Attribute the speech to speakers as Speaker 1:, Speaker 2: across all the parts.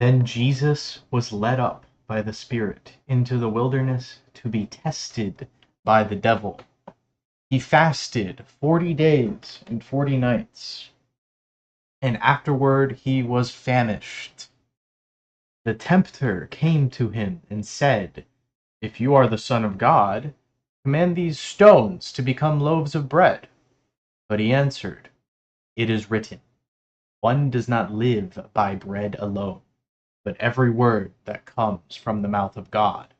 Speaker 1: Then Jesus was led up by the Spirit into the wilderness to be tested by the devil. He fasted 40 days and 40 nights, and afterward he was famished. The tempter came to him and said, "If you are the Son of God, command these stones to become loaves of bread." But he answered, "It is written, one does not live by bread alone, but every word that comes from the mouth of God."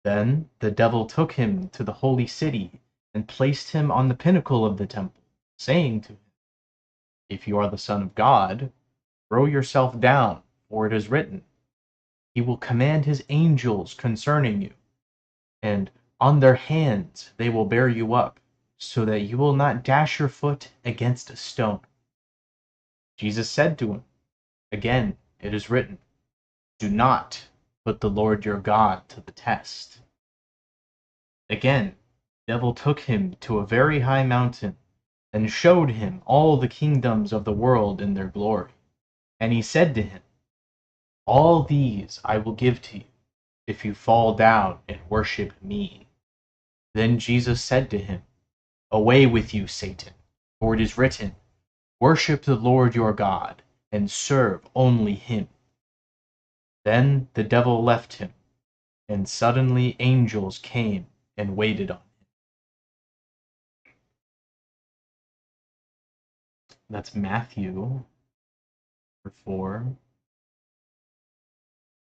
Speaker 1: Then the devil took him to the holy city and placed him on the pinnacle of the temple, saying to him, "If you are the Son of God, throw yourself down, for it is written, He will command His angels concerning you, and on their hands they will bear you up, so that you will not dash your foot against a stone." Jesus said to him, "Again it is written, do not put the Lord your God to the test." Again the devil took him to a very high mountain, and showed him all the kingdoms of the world in their glory. And he said to him, "All these I will give to you, if you fall down and worship me." Then Jesus said to him, "Away with you, Satan, for it is written, Worship the Lord your God, and serve only him." Then the devil left him, and suddenly angels came and waited on him. That's Matthew 4.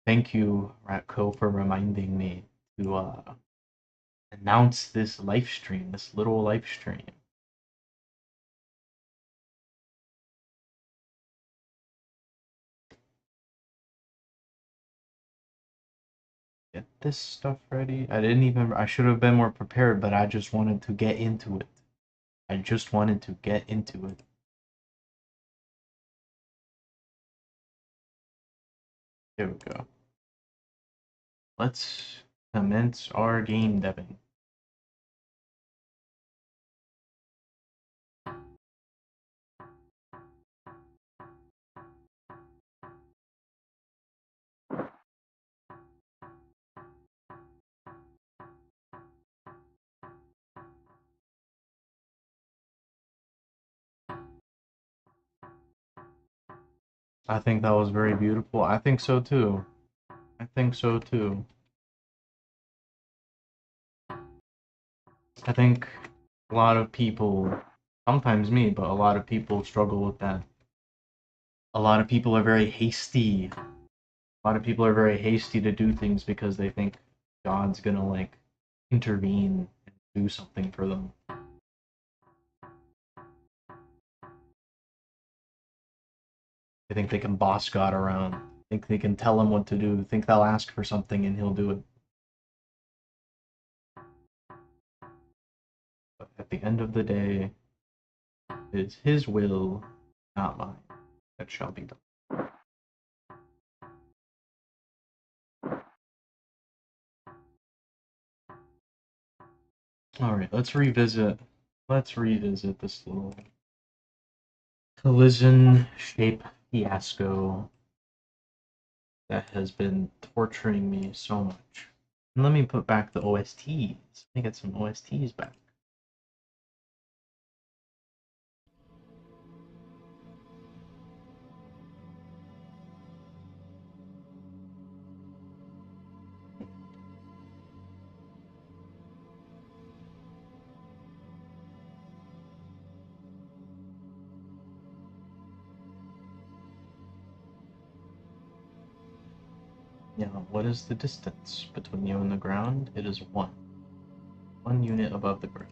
Speaker 1: Thank you, Ratko, for reminding me to announce this live stream, this little live stream. Get this stuff ready. I should have been more prepared, but I just wanted to get into it. I just wanted to get into it. Here we go. Let's commence our game deving. I think that was very beautiful. I think so too. I think so too. I think a lot of people, sometimes me, but a lot of people struggle with that. A lot of people are very hasty. A lot of people are very hasty to do things because they think God's gonna like intervene and do something for them. They think they can boss God around. Think they can tell him what to do. Think they'll ask for something and he'll do it. But at the end of the day, it is his will, not mine, that shall be done. Alright, let's revisit this little collision shape fiasco that has been torturing me so much. And let me put back the OSTs. Let me get some OSTs back. Now, what is the distance between you and the ground? It is 1. 1 unit above the ground.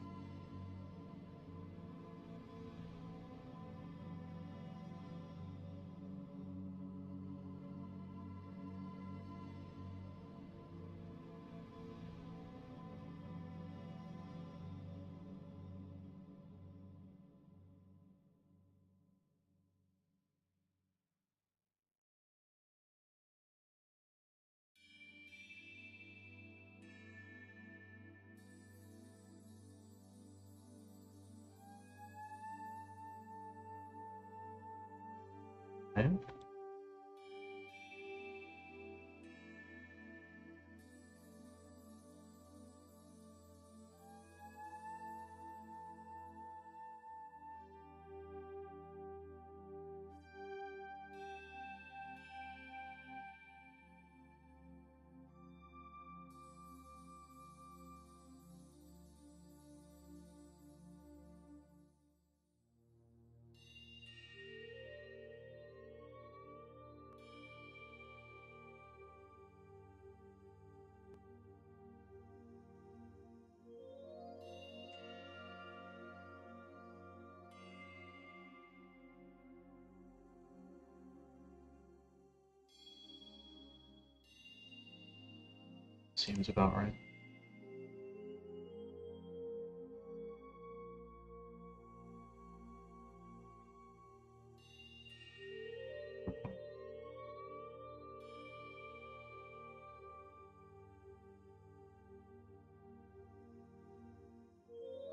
Speaker 1: Okay. seems about right.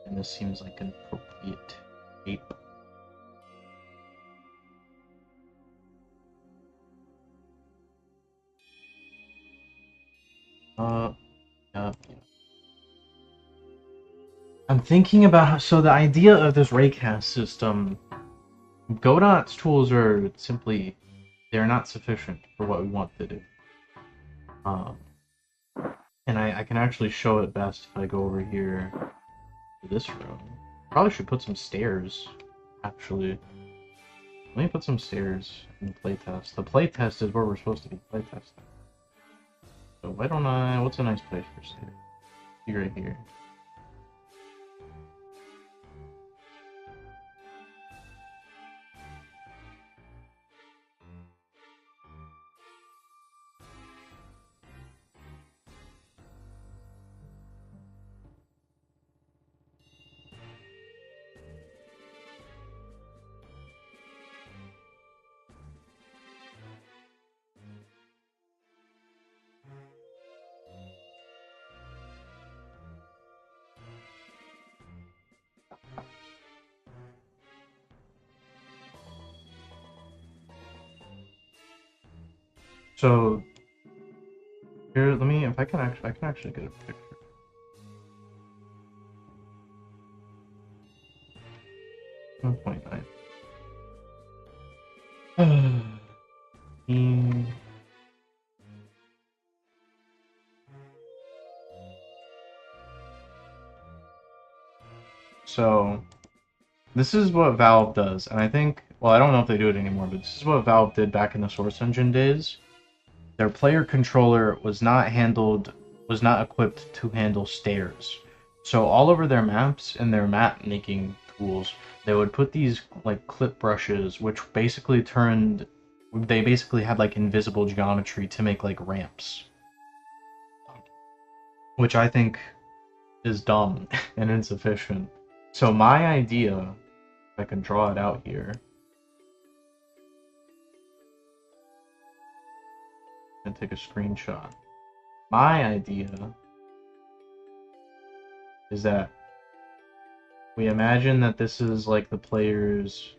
Speaker 1: And this seems like an appropriate shape. Yeah. I'm thinking about so the idea of this raycast system, Godot's tools are simply, they're not sufficient for what we want to do. Um, and I can actually show it best if I go over here to this room. Probably should put some stairs, actually. Let me put some stairs in the playtest. The playtest is where we're supposed to be playtesting. So why don't I, what's a nice place for stairs? Be right here. So here, let me, if I can actually get a picture. One point nine. So this is what Valve does, and I think, well, I don't know if they do it anymore, but this is what Valve did back in the Source Engine days. Their player controller was not equipped to handle stairs. So all over their maps and their map making tools, they would put these like clip brushes, which they basically had like invisible geometry to make like ramps. Which I think is dumb and insufficient. So my idea, if I can draw it out here, and take a screenshot. My idea is that we imagine that this is like the player's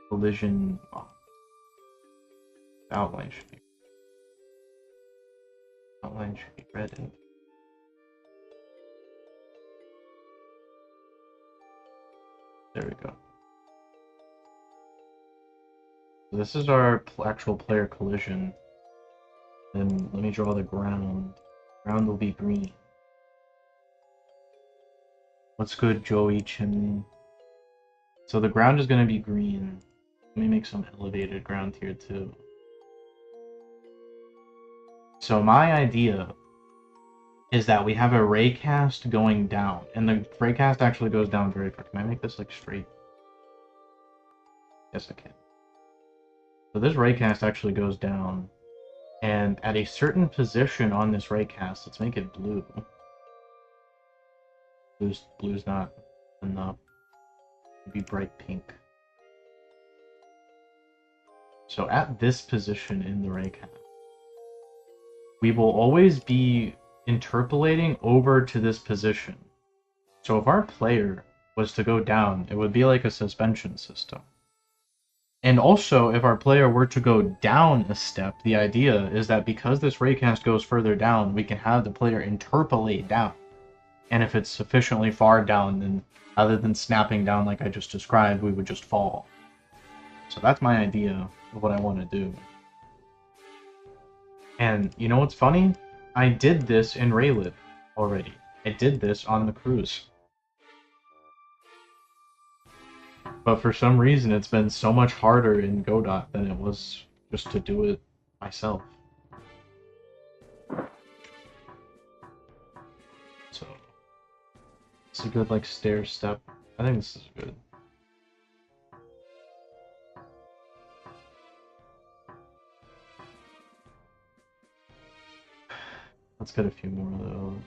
Speaker 1: collision outline should be reddened. There we go. So this is our actual player collision. Then let me draw the ground. Ground will be green. What's good, Joey Chimney? So the ground is going to be green. Let me make some elevated ground here too. So my idea is that we have a raycast going down, and the raycast actually goes down very far. Can I make this like straight? Yes, I can. So this raycast actually goes down, and at a certain position on this raycast, let's make it blue. Blue's not enough. It'd be bright pink. So at this position in the raycast, we will always be interpolating over to this position. So if our player was to go down, it would be like a suspension system. And also, if our player were to go down a step, the idea is that because this raycast goes further down, we can have the player interpolate down. And if it's sufficiently far down, then other than snapping down like I just described, we would just fall. So that's my idea of what I want to do. And you know what's funny? I did this in Raylib already. I did this on the cruise. But for some reason, it's been so much harder in Godot than it was just to do it myself. So, it's a good, like, stair step. I think this is good. Let's get a few more of those.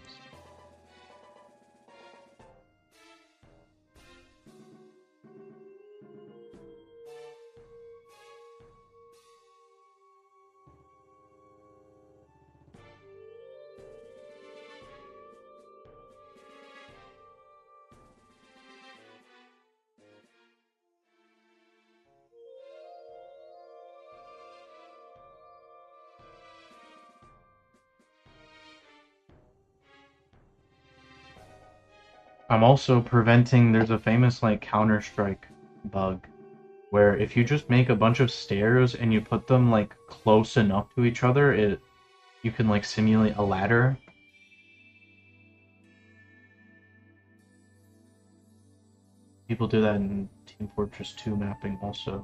Speaker 1: I'm also preventing, there's a famous like Counter-Strike bug where if you just make a bunch of stairs and you put them like close enough to each other, you can like simulate a ladder. People do that in Team Fortress 2 mapping also.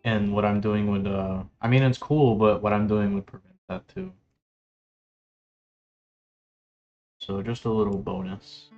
Speaker 1: And what I'm doing would, I mean, it's cool, but what I'm doing would prevent that too. So just a little bonus.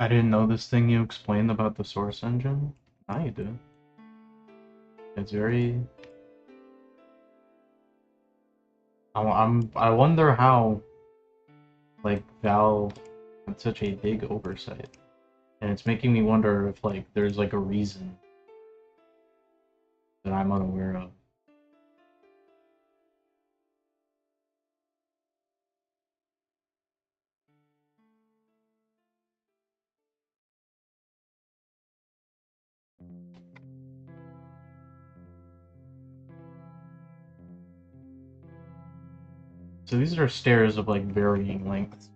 Speaker 1: I didn't know this thing you explained about the source engine. Now you do. It's very... I wonder how, like, Valve had such a big oversight. And it's making me wonder if, like, there's, like, a reason that I'm unaware of. So these are stairs of, like, varying lengths.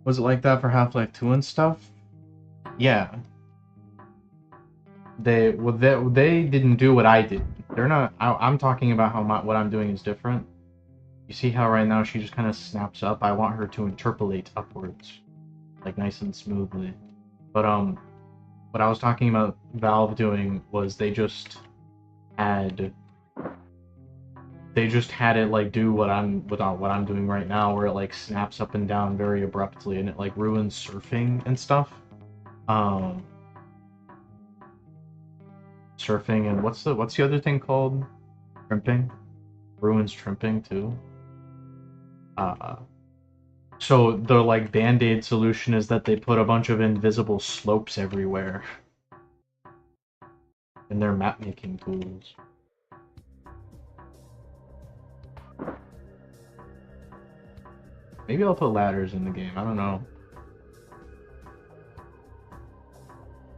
Speaker 1: Was it like that for Half-Life 2 and stuff? Yeah. They didn't do what I did. They're not... I'm talking about how what I'm doing is different. You see how right now she just kind of snaps up? I want her to interpolate upwards. Like, nice and smoothly. But, what I was talking about Valve doing was they just had it like do what I'm doing right now, where it like snaps up and down very abruptly and it like ruins surfing and stuff. Surfing and what's the other thing called? Trimping? Ruins trimping too. So the like band-aid solution is that they put a bunch of invisible slopes everywhere in their map making tools. Maybe I'll put ladders in the game, I don't know.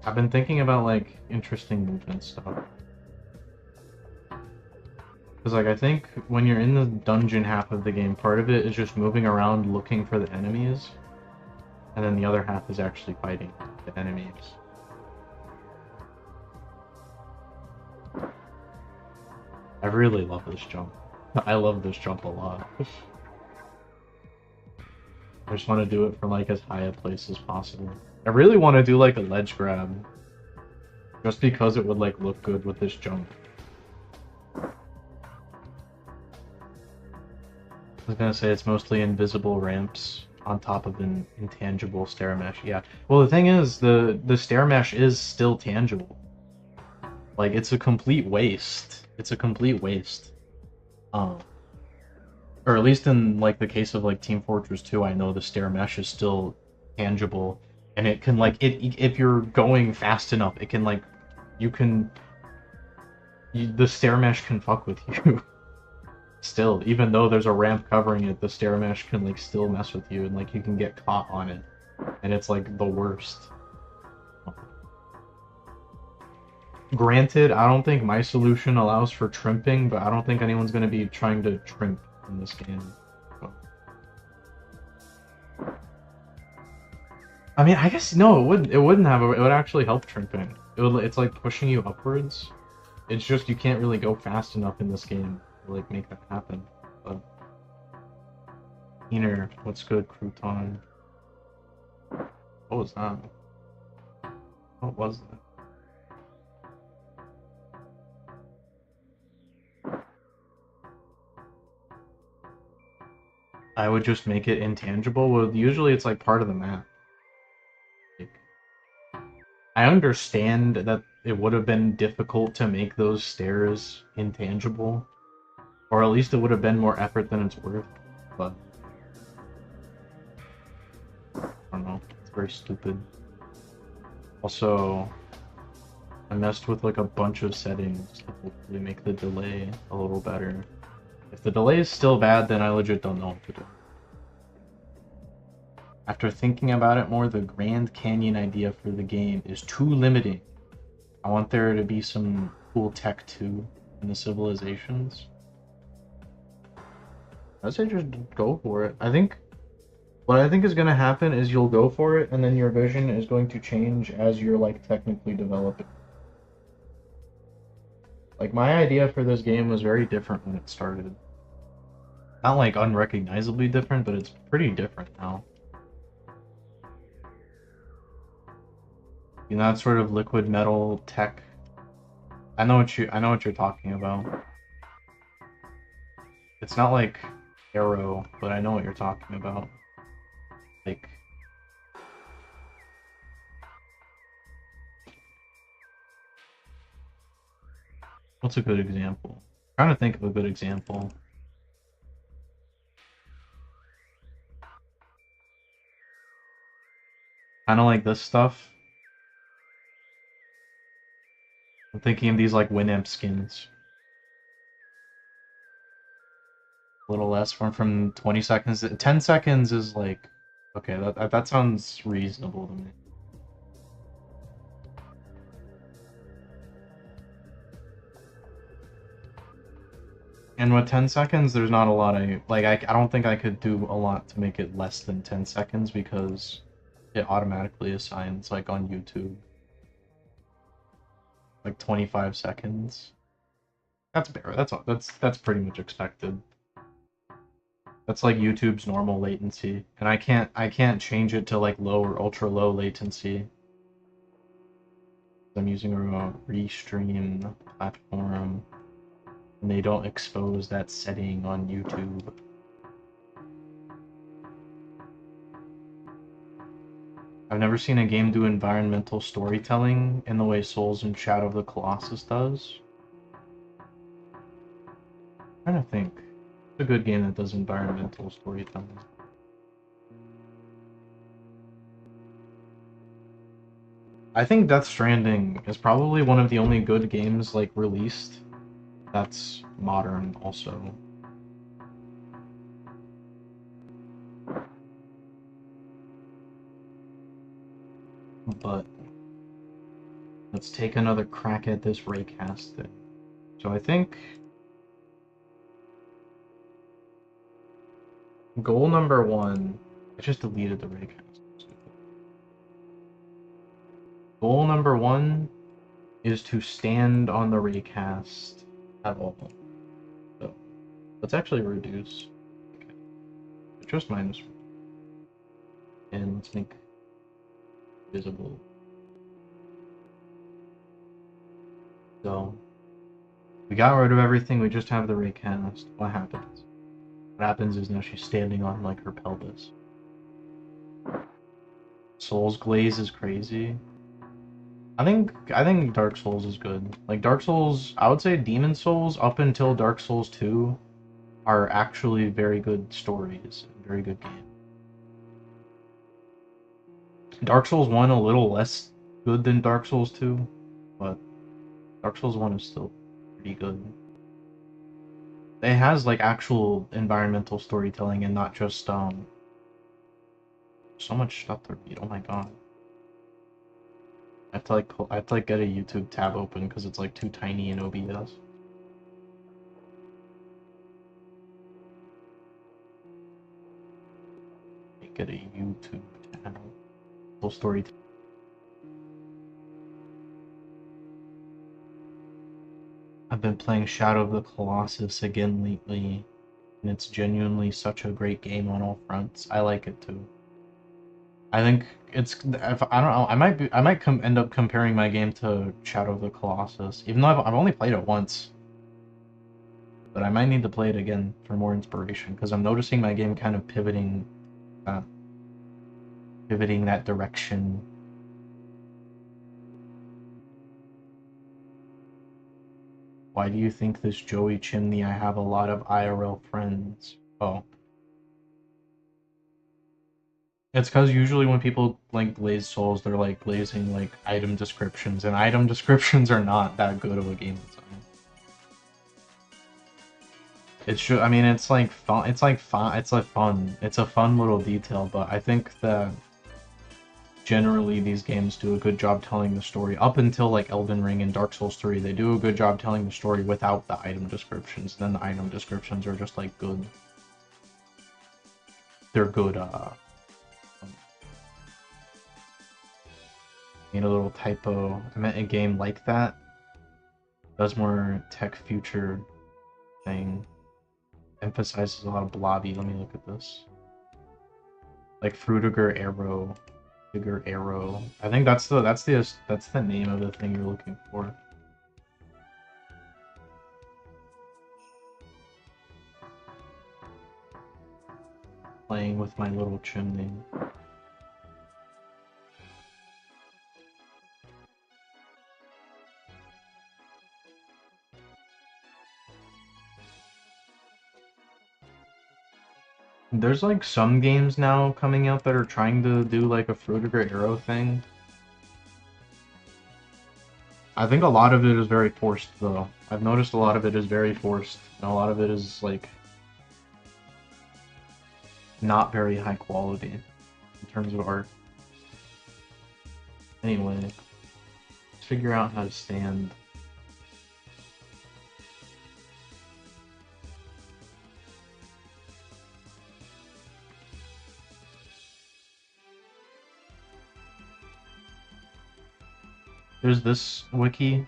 Speaker 1: I've been thinking about like interesting movement stuff. Because like I think when you're in the dungeon half of the game, part of it is just moving around looking for the enemies. And then the other half is actually fighting the enemies. I really love this jump. I love this jump a lot. I just want to do it from like as high a place as possible. I really want to do like a ledge grab. Just because it would like look good with this jump. I was gonna say it's mostly invisible ramps on top of an intangible stair mesh. Yeah. Well, the thing is, the stair mesh is still tangible. Like, it's a complete waste. It's a complete waste. Or at least in like the case of like Team Fortress 2, I know the stair mesh is still tangible, and it can like if you're going fast enough, it can like the stair mesh can fuck with you. Still, even though there's a ramp covering it, the stair mesh can like still mess with you, and like you can get caught on it. and it's like the worst. Granted, I don't think my solution allows for trimping, but I don't think anyone's going to be trying to trimp in this game. So. I mean, I guess no, it wouldn't. It wouldn't have. It would actually help trimping. It's like pushing you upwards. It's just you can't really go fast enough in this game to like make that happen. But Keener, what's good, Crouton? What was that? What was that? I would just make it intangible. Well, usually it's like part of the map. Like, I understand that it would have been difficult to make those stairs intangible, or at least it would have been more effort than it's worth, but I don't know. It's very stupid. Also, I messed with like a bunch of settings to hopefully make the delay a little better. If the delay is still bad, then I legit don't know what to do. After thinking about it more, the Grand Canyon idea for the game is too limiting. I want there to be some cool tech too in the civilizations. I'd say just go for it. What I think is going to happen is you'll go for it, and then your vision is going to change as you're like technically developing. Like my idea for this game was very different when it started. Not like unrecognizably different, but it's pretty different now. You know, that sort of liquid metal tech. I know what you're talking about. It's not like Arrow, but I know what you're talking about. Like, what's a good example? I'm trying to think of a good example. Kind of like this stuff. I'm thinking of these like Winamp skins. A little less from 20 seconds. 10 seconds is like, okay, that sounds reasonable to me. And with 10 seconds, there's not a lot of, like, I don't think I could do a lot to make it less than 10 seconds because it automatically assigns, like, on YouTube, like 25 seconds. That's bare. That's pretty much expected. That's like YouTube's normal latency, and I can't change it to like low or ultra low latency. I'm using a restream platform, and they don't expose that setting on YouTube. I've never seen a game do environmental storytelling in the way Souls and Shadow of the Colossus does. I'm trying to think. It's a good game that does environmental storytelling. I think Death Stranding is probably one of the only good games like released that's modern also. But let's take another crack at this raycast thing. So I think goal number one, I just deleted the raycast. Goal number one is to stand on the raycast at all. So let's actually reduce. Okay. Just minus. And let's make visible. So we got rid of everything, we just have the raycast. What happens? What happens is now she's standing on like her pelvis. Souls Glaze is crazy. I think Dark Souls is good. Like Dark Souls, I would say Demon Souls up until Dark Souls 2 are actually very good stories, very good game. Dark Souls 1 a little less good than Dark Souls 2, but Dark Souls 1 is still pretty good. It has like actual environmental storytelling and not just So much stuff to read. Oh my god. I have to like get a YouTube tab open because it's like too tiny in OBS. Get a YouTube channel. Full story. I've been playing Shadow of the Colossus again lately, and it's genuinely such a great game on all fronts. I like it too. I think it's if I don't know, I might end up comparing my game to Shadow of the Colossus, even though I've only played it once. But I might need to play it again for more inspiration because I'm noticing my game kind of uh, pivoting that direction. Why do you think this Joey Chimney? I have a lot of IRL friends. Oh. It's because usually when people like glaze souls, they're like glazing like item descriptions, and item descriptions are not that good of a game design. It should. I mean, it's like fun. It's like fun. It's like fun. It's a fun little detail, but I think that generally these games do a good job telling the story. Up until like Elden Ring and Dark Souls 3, they do a good job telling the story without the item descriptions. Then the item descriptions are just like good. They're good. Made a little typo. I meant a game like that. Does more tech future thing. Emphasizes a lot of blobby. Let me look at this. Like Fruitiger Arrow. Fruitiger Arrow. I think that's the name of the thing you're looking for. Playing with my little chimney. There's like some games now coming out that are trying to do like a Fruitiger Arrow thing. I think a lot of it is very forced though. I've noticed a lot of it is very forced, and a lot of it is like not very high quality in terms of art. Anyway, let's figure out how to stand. There's this wiki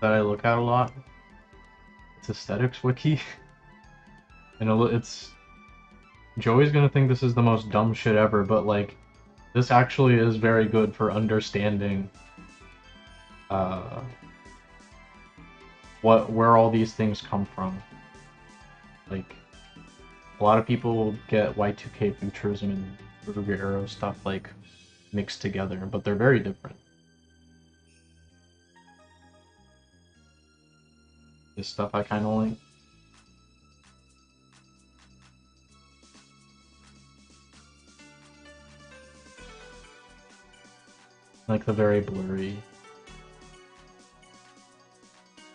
Speaker 1: that I look at a lot. It's aesthetics wiki. And it's Joey's gonna think this is the most dumb shit ever, but like this actually is very good for understanding where all these things come from. Like a lot of people get Y2K futurism and Fruitiger Arrow stuff like mixed together, but they're very different. This stuff I kind of like. Like the very blurry.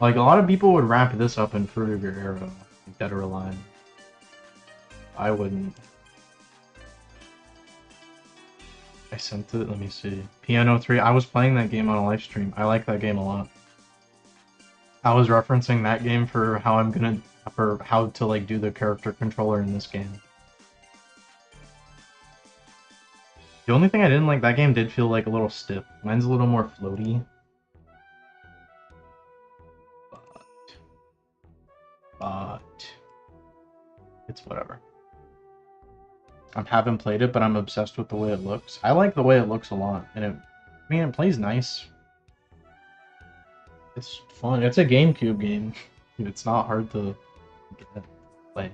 Speaker 1: Like a lot of people would wrap this up in Fruitiger Arrow, Dead or Alive. I wouldn't. I sent it, let me see. Piano 3, I was playing that game on a live stream. I like that game a lot. I was referencing that game for how to like do the character controller in this game. The only thing I didn't like, that game did feel like a little stiff. Mine's a little more floaty. But it's whatever. I haven't played it, but I'm obsessed with the way it looks. I like the way it looks a lot, and I mean, it plays nice. It's fun. It's a GameCube game. It's not hard to play.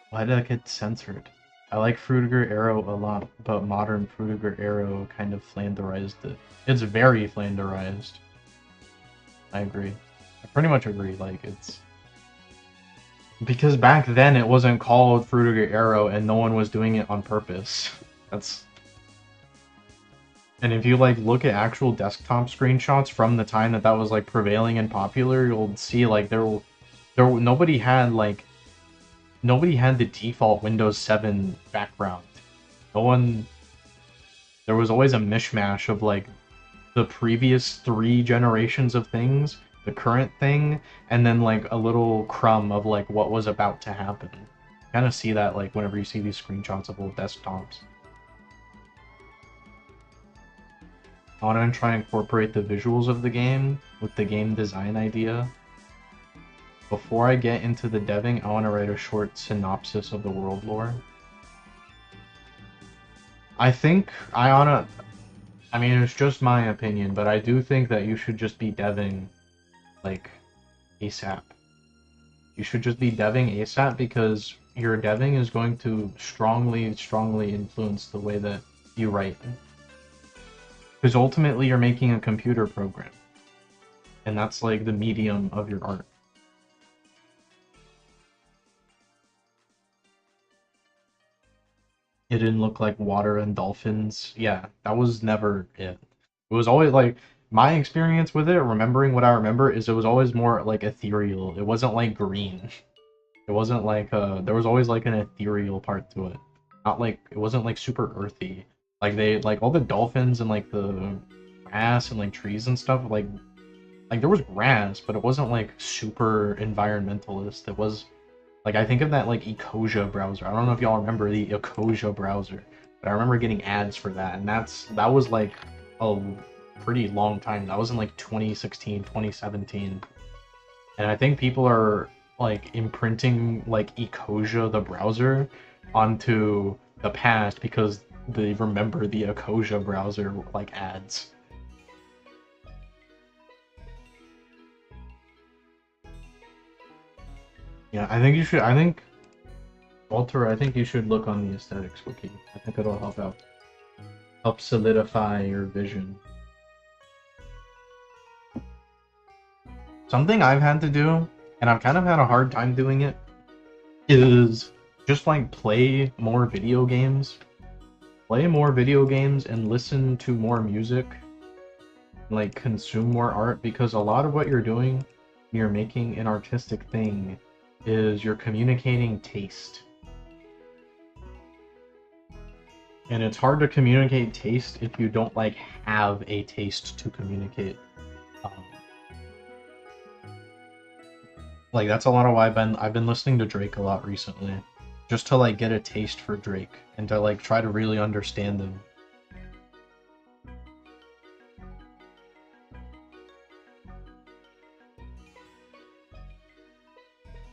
Speaker 1: Why did that get censored? I like Fruitiger Arrow a lot, but modern Fruitiger Arrow kind of flanderized it. It's very flanderized. I agree. I pretty much agree. Like, it's... Because back then it wasn't called Fruitiger Arrow and no one was doing it on purpose. That's... And if you like look at actual desktop screenshots from the time that that was like prevailing and popular, you'll see like nobody had the default Windows 7 background. No one There was always a mishmash of like the previous 3 generations of things, the current thing, and then like a little crumb of like what was about to happen. Kind of see that like whenever you see these screenshots of old desktops. I want to try and incorporate the visuals of the game with the game design idea. Before I get into the deving, I want to write a short synopsis of the world lore. I think I mean, it's just my opinion, but I do think that you should just be deving like ASAP. You should just be deving ASAP because your deving is going to strongly influence the way that you write. Because ultimately you're making a computer program. And that's like the medium of your art. It didn't look like water and dolphins. Yeah, that was never it. It was always like my experience with it, remembering what I remember, is it was always more like ethereal. It wasn't like green. It wasn't like there was always like an ethereal part to it. Not like it wasn't like super earthy. Like all the dolphins and like the grass and like trees and stuff, like there was grass, but it wasn't like super environmentalist. It was like I think of that like Ecosia browser. I don't know if y'all remember the Ecosia browser, but I remember getting ads for that, and that was like a pretty long time. That was in like 2016, 2017. And I think people are like imprinting like Ecosia the browser onto the past because they remember the Ecosia browser like ads. Yeah, I think Walter, I think you should look on the aesthetics wiki. I think it'll help out. Help solidify your vision. Something I've had to do, and I've kind of had a hard time doing it, is just like play more video games. Play more video games and listen to more music, like consume more art, because a lot of what you're doing, you're making an artistic thing, is you're communicating taste. And it's hard to communicate taste if you don't like have a taste to communicate. Um, like that's a lot of why I've been listening to Drake a lot recently, just to like get a taste for Drake and to like try to really understand him.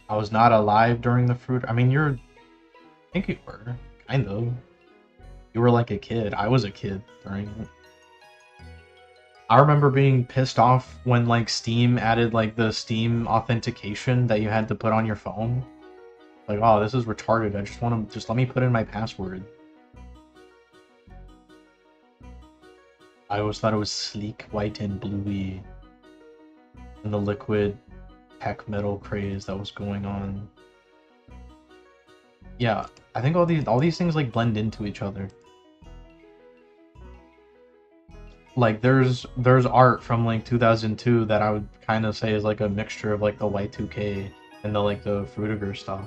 Speaker 1: I was not alive during the fruit. I mean, I think you were, kind of. You were like a kid. I was a kid during it. I remember being pissed off when like Steam added like the Steam authentication that you had to put on your phone. Like, oh, this is retarded. I just want to just let me put in my password. I always thought it was sleek, white, and bluey, and the liquid tech metal craze that was going on. Yeah, I think all these things like blend into each other. Like there's art from like 2002 that I would kind of say is like a mixture of like the Y2K and the like the Frutiger stuff.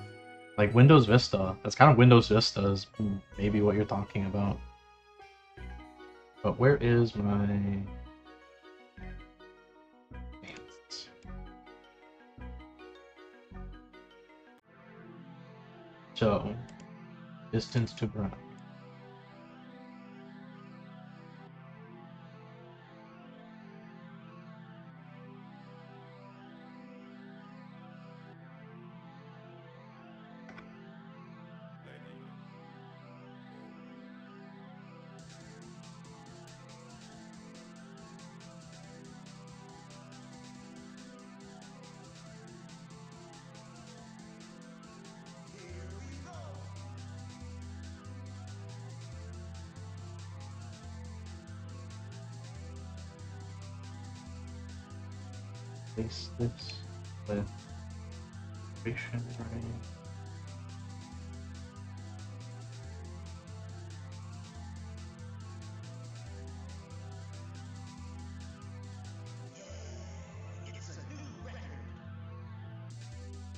Speaker 1: Like Windows Vista. That's kind of Windows Vista is maybe what you're talking about. But where is my pants? So, distance to ground. Place this with duration, right?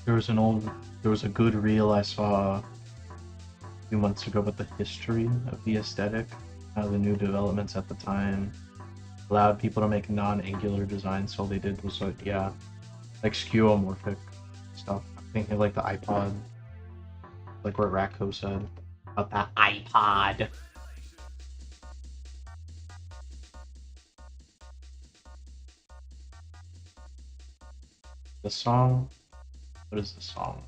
Speaker 1: There was a good reel I saw a few months ago about the history of the aesthetic, how the new developments at the time allowed people to make non-angular designs, so all they did was like, yeah, like skeuomorphic stuff. I'm thinking like the iPod, like what Racco said about that iPod. The song, what is the song?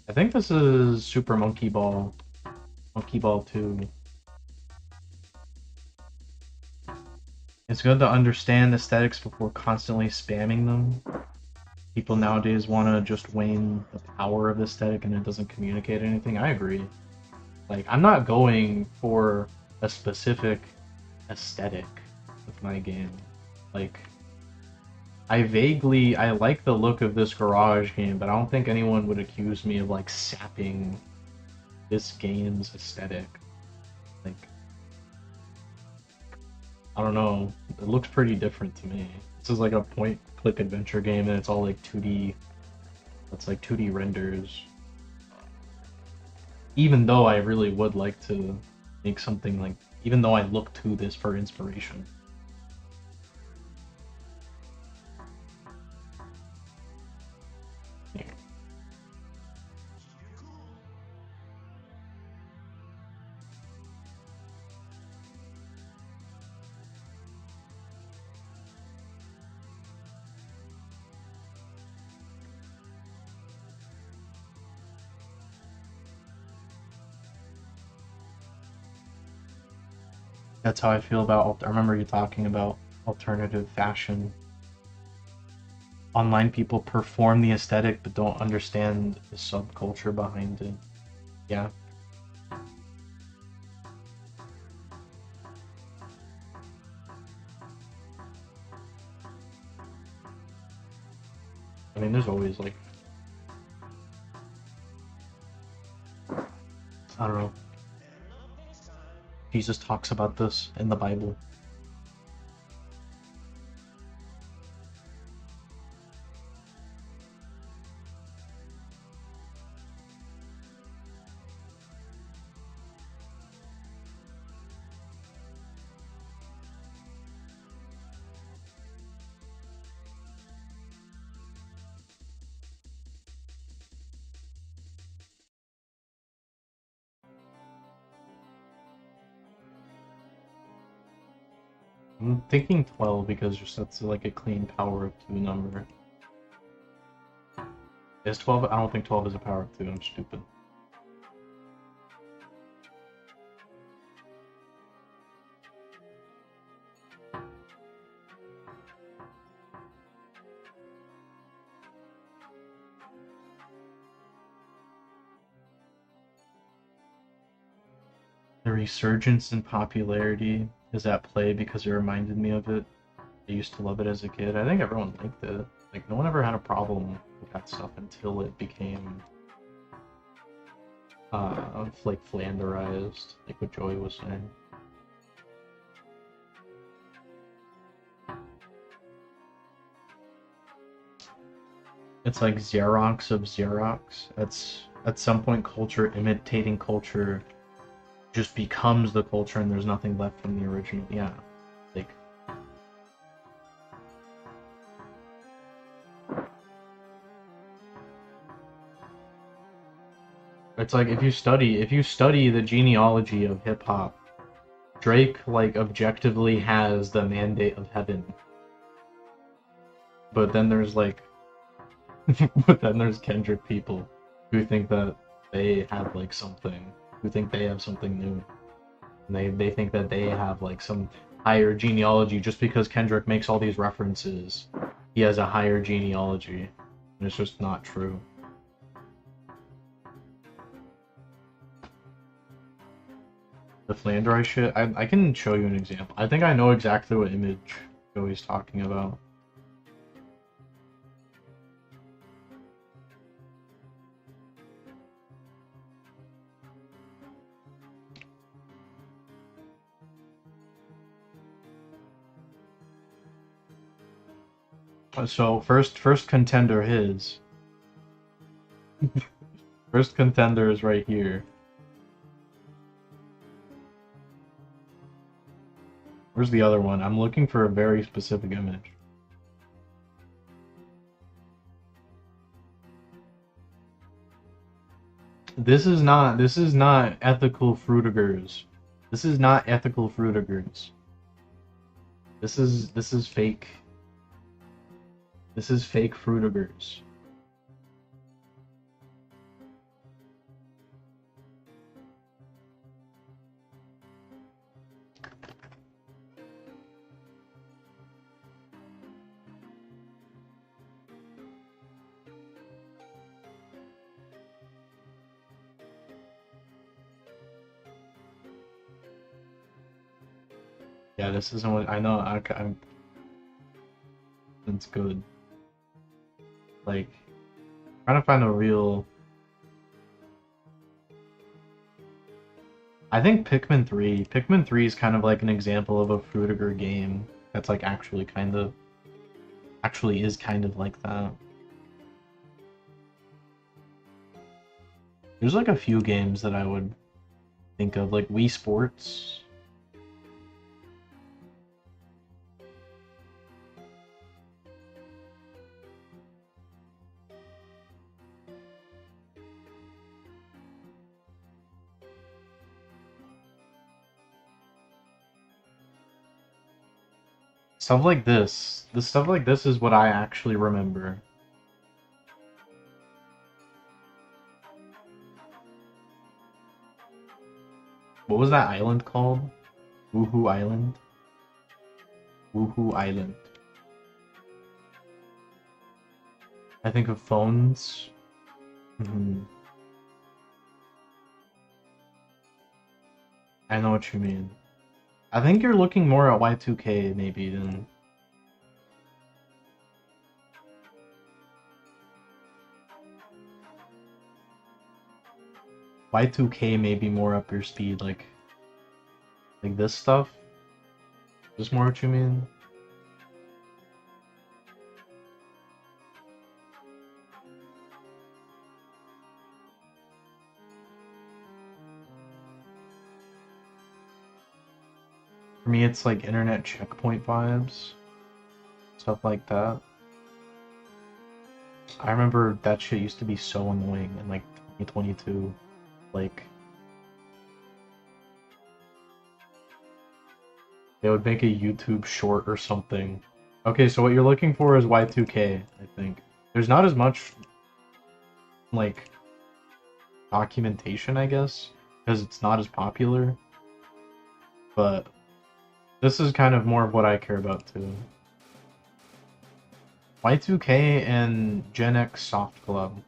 Speaker 1: I think this is Super Monkey Ball, Monkey Ball 2. It's good to understand aesthetics before constantly spamming them. People nowadays want to just wane the power of aesthetic and it doesn't communicate anything. I agree. Like, I'm not going for a specific aesthetic with my game. Like, I like the look of this Garage game, but I don't think anyone would accuse me of, like, sapping this game's aesthetic. Like, I don't know. It looks pretty different to me. This is like a point-click adventure game, and it's all like 2D. It's like 2D renders. Even though I really would like to make something like, even though I look to this for inspiration. That's how I feel about. I remember you talking about alternative fashion. Online people perform the aesthetic but don't understand the subculture behind it. Yeah. I mean, there's always like, I don't know. Jesus talks about this in the Bible. I'm thinking 12 because just that's like a clean power of 2 number. Is 12? I don't think 12 is a power of 2. I'm stupid. The resurgence in popularity is at play because it reminded me of it. I used to love it as a kid. I think everyone liked it. Like, no one ever had a problem with that stuff until it became like flanderized, like what Joey was saying. It's like Xerox of Xerox. That's at some point culture imitating culture just becomes the culture and there's nothing left from the original. Yeah. Like, it's like if you study the genealogy of hip hop, Drake like objectively has the mandate of heaven. But then there's like but then there's Kendrick people who think that they have like something, who think they have something new. And they think that they have like some higher genealogy just because Kendrick makes all these references. He has a higher genealogy. And it's just not true. The Flanders shit, I can show you an example. I think I know exactly what image Joey's talking about. So first contender his. First contender is right here. Where's the other one? I'm looking for a very specific image. This is not ethical fruitigers. This is not ethical fruitigers. This is fake. This is fake fruitigers. Yeah, this isn't what I know. I'm. It's good. Like, trying to find a real. I think Pikmin 3. Pikmin 3 is kind of like an example of a Frutiger game that's like actually is kind of like that. There's like a few games that I would think of, like Wii Sports. Stuff like this. The stuff like this is what I actually remember. What was that island called? Woohoo Island? Woohoo Island. I think of phones. I know what you mean. I think you're looking more at Y2K maybe than... Y2K may be more up your speed, like this stuff. Is this more what you mean? For me, it's like internet checkpoint vibes, stuff like that. I remember that shit used to be so annoying in like 2022. Like, they would make a YouTube short or something. Okay, so what you're looking for is Y2K, I think. There's not as much, like, documentation, I guess, because it's not as popular. But this is kind of more of what I care about, too. Y2K and Gen X Soft Club.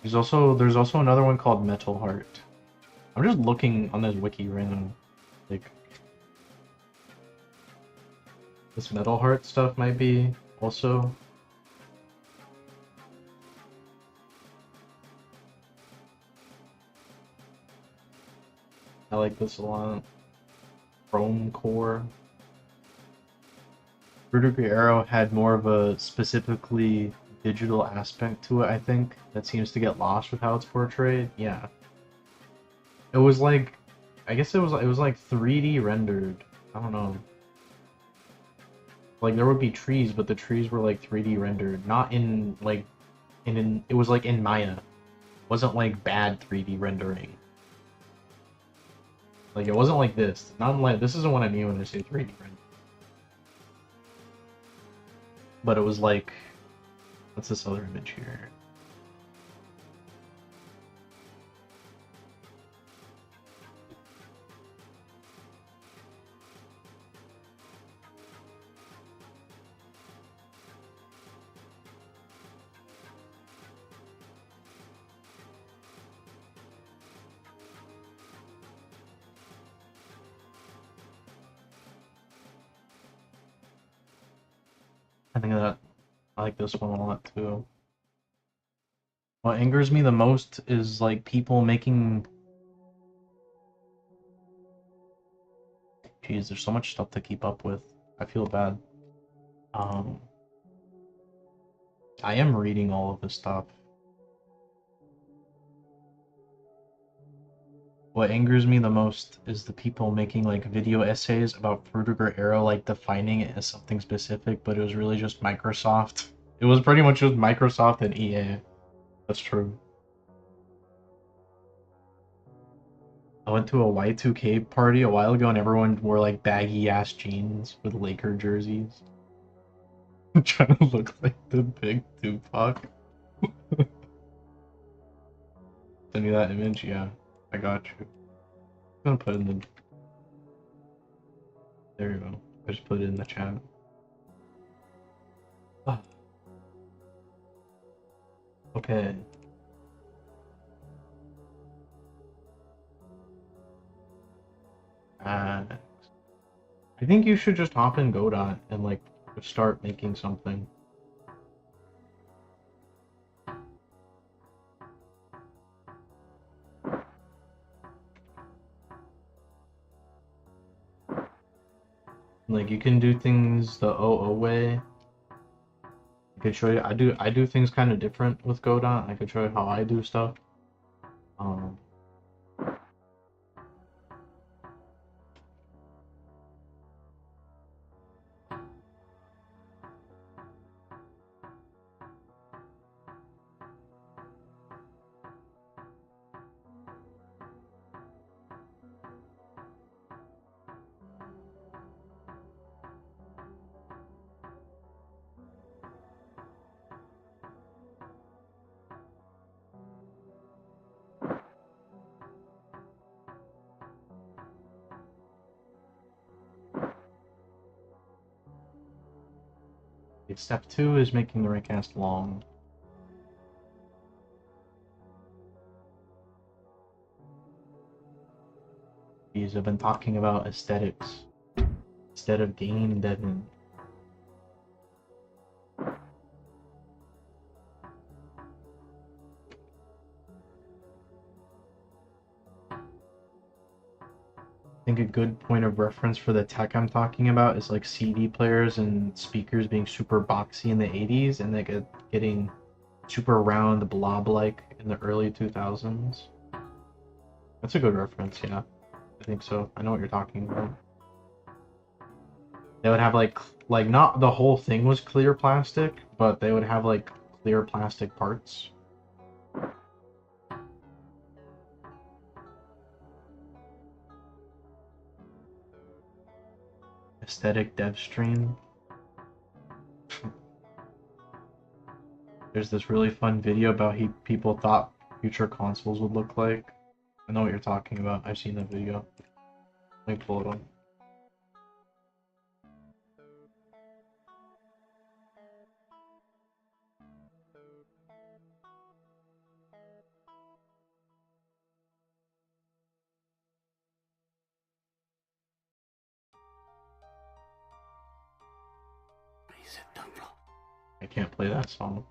Speaker 1: There's also another one called Metal Heart. I'm just looking on this wiki right now. Like, this Metal Heart stuff might be also. I like this a lot. Chrome Core. Vertigo Arrow had more of a specifically digital aspect to it, I think, that seems to get lost with how it's portrayed. Yeah. It was like, I guess it was like 3D rendered. I don't know. Like there would be trees, but the trees were like 3D rendered, not in like it was like in Maya. It wasn't like bad 3D rendering. Like it wasn't like this. Not like this isn't what I mean when I say 3D render. But it was like, what's this other image here? I think that I like this one a lot too. What angers me the most is like people making. Jeez, there's so much stuff to keep up with. I feel bad. Um, I am reading all of this stuff. What angers me the most is the people making like video essays about Fruitiger Arrow, like defining it as something specific, but it was really just Microsoft. It was pretty much just Microsoft and EA. That's true. I went to a Y2K party a while ago and everyone wore like baggy ass jeans with Laker jerseys. Trying to look like the big Tupac. Send me that image? Yeah, I got you. I'm gonna put it in the. There you go. I just put it in the chat. Ah, okay. Uh, I think you should just hop in Godot and like start making something. Like you can do things the OO way. I could show you. I do things kind of different with Godot. I could show you how I do stuff. Um, Step 2 is making the raycast long. Because I've been talking about aesthetics instead of game deving. I think a good point of reference for the tech I'm talking about is like CD players and speakers being super boxy in the 80s and like getting super round blob-like in the early 2000s. That's a good reference, yeah. I think so. I know what you're talking about. They would have like not the whole thing was clear plastic, but they would have like clear plastic parts. Aesthetic dev stream. There's this really fun video about people thought future consoles would look like. I know what you're talking about. I've seen that video. Let me pull it up. I can't play that song.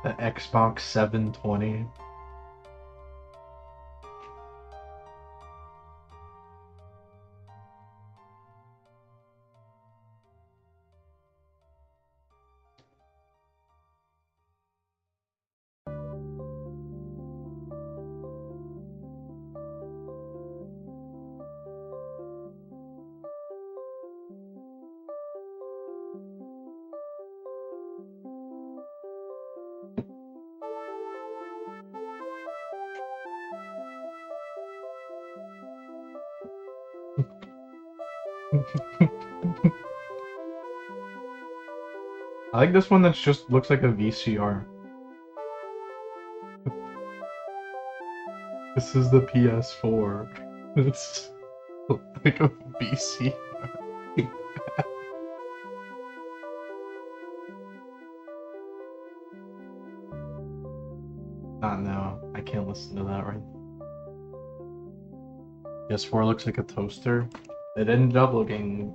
Speaker 1: The Xbox 720. I like this one that's just looks like a VCR. This is the PS4. It's like a VCR. Not now. I can't listen to that right now. PS4 looks like a toaster. It ended up looking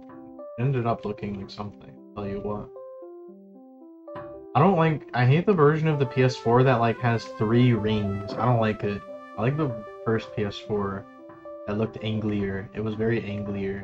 Speaker 1: like something. I'll tell you what. I hate the version of the PS4 that like has 3 rings. I don't like it. I like the first PS4 that looked anglier. It was very anglier.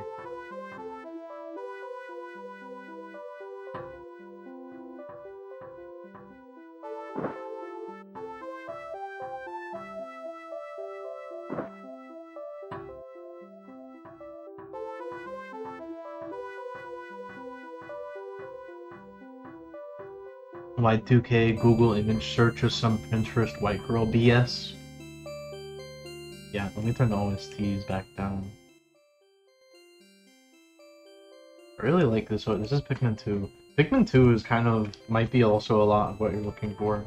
Speaker 1: Y2K Google image search is some Pinterest white girl BS. Yeah, let me turn the OSTs back down. I really like this one. This is Pikmin 2. Pikmin 2 is kind of, might be also a lot of what you're looking for.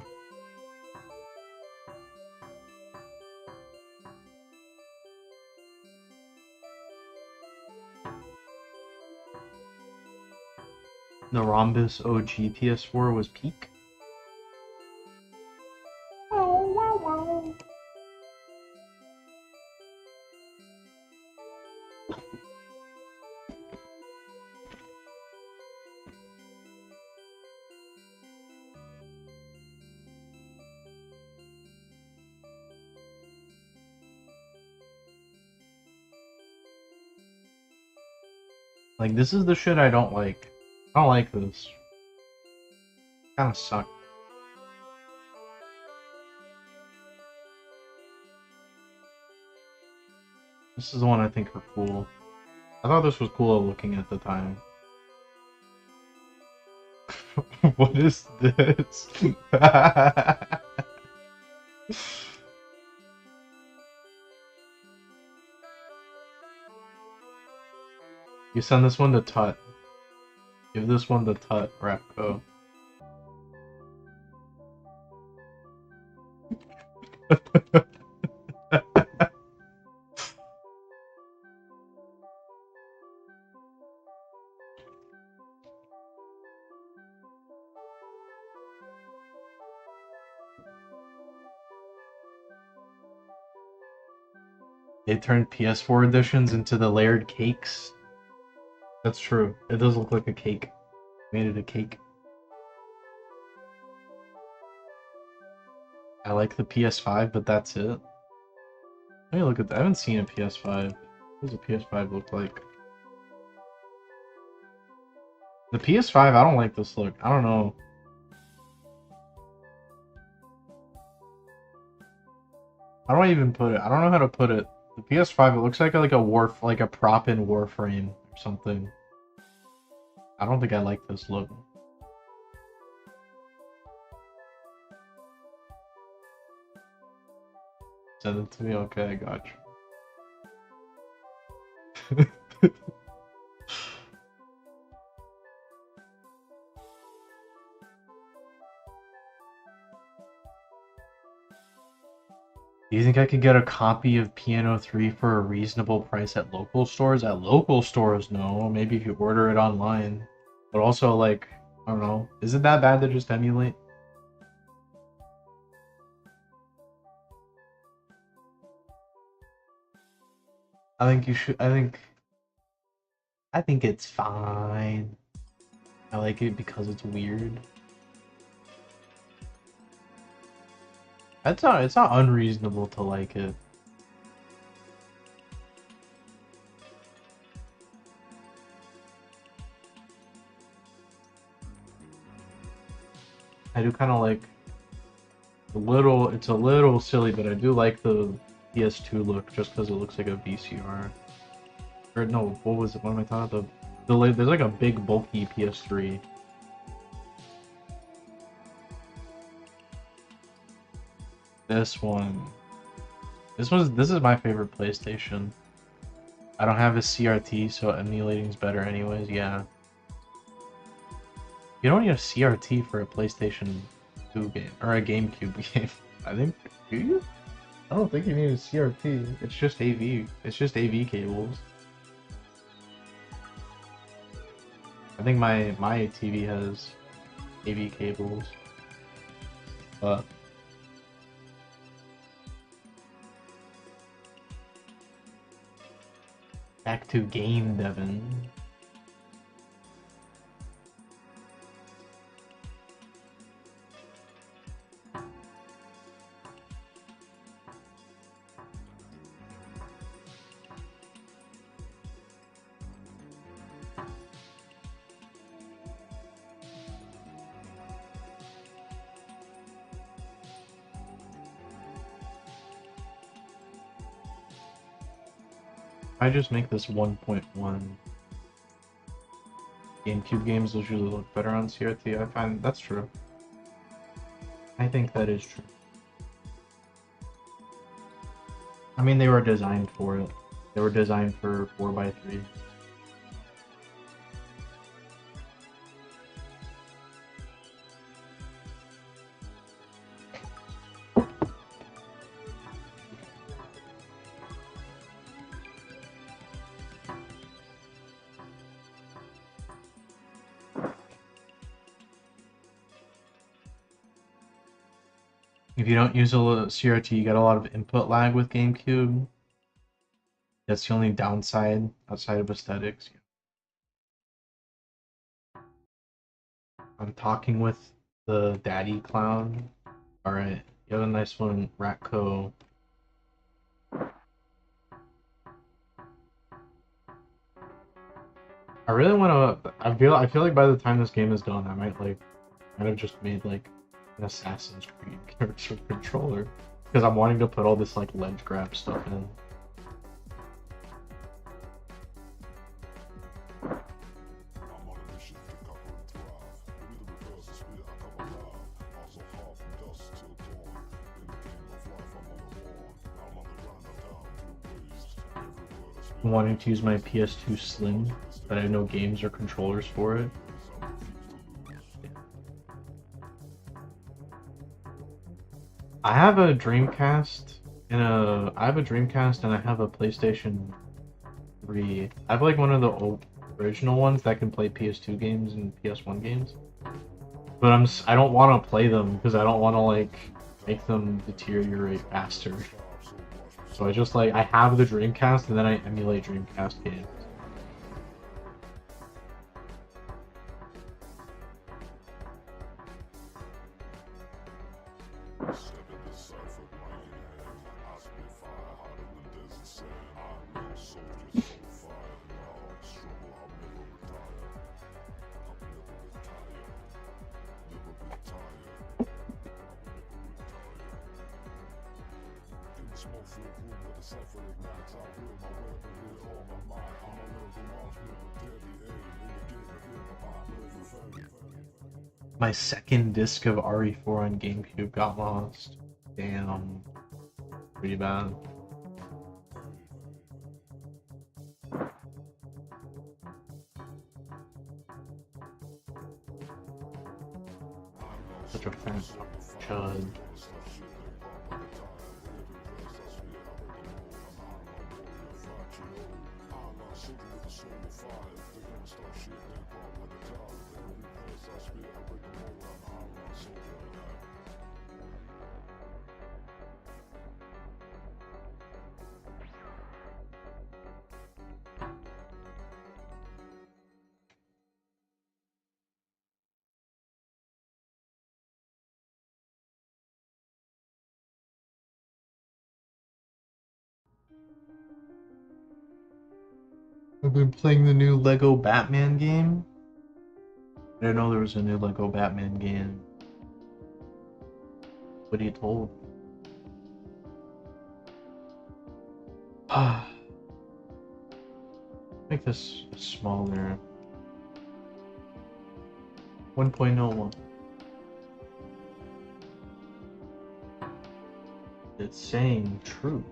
Speaker 1: The Rhombus OG PS4 was peak. Oh, wow, wow. Like, this is the shit I don't like. I don't like this. Kinda suck. This is the one I think are cool. I thought this was cool looking at the time. What is this? You send this one to Tut. Give this one to Tut, Rapco. They turned PS4 editions into the layered cakes. That's true. It does look like a cake. Made it a cake. I like the PS5, but that's it. Let me look at that. I haven't seen a PS5. What does a PS5 look like? The PS5, I don't like this look. I don't know. How do I even put it? I don't know how to put it. The PS5, it looks like a prop in Warframe or something. I don't think I like this look. Send it to me? Okay, I got you. Do you think I could get a copy of Piano 3 for a reasonable price at local stores? At local stores, no. Maybe if you order it online. But also, like, I don't know. Is it that bad to just emulate? I think you should. I think it's fine. I like it because it's weird. It's not unreasonable to like it. I do kind of like it's a little silly, but I do like the PS2 look just because it looks like a VCR. Or no, what was it? What am I talking about? There's like a big bulky PS3. This one. This is my favorite PlayStation. I don't have a CRT, so emulating's better anyways, yeah. You don't need a CRT for a PlayStation 2 game or a GameCube game. I think. Do you? I don't think you need a CRT. It's just AV. It's just AV cables. I think my TV has AV cables. But back to game Devin. I just make this 1.1. GameCube games usually look better on CRT. I find that's true. I think that is true. I mean, they were designed for it. They were designed for 4x3. If you don't use a CRT, you get a lot of input lag with GameCube. That's the only downside outside of aesthetics. I'm talking with the daddy clown. Alright, you have a nice one, Ratco. I really want to. I feel like by the time this game is done, I might have just made like an Assassin's Creed character controller because I'm wanting to put all this like ledge grab stuff in. I'm wanting to use my PS2 Slim, but I have no games or controllers for it. I have a Dreamcast and I have a Dreamcast and I have a PlayStation 3. I have like one of the original ones that can play PS2 games and PS1 games. But I don't want to play them because I don't want to like make them deteriorate faster. So I just like I have the Dreamcast and then I emulate Dreamcast games. My second disc of RE4 on GameCube got lost. Damn. Pretty bad. Such a fat chud. I've been playing the new Lego Batman game. I didn't know there was a new Lego Batman game. What are you told? Make this smaller. 1.01. It's saying true.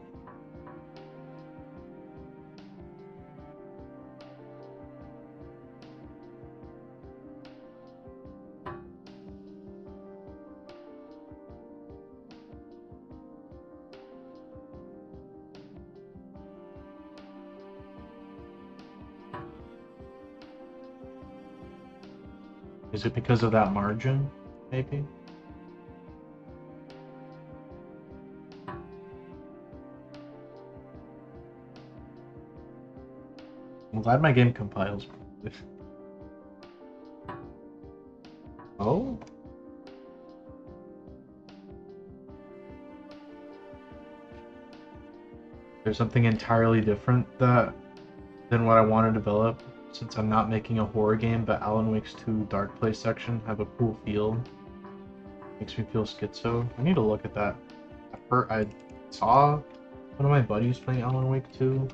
Speaker 1: Is it because of that margin, maybe? I'm glad my game compiles. Oh? There's something entirely different than what I want to develop, since I'm not making a horror game, but Alan Wake's 2 Dark Place section have a cool feel. Makes me feel schizo. I need to look at that. I saw one of my buddies playing Alan Wake 2.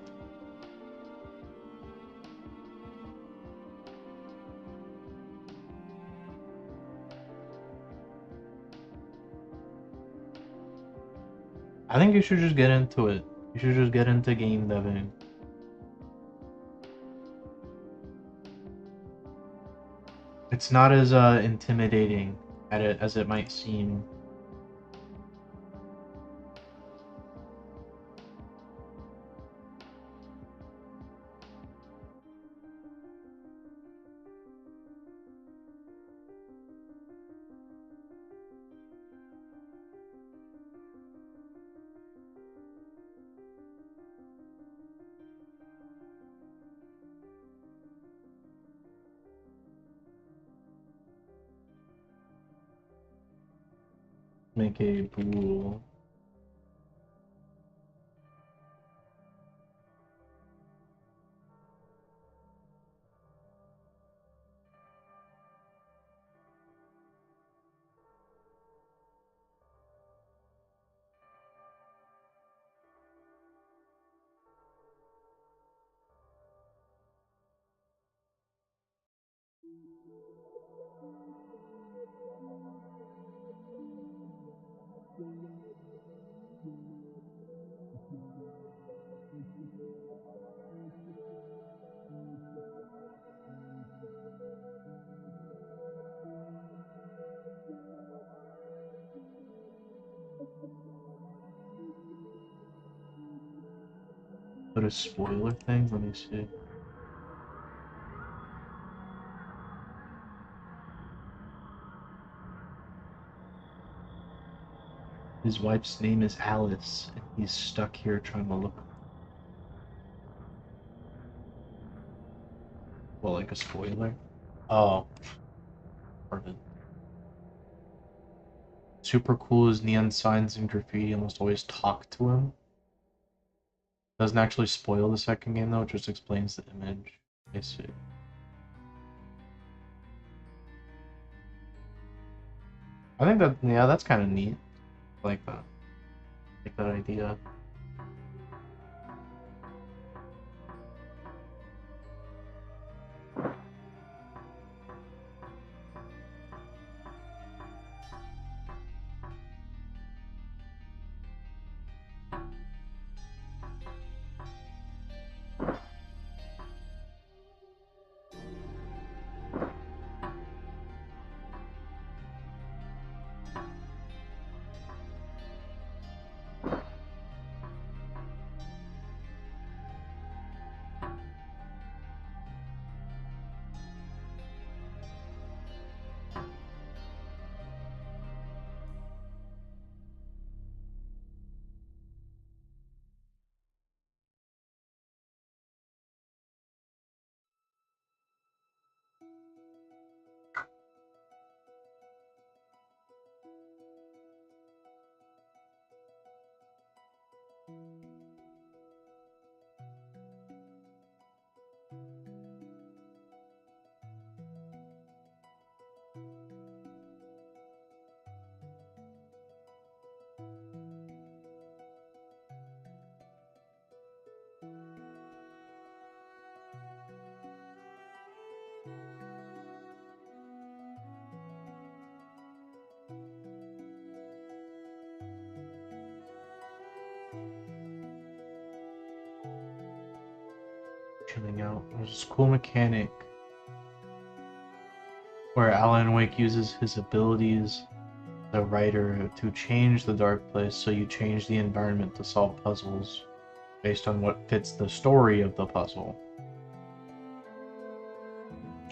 Speaker 1: I think you should just get into it. You should just get into game deving. It's not as intimidating as it might seem. Make a pool. But a spoiler thing? Let me see. His wife's name is Alice, and he's stuck here trying to look. Well, like a spoiler? Oh. Pardon. Super cool is neon signs and graffiti almost always talk to him. Doesn't actually spoil the second game though, it just explains the image. I see. I think that, yeah, that's kind of neat. I like that. I like that idea. Chilling out. There's a cool mechanic where Alan Wake uses his abilities, the writer, to change the dark place, so you change the environment to solve puzzles based on what fits the story of the puzzle.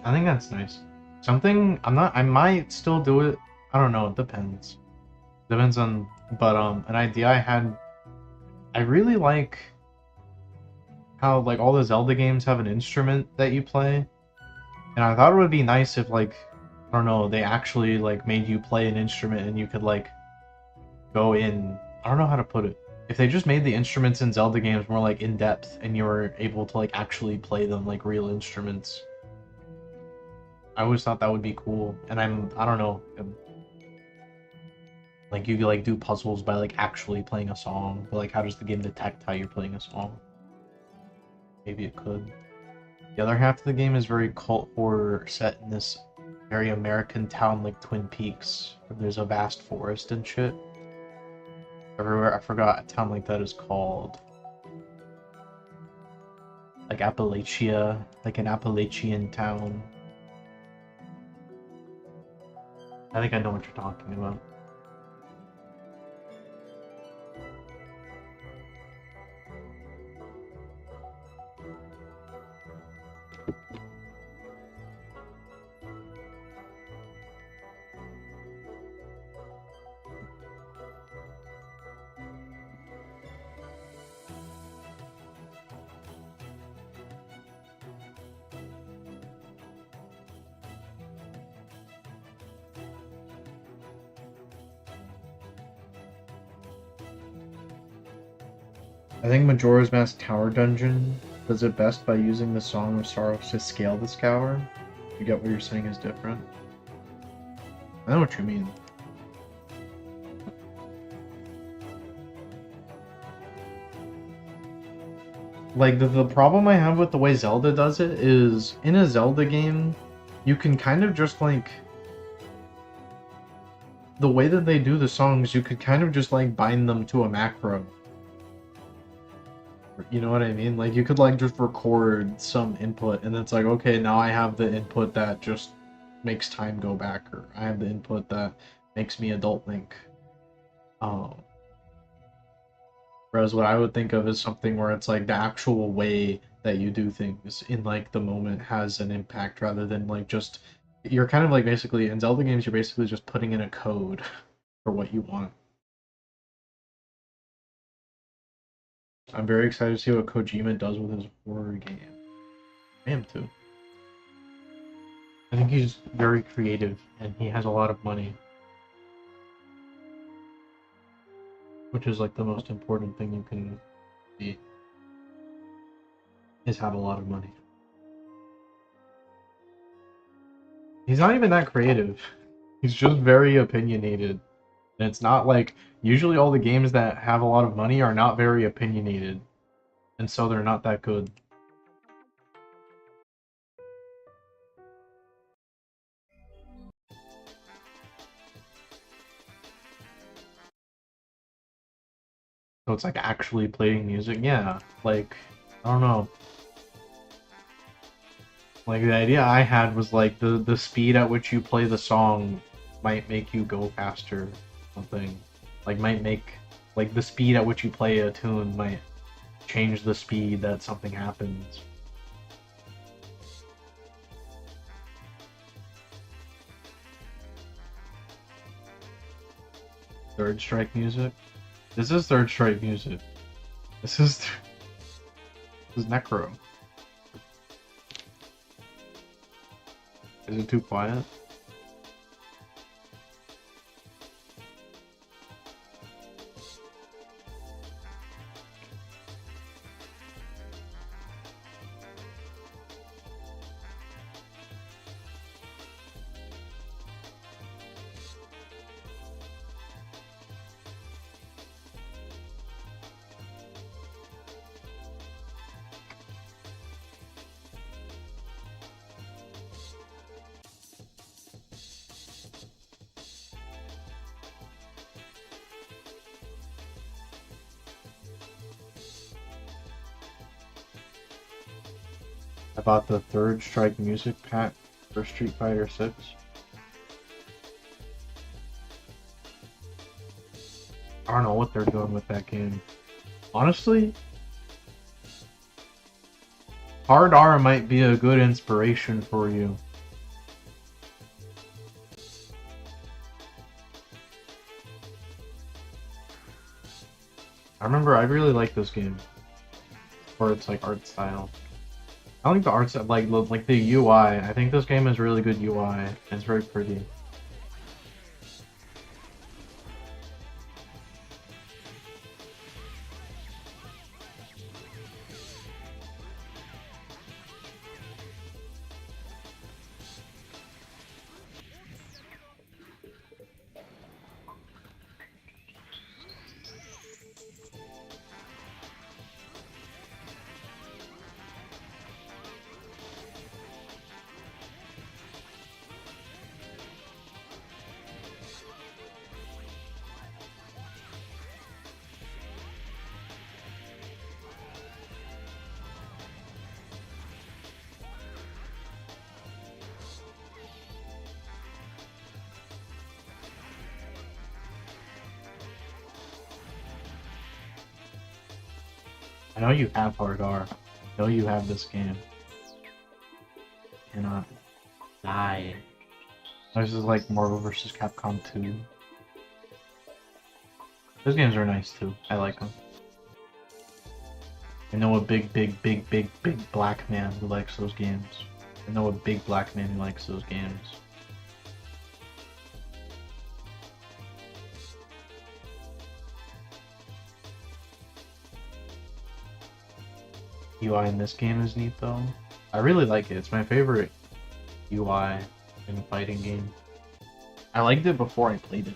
Speaker 1: I think that's nice. Something I might still do it. I don't know, it depends. Depends on, but an idea I had, I really like how like all the Zelda games have an instrument that you play. And I thought it would be nice if like I don't know, they actually like made you play an instrument and you could like go in. I don't know how to put it. If they just made the instruments in Zelda games more like in depth and you were able to like actually play them like real instruments. I always thought that would be cool. And I don't know, like you could like do puzzles by like actually playing a song, but like how does the game detect how you're playing a song? Maybe it could. The other half of the game is very cult horror set in this very American town like Twin Peaks, where there's a vast forest and shit. Everywhere, I forgot a town like that is called. Like Appalachia, like an Appalachian town. I think I know what you're talking about. I think Majora's Mask Tower Dungeon does it best by using the Song of Sorrows to scale the tower. You get what you're saying is different. I know what you mean. Like, the problem I have with the way Zelda does it is, in a Zelda game, you can kind of just, like... The way that they do the songs, you could kind of just, like, bind them to a macro. You know what I mean? Like, you could, like, just record some input, and it's like, okay, now I have the input that just makes time go back, or I have the input that makes me Adult Link. Whereas what I would think of is something where it's like the actual way that you do things in like the moment has an impact rather than like just you're kind of like basically in Zelda games you're basically just putting in a code for what you want. I'm very excited to see what Kojima does with his horror game. I am too. I think he's very creative and he has a lot of money. Which is like the most important thing you can be is have a lot of money. He's not even that creative. He's just very opinionated. And it's not like usually all the games that have a lot of money are not very opinionated. And so they're not that good. So it's like actually playing music. Yeah, like I don't know. Like the idea I had was like the speed at which you play the song might make you go faster. Something like might make like the speed at which you play a tune might change the speed that something happens. Third strike music. This is third strike music. This is this is Necro. Is it too quiet? I bought the third strike music pack for Street Fighter 6. I don't know what they're doing with that game. Honestly, Hard R might be a good inspiration for you. I remember I really liked this game for its like art style. I don't think the art's like the UI. I think this game has really good UI. It's very pretty. I know you have hard R. I know you have this game. Cannot die. This is like Marvel vs. Capcom 2. Those games are nice too. I like them. I know a big black man who likes those games. I know a big black man who likes those games. UI in this game is neat though. I really like it. It's my favorite UI in a fighting game. I liked it before I played it.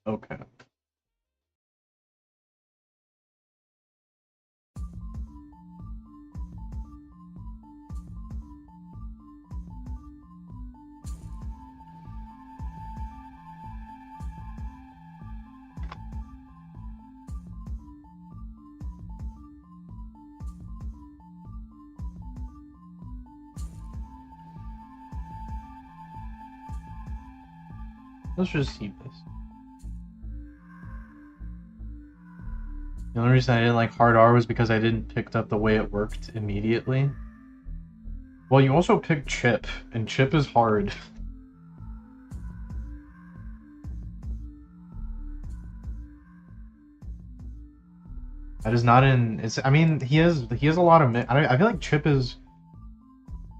Speaker 1: Okay. Let's just see this. The only reason I didn't like hard R was because I didn't pick up the way it worked immediately. Well, you also picked chip, and chip is hard. That is not in. It's. I mean, he has a lot of. I feel like chip is.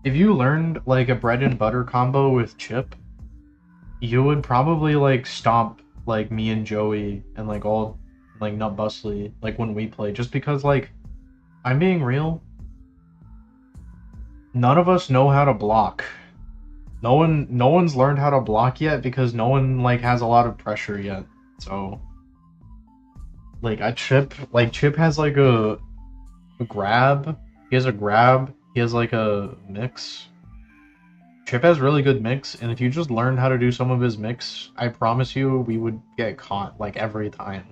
Speaker 1: If you learned like a bread and butter combo with chip, you would probably like stomp like me and Joey and like all like Nut Bustly like when we play, just because like I'm being real. None of us know how to block. No one's learned how to block yet because no one like has a lot of pressure yet. So like Chip has like a grab. He has a grab. He has like a mix. Chip has really good mix, and if you just learned how to do some of his mix, I promise you we would get caught like every time.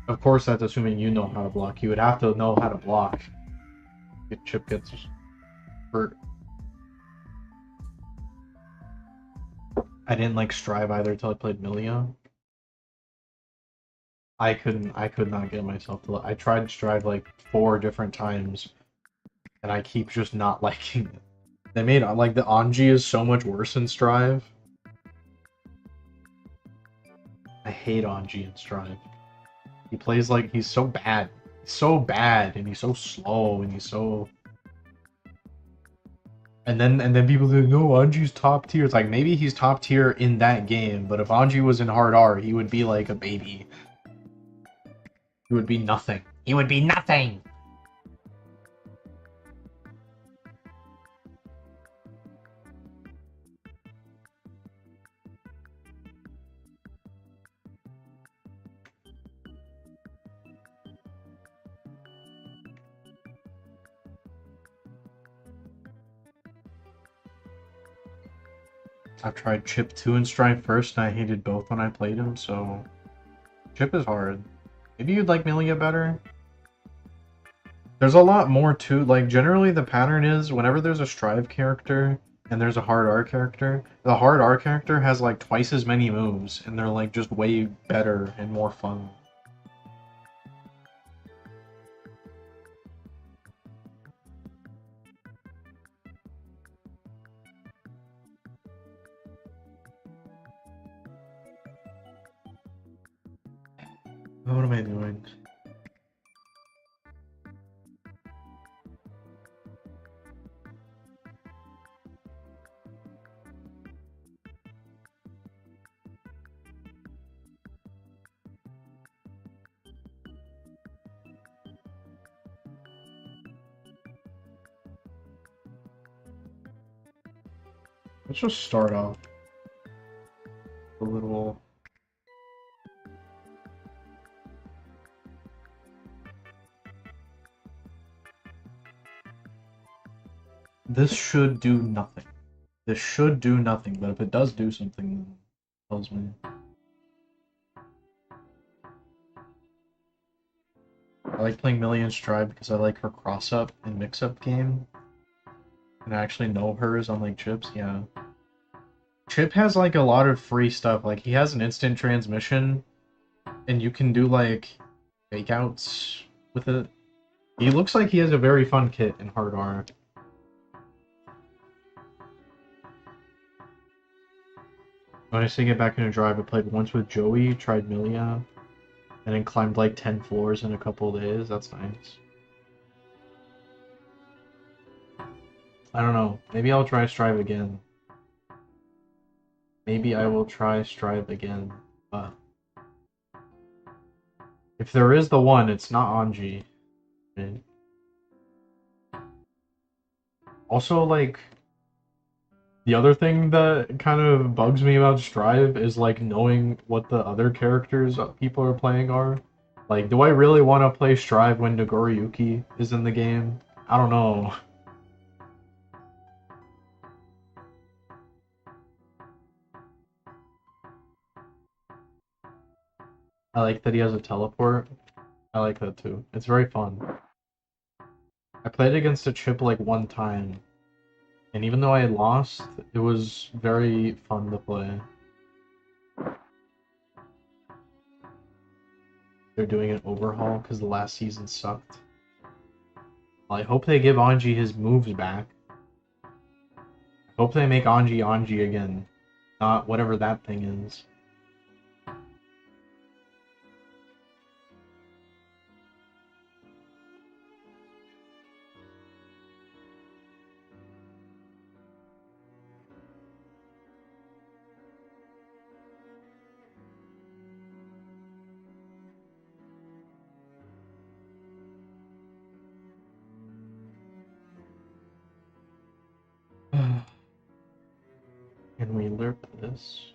Speaker 1: Of course, that's assuming you know how to block. You would have to know how to block if Chip gets hurt. I didn't like Strive either till I played Milia. I could not get myself to. I tried Strive like 4 different times, and I keep just not liking it. They made like the Anji is so much worse in Strive. I hate Anji in Strive. He plays like he's so bad. He's so bad, and he's so slow, and he's so. And then people say, no, Anji's top tier. It's like maybe he's top tier in that game, but if Anji was in hard R, he would be like a baby. He would be nothing. He would be nothing! I've tried Chip 2 and Strive first, and I hated both when I played him, so... Chip is hard. Maybe you'd like Milia better? There's a lot more to, like, generally the pattern is, whenever there's a Strive character, and there's a hard R character, the hard R character has, like, twice as many moves, and they're, like, just way better and more fun. What am I doing? Let's just start off a little. This should do nothing. This should do nothing, but if it does do something, then it tells me. I like playing Millions Tribe because I like her cross-up and mix-up game. And I actually know hers on like Chip's, yeah. Chip has like a lot of free stuff. Like he has an instant transmission, and you can do like fake outs with it. He looks like he has a very fun kit in Hard R. When I say get back into Drive, I played once with Joey, tried Milia, and then climbed like 10 floors in a couple of days. That's nice. I don't know. Maybe I'll try Strive again. Maybe I will try Strive again. But if there is the one, it's not Anji. Right? Also, like, the other thing that kind of bugs me about Strive is like knowing what the other characters people are playing are. Like, do I really want to play Strive when Nagoriyuki is in the game? I don't know. I like that he has a teleport. I like that too. It's very fun. I played against a chip like one time, and even though I lost, it was very fun to play. They're doing an overhaul because the last season sucked. Well, I hope they give Anji his moves back. I hope they make Anji Anji again, not whatever that thing is. Can we lerp this?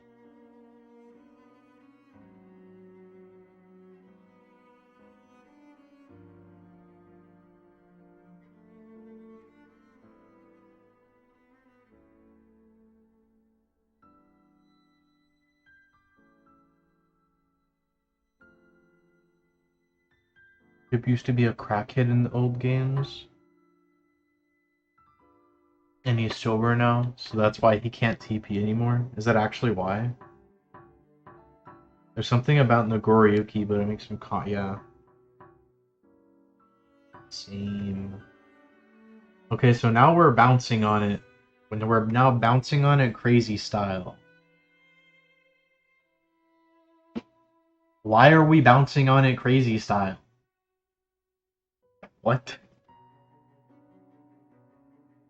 Speaker 1: Chip used to be a crackhead in the old games. And he's sober now, so that's why he can't TP anymore. Is that actually why? There's something about Nagoriyuki, but it makes him yeah. Same. Okay, so now we're bouncing on it. When we're now bouncing on it crazy style. Why are we bouncing on it crazy style? What?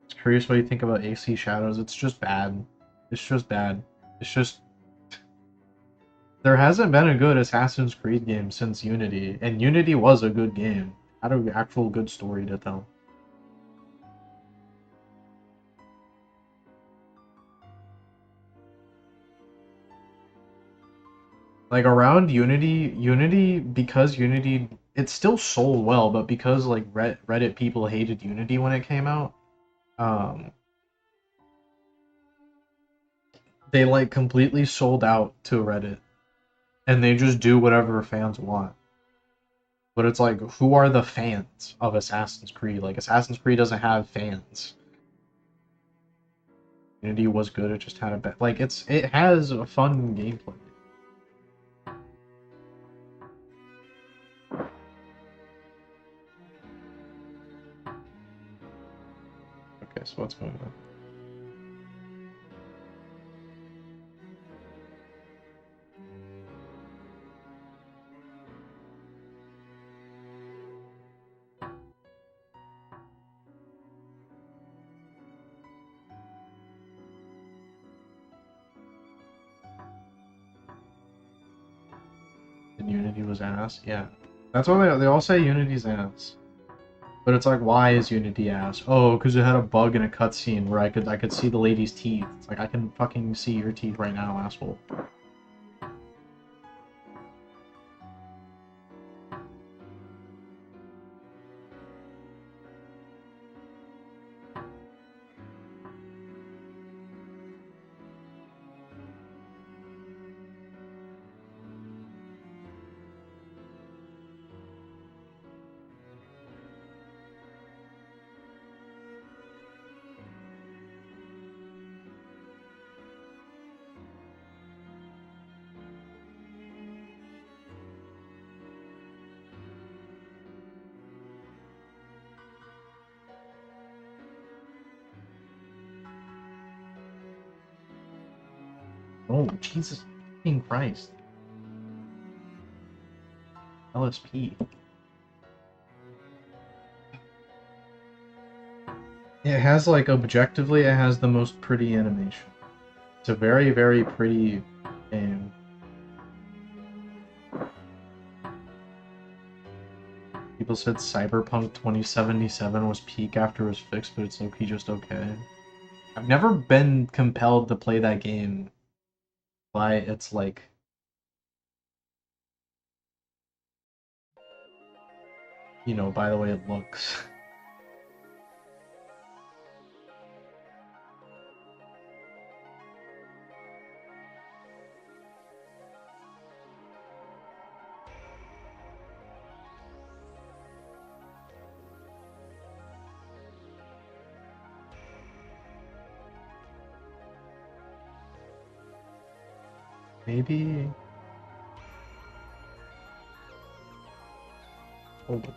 Speaker 1: It's curious what you think about AC Shadows. It's just bad. It's just bad. It's just... There hasn't been a good Assassin's Creed game since Unity, and Unity was a good game. Had an actual good story to tell. Like around Unity, because Unity, it still sold well, but because like Reddit people hated Unity when it came out, um, they like completely sold out to Reddit, and they just do whatever fans want. But it's like, who are the fans of Assassin's Creed? Like Assassin's Creed doesn't have fans. Unity was good, it just had a bad, like it has a fun gameplay. Okay, so what's going on? saying Unity was ass. Yeah. That's why they all say Unity's ass. But it's like, why is Unity ass? Oh, because it had a bug in a cutscene where I could see the lady's teeth. It's like, I can fucking see your teeth right now, asshole. Oh, Jesus fucking Christ. LSP. It has, like, objectively, it has the most pretty animation. It's a very, very pretty game. People said Cyberpunk 2077 was peak after it was fixed, but it's low-key just okay. I've never been compelled to play that game by its, like... You know, by the way it looks. Maybe... Hold on.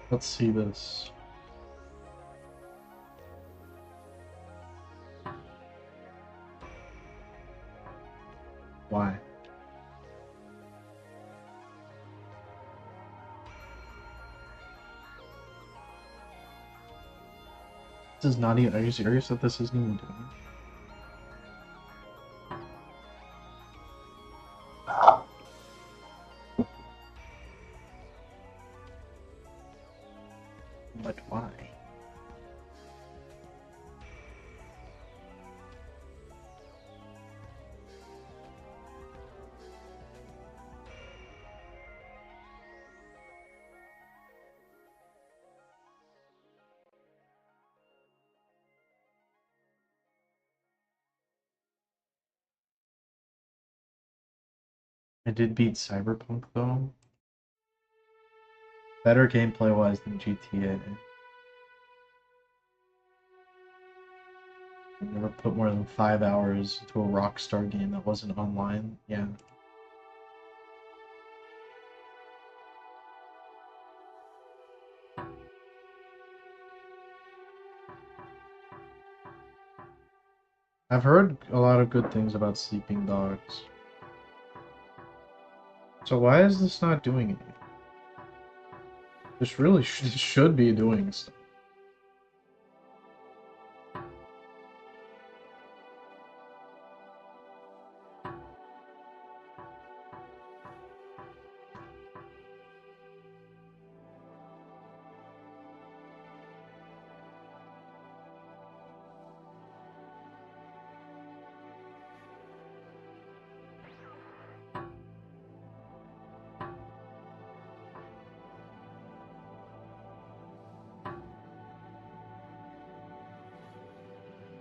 Speaker 1: Let's see this. Why? This is not even... Are you serious that this isn't even doing it? But why? I did beat Cyberpunk though. Better gameplay wise than GTA. I never put more than 5 hours into a Rockstar game that wasn't online. Yeah. I've heard a lot of good things about Sleeping Dogs. So why is this not doing it? This really should be doing stuff.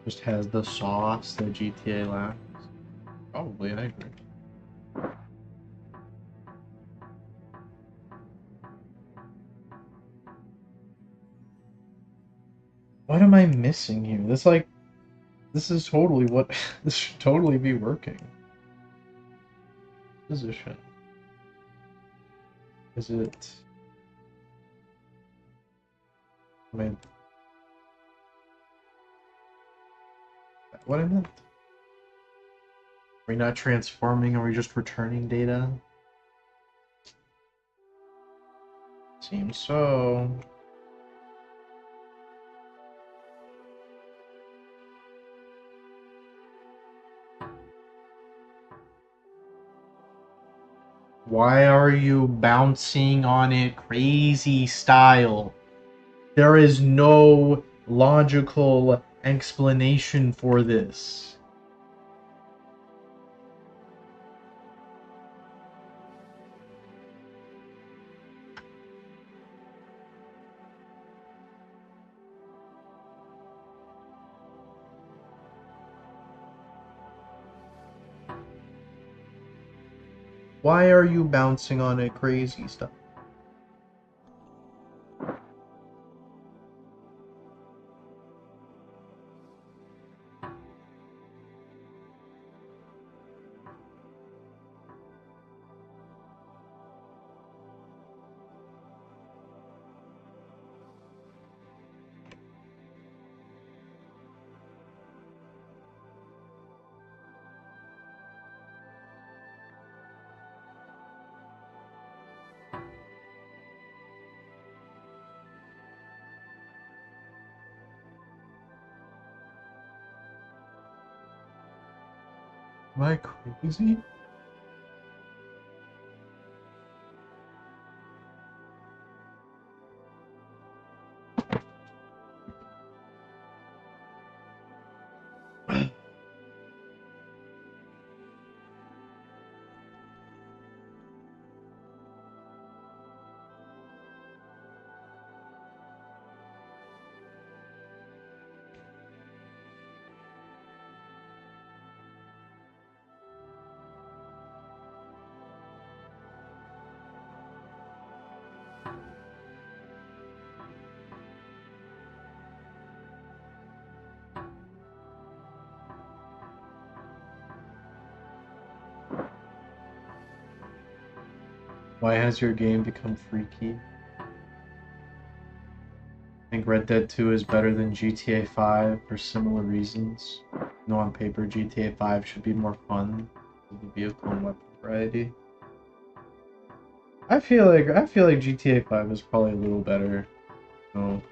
Speaker 1: Just has the sauce that GTA lacks. Probably, I agree. What am I missing here? This, like, This is totally what this should totally be working. Position. Is it? I mean, what I meant? Are we not transforming? Are we just returning data? Seems so. Why are you bouncing on it crazy style? There is no logical explanation for this. Why are you bouncing on it crazy style? Am I crazy? Why has your game become freaky? I think Red Dead 2 is better than GTA 5 for similar reasons. No, on paper, GTA 5 should be more fun with the vehicle and weapon variety. I feel like GTA 5 is probably a little better. No.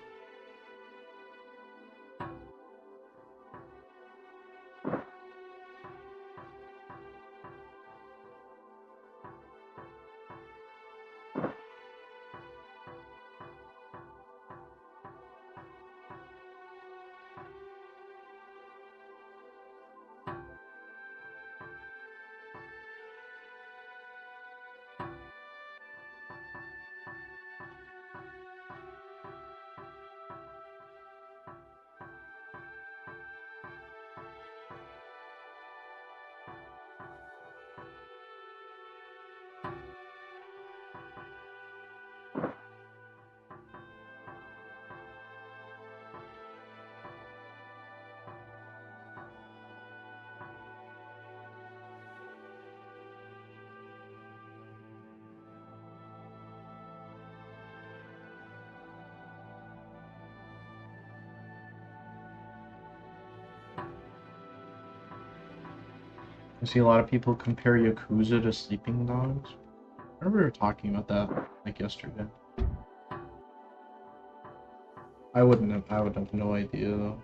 Speaker 1: I see a lot of people compare Yakuza to Sleeping Dogs. I remember we were talking about that like yesterday. I would have no idea though.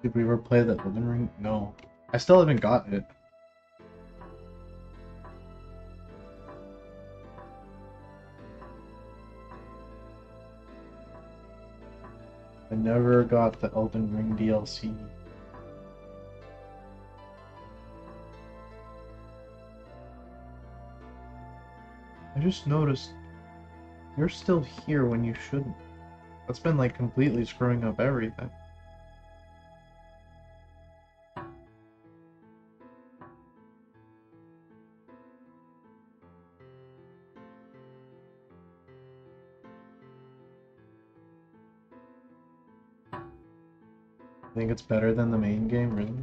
Speaker 1: Did we ever play the Elden Ring? No. I still haven't got it. I never got the Elden Ring DLC. I just noticed you're still here when you shouldn't. That's been like completely screwing up everything. I think it's better than the main game, really.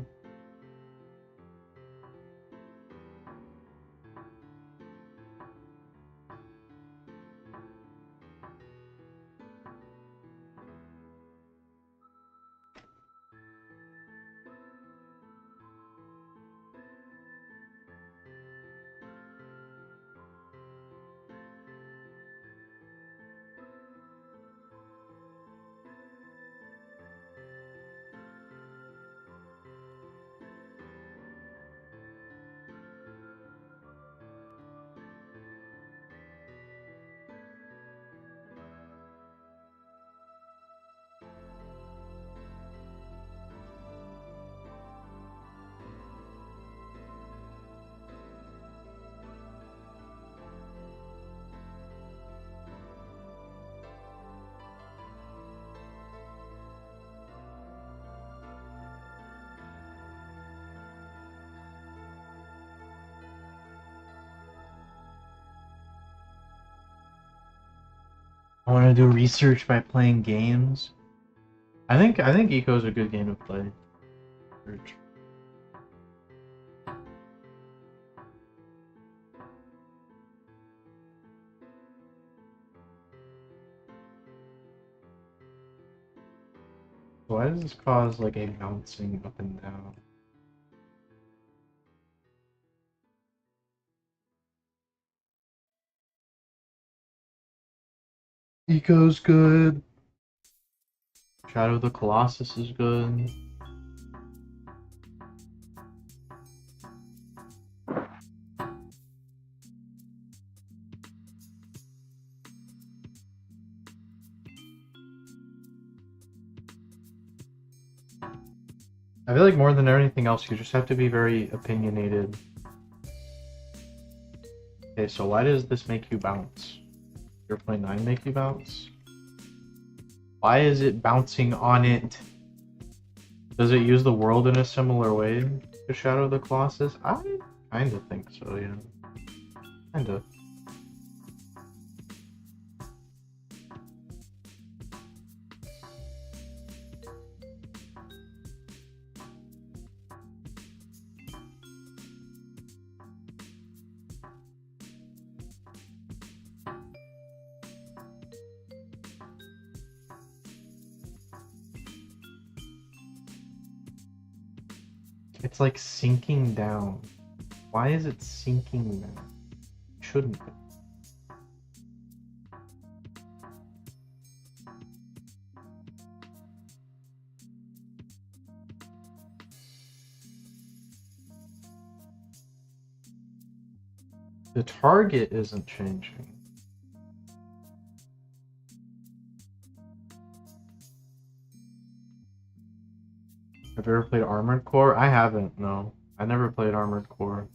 Speaker 1: I want to do research by playing games. I think Eco's a good game to play. Research. Why does this cause like a bouncing up and down? Eco's good. Shadow of the Colossus is good. I feel like more than anything else, you just have to be very opinionated. Okay, so why does this make you bounce? Your Play 9 make you bounce? Why is it bouncing on it? Does it use the world in a similar way to Shadow of the Colossus? I kinda think so, yeah. Kinda. It's like sinking down. Why is it sinking down? It shouldn't be. The target isn't changing. Have you ever played Armored Core? I haven't, no. I never played Armored Core.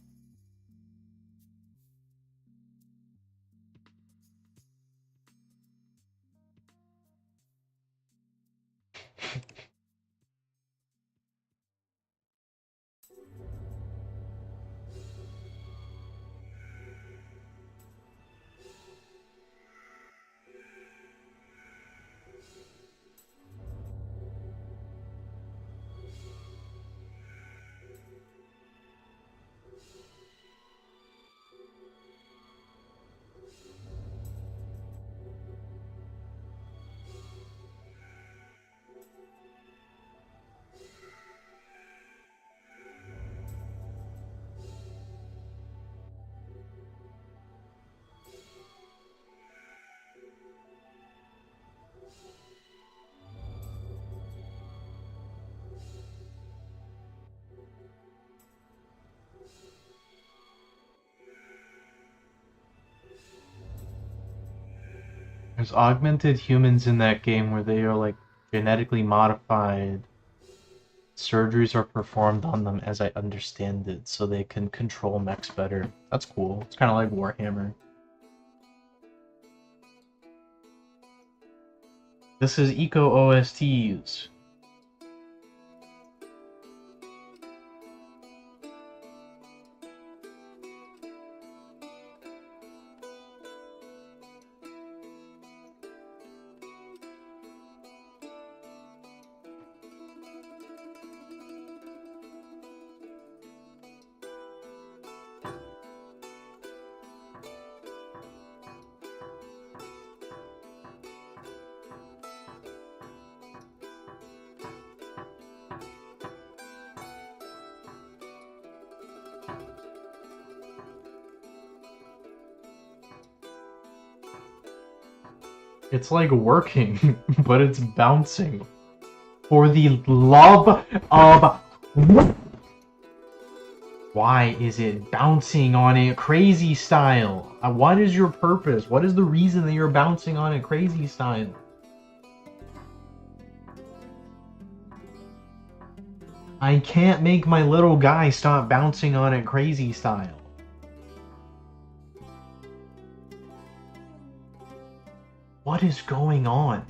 Speaker 1: there's augmented humans in that game where they are like genetically modified. Surgeries are performed on them, as I understand it, so they can control mechs better. That's cool. It's kind of like Warhammer. This is Eco OSTs. It's like working, but it's bouncing. For the love of... Why is it bouncing on it crazy style? What is your purpose? What is the reason that you're bouncing on it crazy style? I can't make my little guy stop bouncing on it crazy style. What is going on?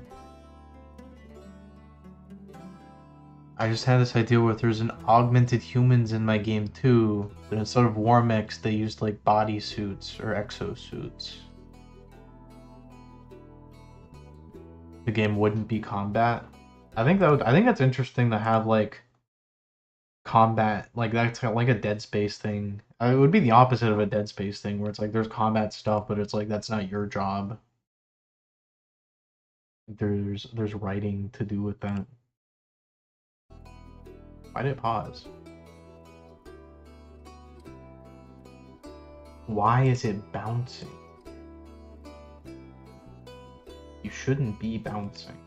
Speaker 1: I just had this idea where there's an augmented humans in my game too, but instead of war mechs, they used like bodysuits or exosuits. The game wouldn't be combat. I think that's interesting to have like combat, like that's kind of like a Dead Space thing. It would be the opposite of a Dead Space thing, where it's like there's combat stuff, but it's like that's not your job. There's writing to do with that. Why did it pause? Why is it bouncing? You shouldn't be bouncing.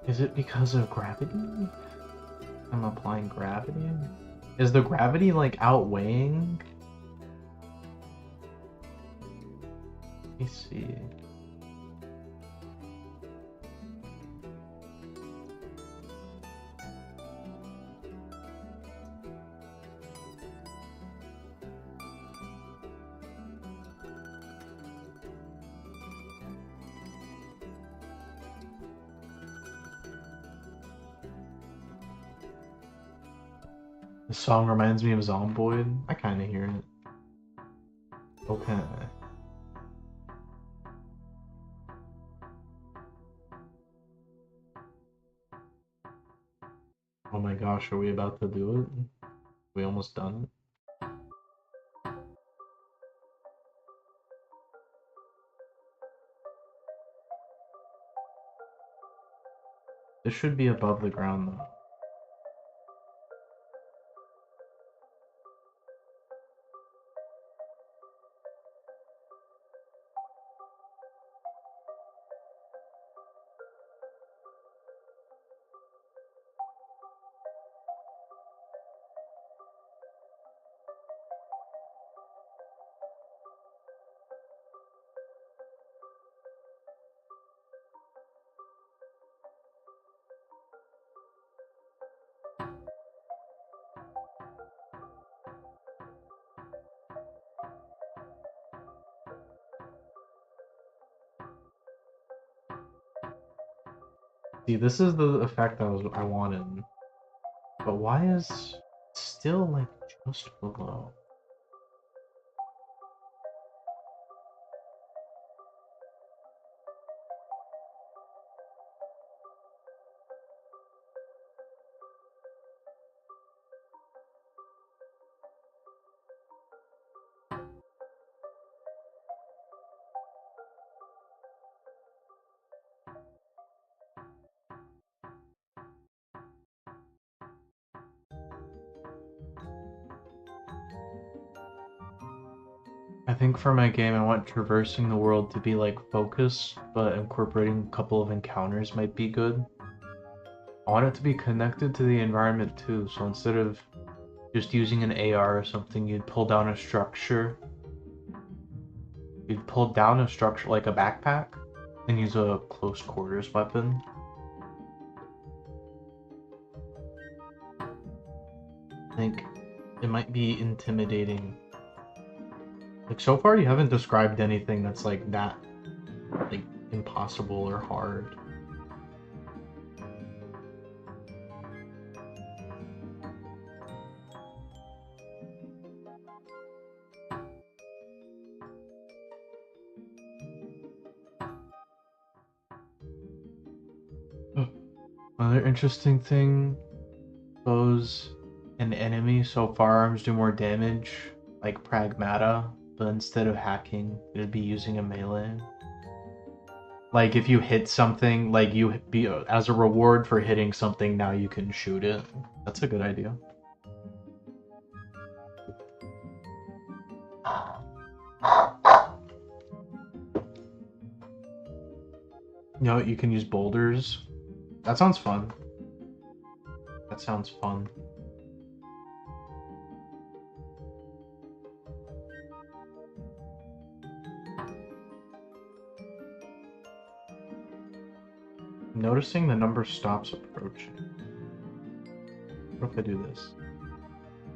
Speaker 1: Is it because of gravity? I'm applying gravity? Is the gravity like outweighing? Let me see. The song reminds me of Zomboid. I kind of hear it. Okay. Oh my gosh, are we about to do it? We almost done it? This should be above the ground though. See, this is the effect I wanted. But why is it still like just below? I think for my game, I want traversing the world to be like focused, but incorporating a couple of encounters might be good. I want it to be connected to the environment too, so instead of just using an AR or something, you'd pull down a structure. You'd pull down a structure like a backpack and use a close quarters weapon. I think it might be intimidating. Like so far you haven't described anything that's like that like impossible or hard. Another interesting thing, suppose an enemy so firearms do more damage, like Pragmata, but instead of hacking, it'd be using a melee. Like if you hit something, like you be as a reward for hitting something, now you can shoot it. That's a good idea. You know, you can use boulders. That sounds fun. That sounds fun. Noticing the number stops approaching. What if I do this?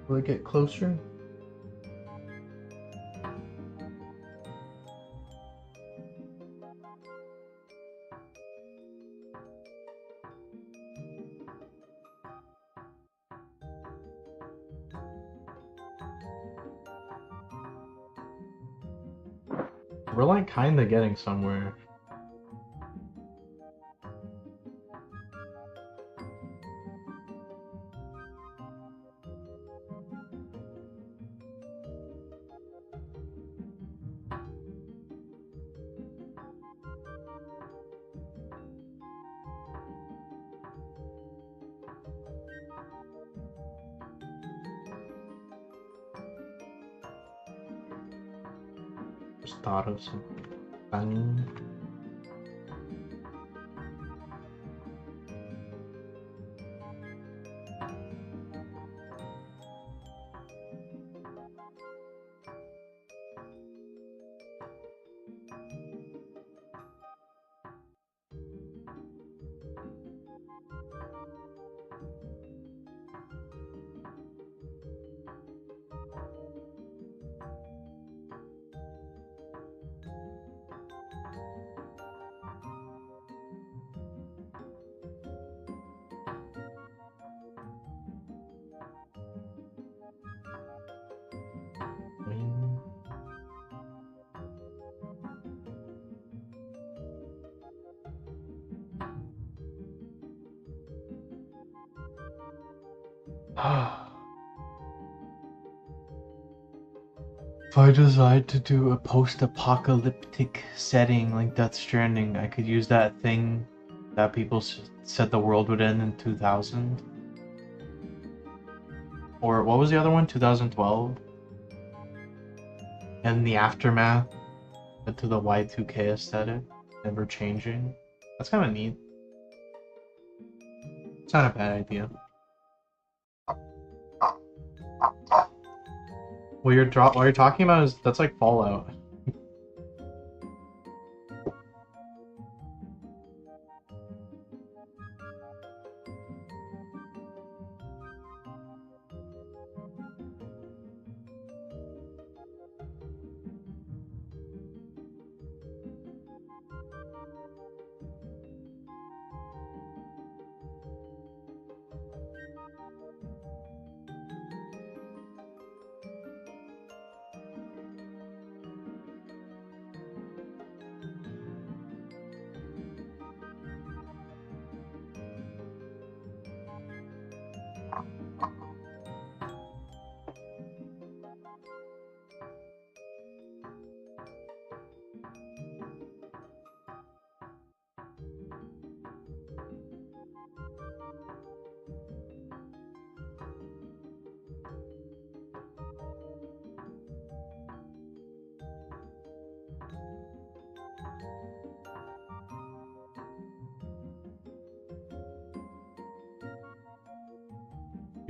Speaker 1: Will it get closer? We're like kinda getting somewhere. Just thought of something. Bang. Bang. If I decide to do a post-apocalyptic setting like Death Stranding, I could use that thing that people said the world would end in 2000. Or what was the other one? 2012? And the aftermath to the Y2K aesthetic, never changing. That's kind of neat. It's not a bad idea. What you're talking about is that's like Fallout.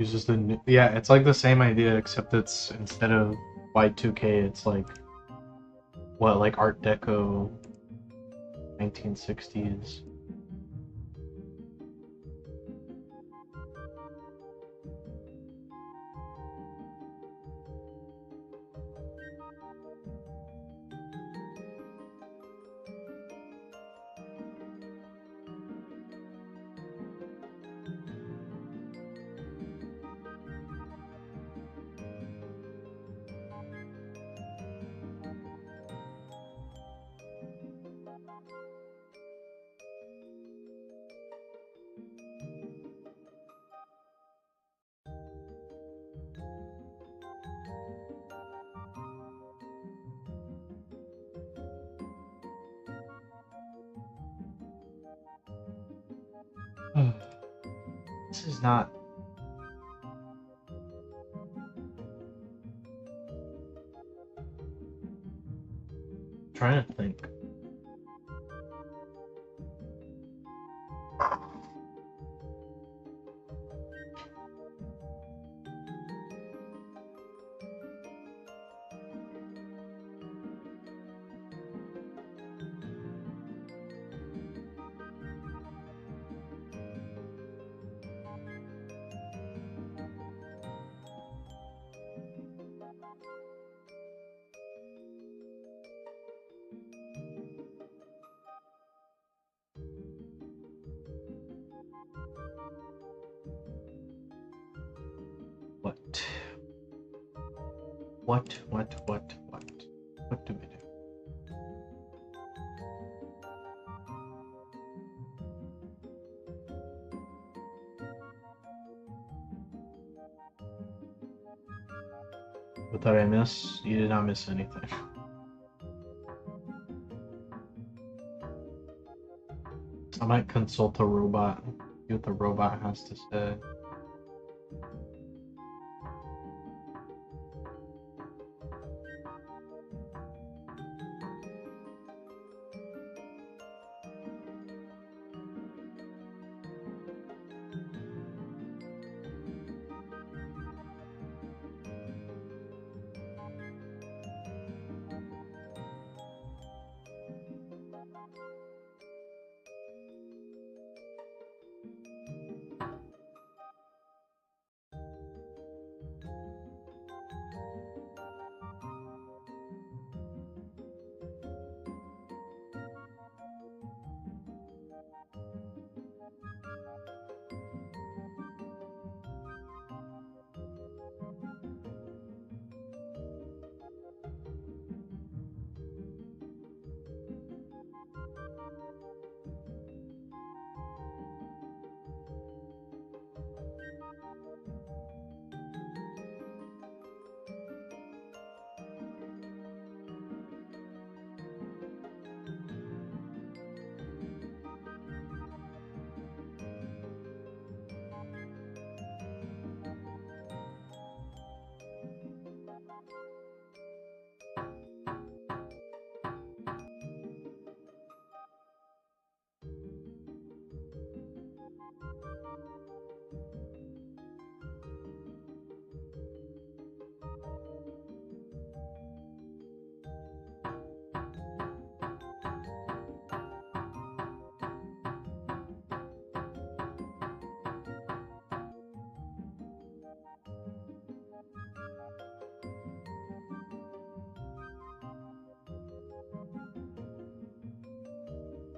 Speaker 1: Uses the new, yeah, it's like the same idea except it's instead of Y2K, it's like what, like Art Deco, 1960s. This is not. I'm trying to think. What? What do we do? What did I miss? You did not miss anything. I might consult a robot, see what the robot has to say.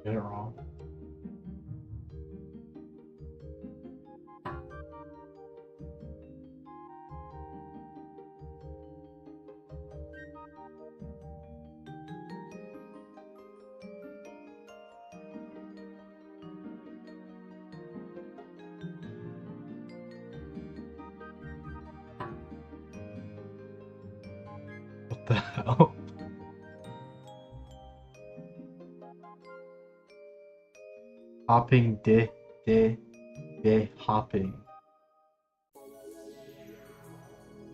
Speaker 1: Get it wrong. What the hell? Hopping hopping.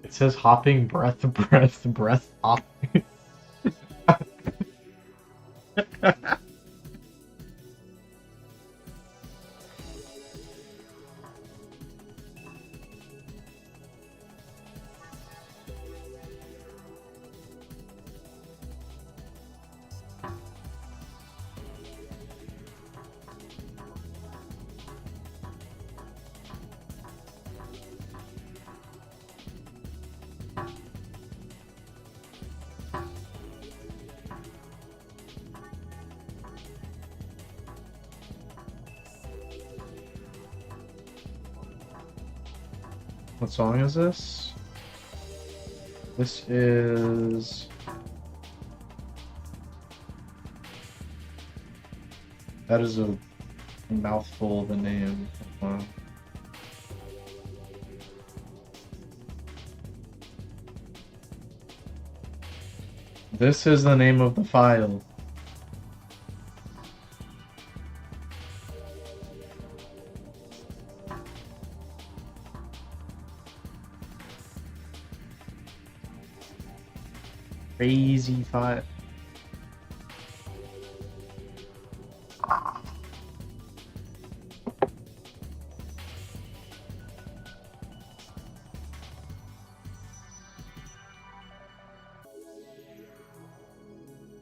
Speaker 1: It says hopping breath hopping. What song is this? This is... That is a mouthful of a name. Wow. This is the name of the file. Crazy file.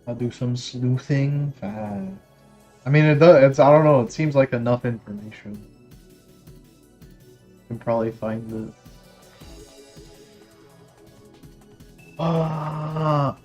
Speaker 1: I'll do some sleuthing. I mean, it does. It's, I don't know. It seems like enough information. You can probably find it. Ah.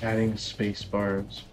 Speaker 1: Adding space bars.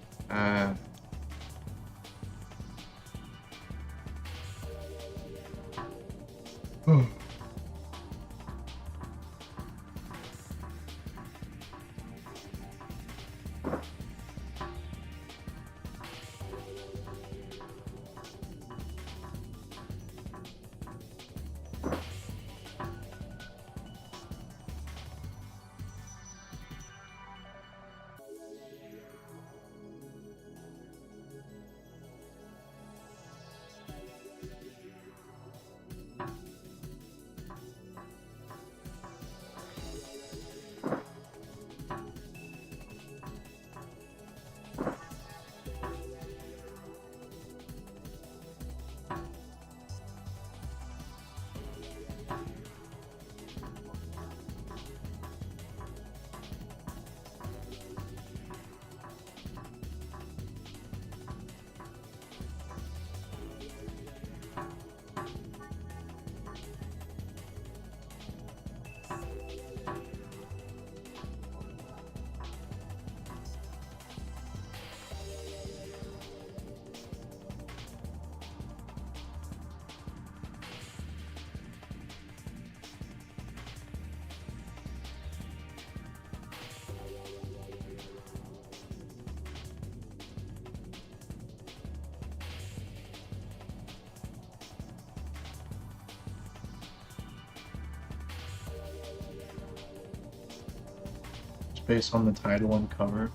Speaker 1: Based on the title and cover.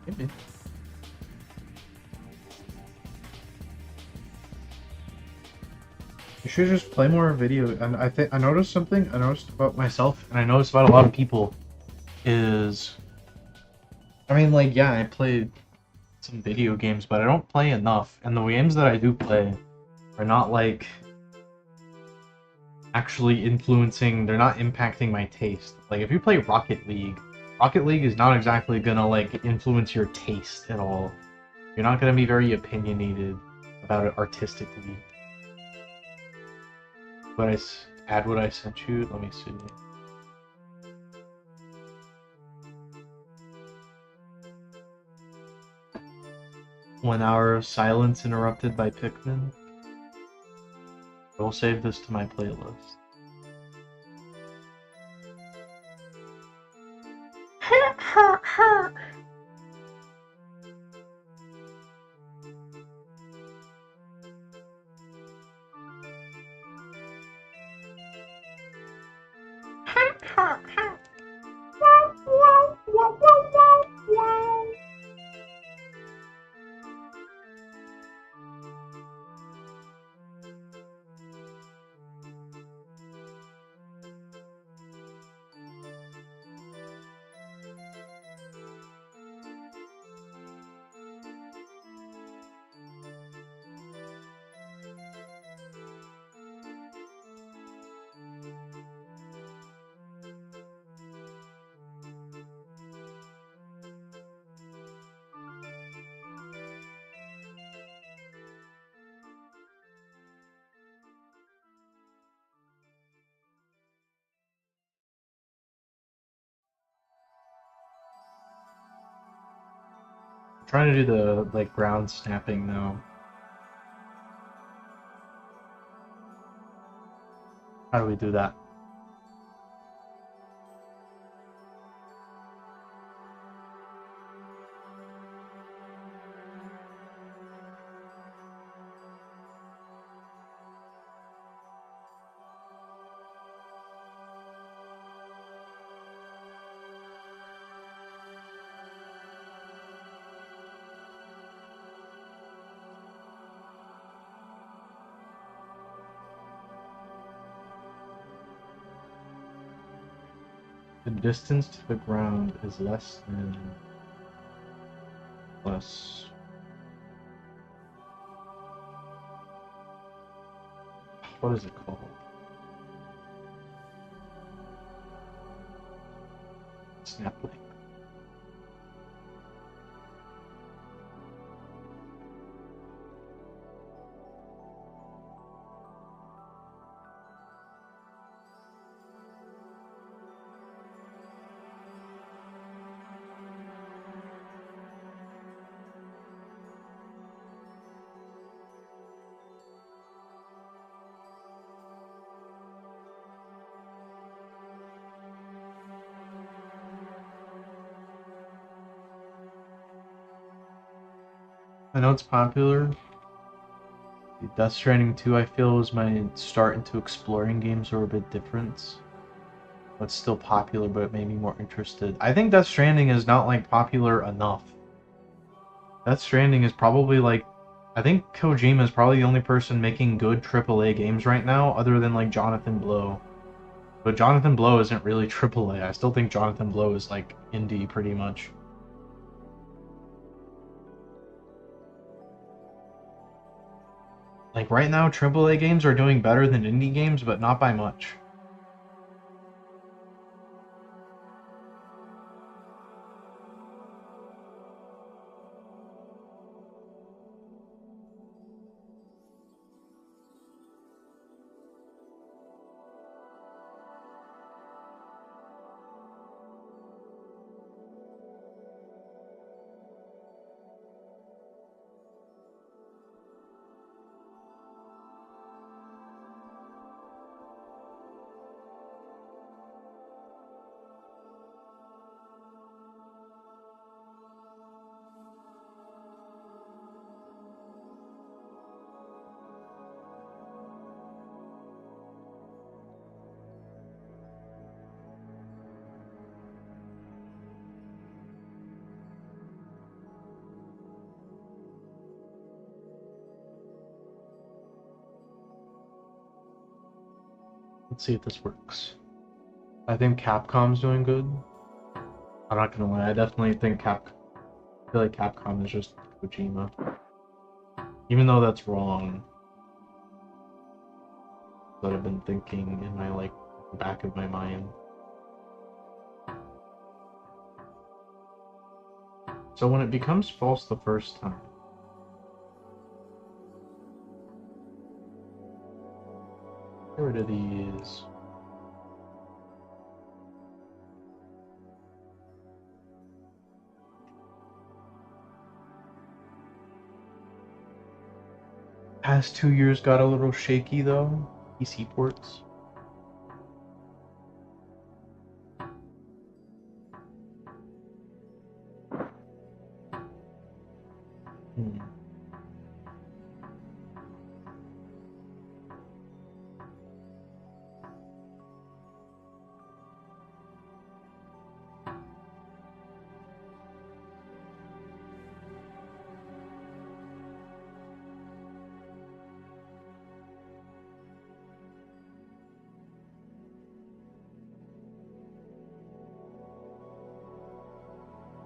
Speaker 1: Maybe. You should just play more video. And I noticed something I noticed about myself, and I noticed about a lot of people, is, I mean, like, yeah, I played some video games, but I don't play enough, and the games that I do play are not, like, actually influencing, they're not impacting my taste. Like, if you play Rocket League is not exactly gonna, like, influence your taste at all. You're not gonna be very opinionated about it artistically. But add what I sent you? Let me see. One hour of silence interrupted by Pikmin. I will save this to my playlist. Trying to do the like ground snapping now. How do we do that? The distance to the ground is less than plus. What is it called? Snap link. I know it's popular. Death Stranding 2, I feel, was my start into exploring games are a bit different. But still popular, but it made me more interested. I think Death Stranding is not like popular enough. Death Stranding is probably like, I think Kojima is probably the only person making good AAA games right now, other than like Jonathan Blow. But Jonathan Blow isn't really AAA. I still think Jonathan Blow is like indie pretty much. Like right now, AAA games are doing better than indie games, but not by much. Let's see if this works. I think Capcom's doing good. I'm not gonna lie, I definitely think I feel like Capcom is just Kojima. Even though that's wrong, that I've been thinking in my like back of my mind. So when it becomes false the first time, get rid of these. Past 2 years got a little shaky though. PC ports. Hmm.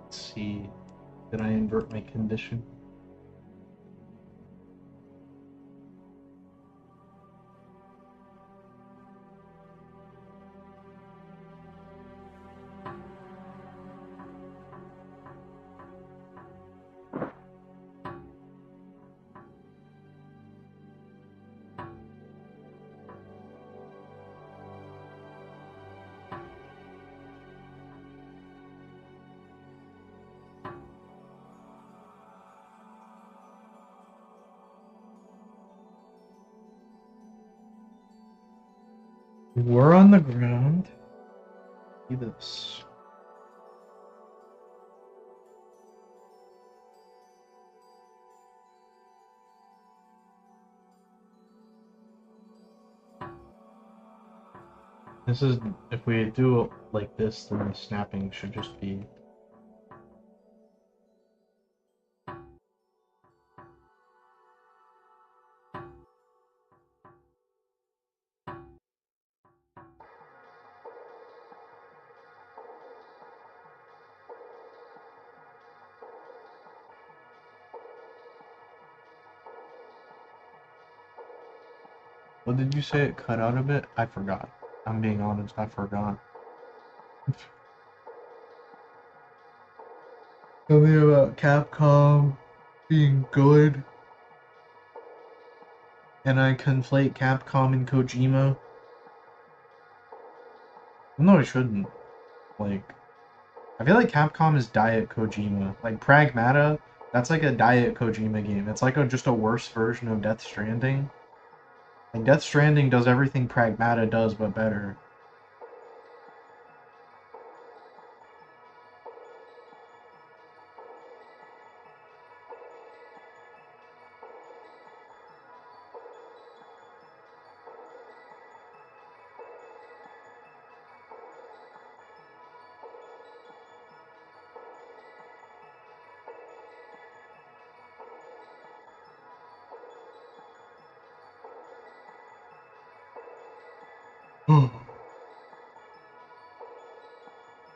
Speaker 1: Let's see. Did I invert my condition? We're on the ground. See this. This is, if we do it like this, then the snapping should just be. What did you say it cut out a bit? I forgot. I'm being honest, I forgot. Something about Capcom being good. And I conflate Capcom and Kojima. No, I shouldn't. Like, I feel like Capcom is Diet Kojima. Like, Pragmata, that's like a Diet Kojima game. It's like just a worse version of Death Stranding. Like, Death Stranding does everything Pragmata does, but better.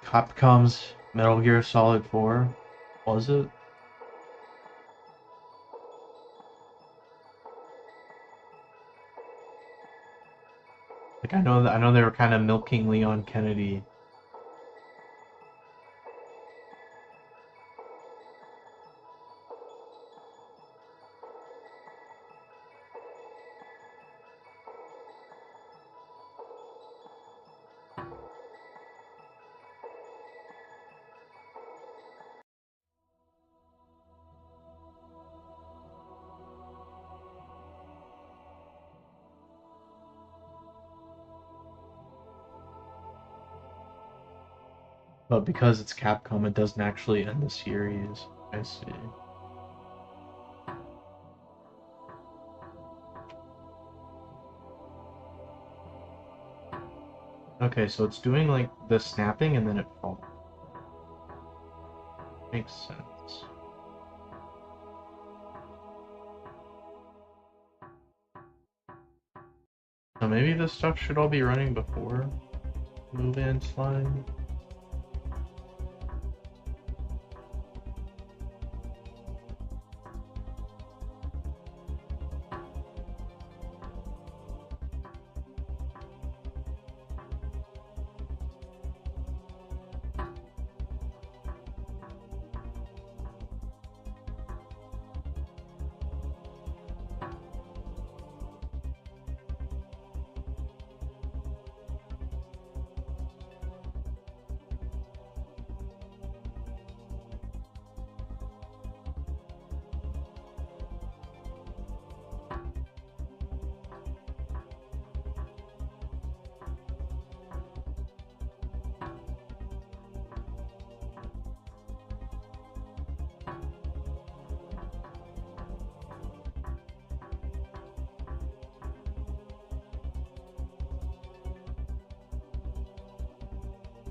Speaker 1: Capcom's Metal Gear Solid 4, was it? Like, I know they were kind of milking Leon Kennedy. But because it's Capcom, it doesn't actually end the series. I see. Okay, so it's doing like the snapping and then it falls. Makes sense. So maybe this stuff should all be running before move and slide.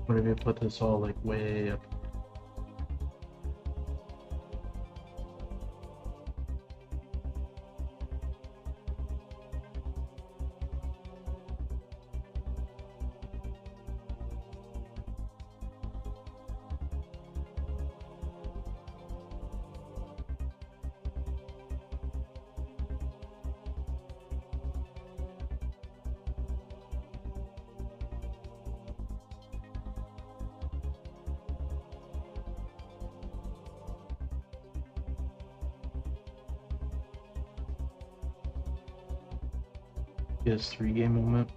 Speaker 1: What if you put this all like way up? PS3 game moment.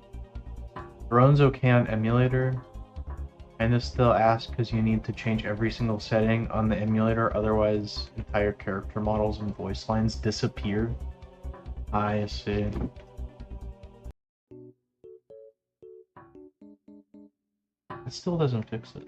Speaker 1: Ronzo Can emulator. And this still asks because you need to change every single setting on the emulator, otherwise entire character models and voice lines disappear. I see. It still doesn't fix it.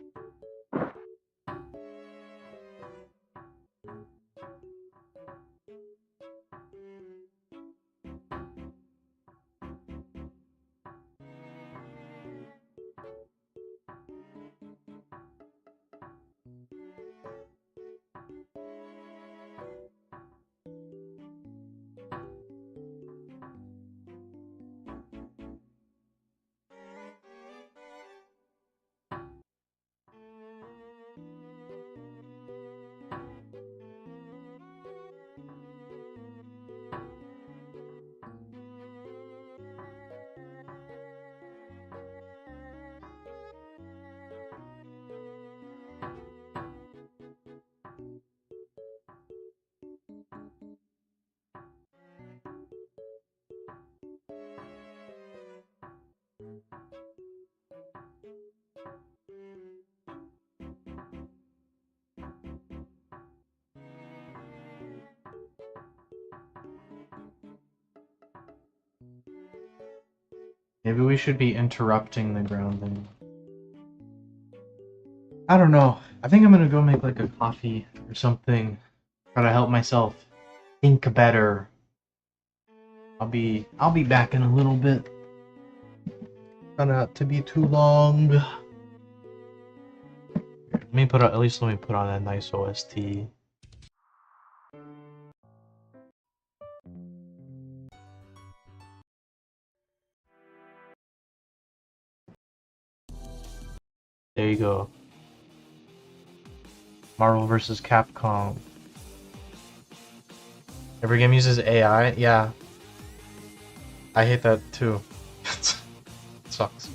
Speaker 1: Maybe we should be interrupting the grounding. I don't know. I think I'm gonna go make like a coffee or something. Try to help myself think better. I'll be back in a little bit. Try not to be too long. Let me put on, at least let me put on a nice OST. There you go. Marvel vs. Capcom. Every game uses AI? Yeah. I hate that too. It sucks.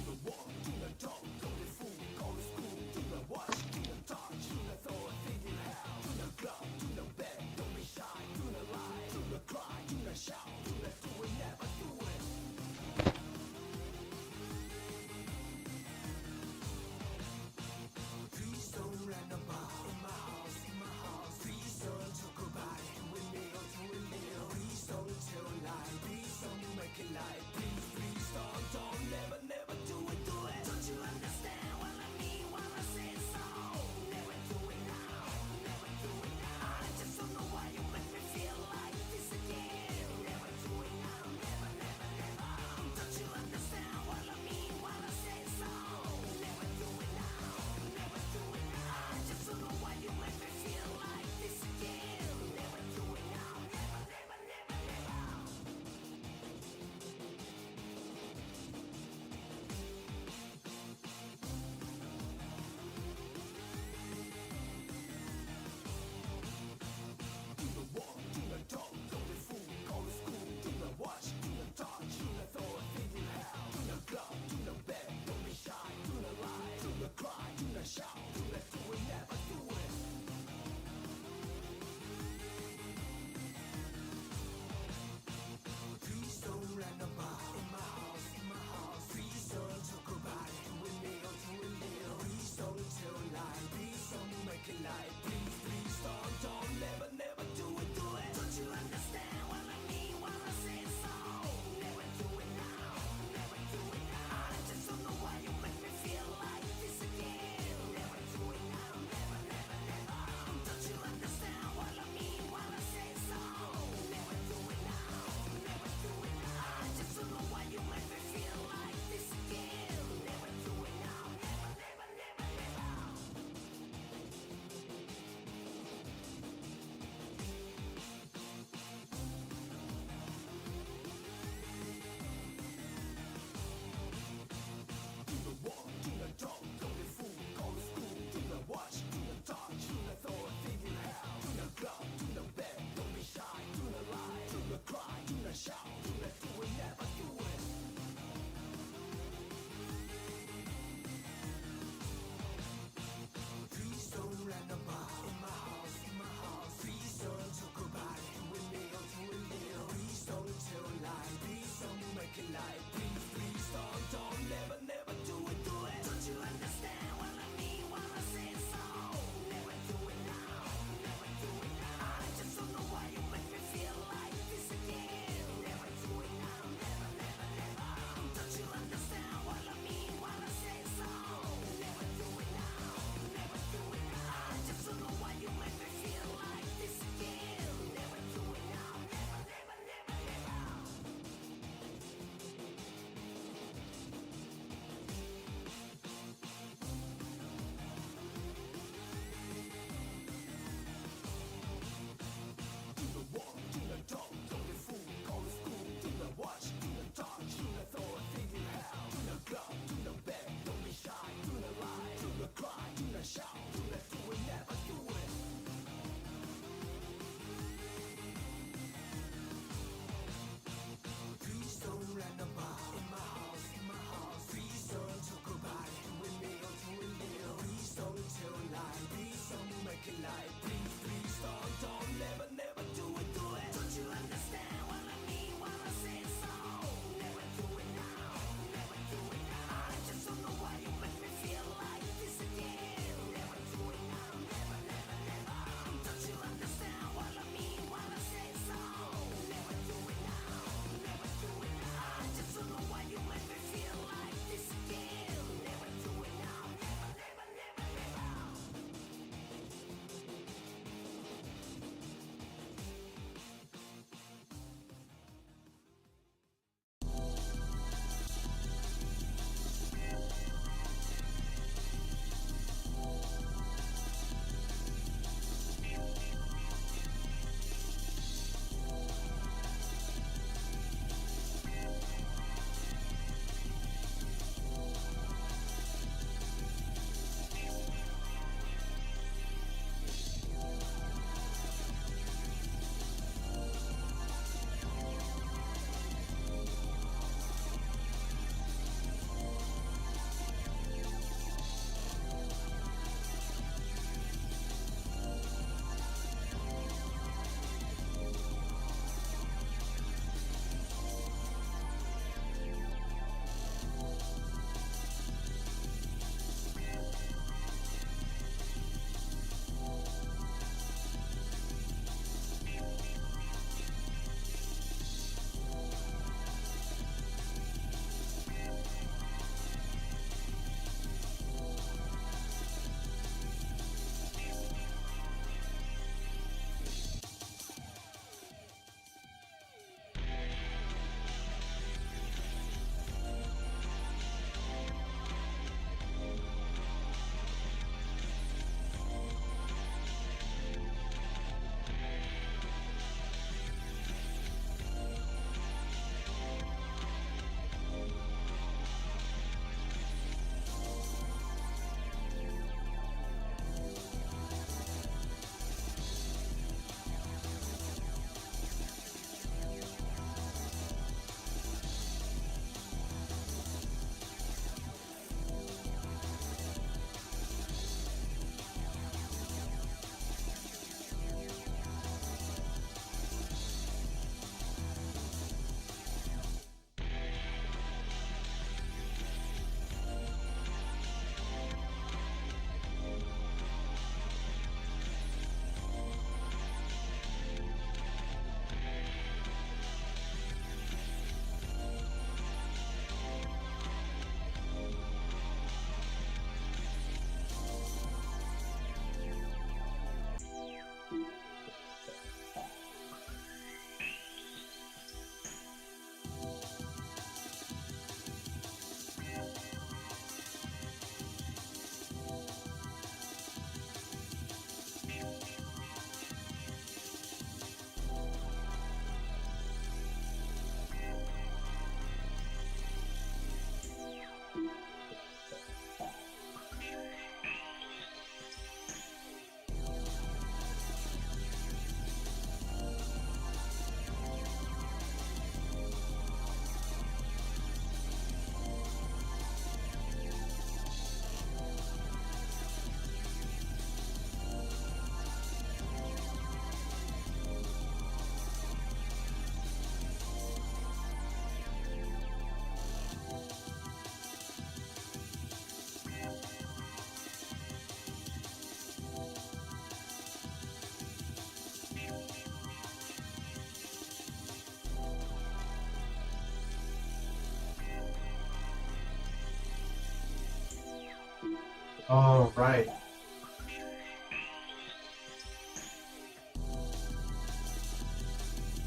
Speaker 1: Oh, right.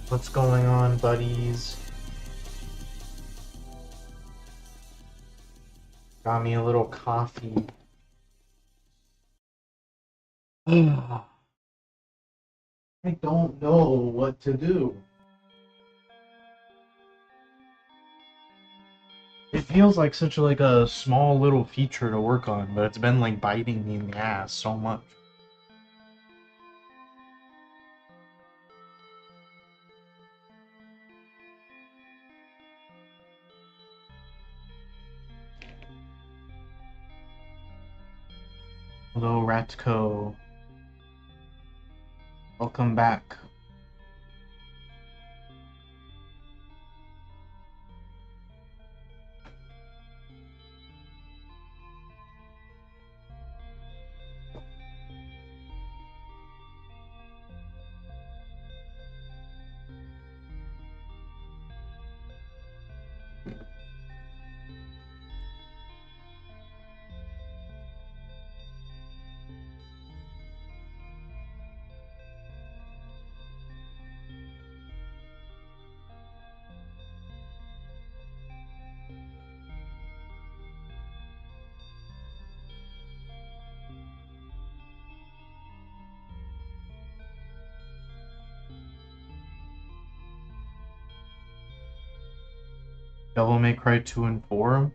Speaker 1: What's going on, buddies? Got me a little coffee. I don't know what to do. It feels like such a small little feature to work on, but it's been like biting me in the ass so much. Hello, Ratco. Welcome back. Devil May Cry 2 and 4.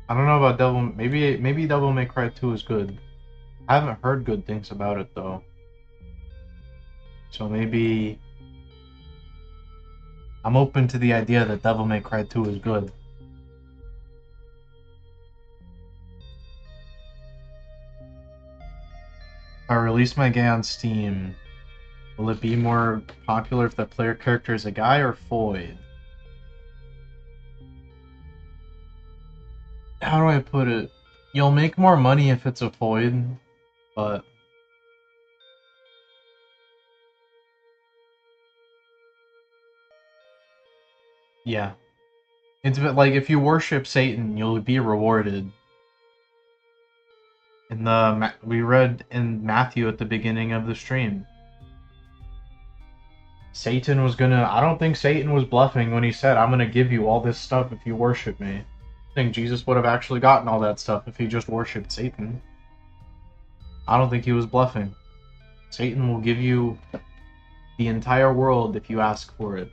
Speaker 1: I don't know about Devil. Maybe Devil May Cry 2 is good. I haven't heard good things about it though. So maybe I'm open to the idea that Devil May Cry 2 is good. If I release my game on Steam, will it be more popular if the player character is a guy or Foyd? How do I put it? You'll make more money if it's a Foyd, but yeah. It's a bit like if you worship Satan, you'll be rewarded. We read in Matthew at the beginning of the stream. Satan was gonna. I don't think Satan was bluffing when he said, "I'm gonna give you all this stuff if you worship me." I think Jesus would have actually gotten all that stuff if he just worshipped Satan. I don't think he was bluffing. Satan will give you the entire world if you ask for it.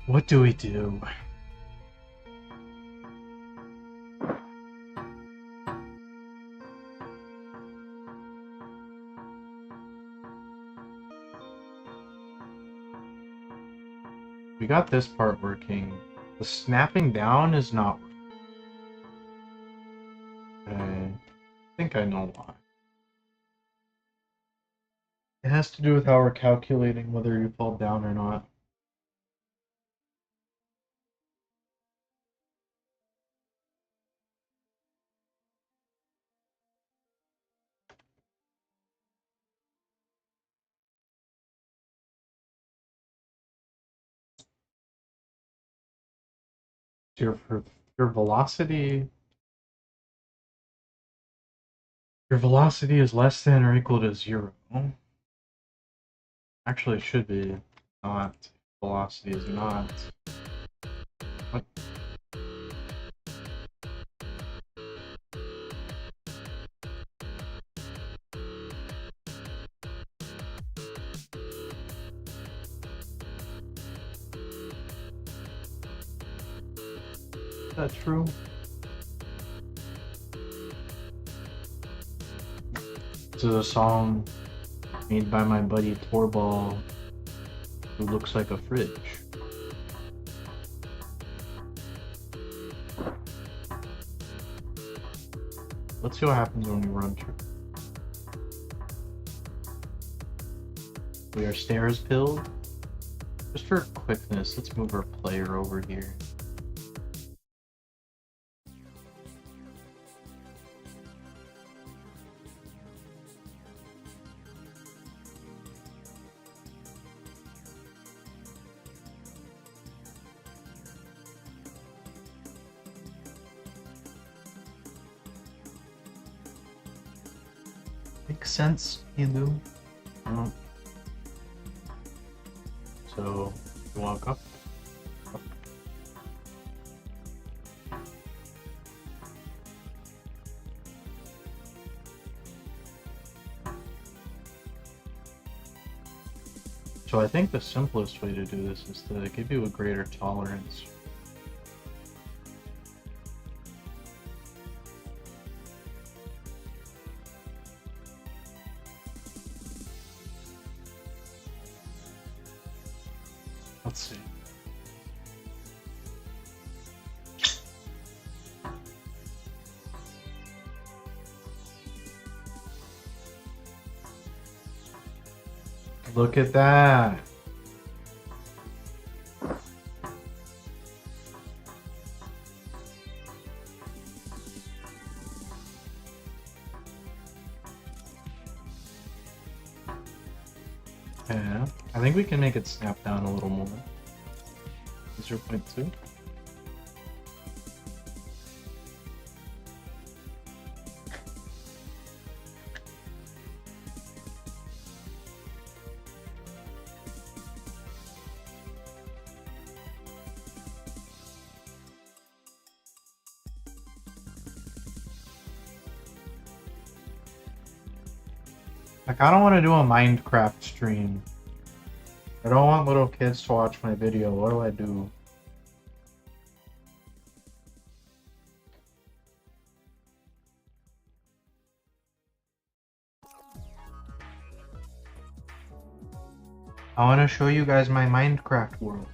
Speaker 1: What do we do? We got this part working. The snapping down is not working. Okay. I think I know why. It has to do with how we're calculating whether you fall down or not. Your your velocity your velocity is less than or equal to 0. Actually, it should be not. Velocity is not. What? Is that true? This is a song made by my buddy Torball, who looks like a fridge. Let's see what happens when we run through. We are stairs pilled. Just for quickness, let's move our player over here. Makes sense, Elu. So, you walk up. So I think the simplest way to do this is to give you a greater tolerance. Let's see. Look at that. Yeah, I think we can make it snap down a little more. 0.2. Like, I don't want to do a Minecraft stream. I don't want little kids to watch my video. What do I do? I want to show you guys my Minecraft world.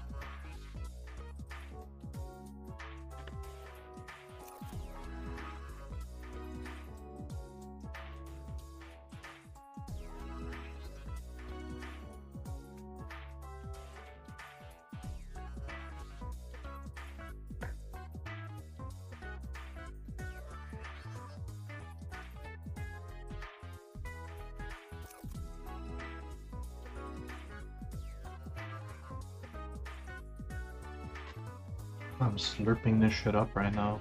Speaker 1: I'm slurping this shit up right now.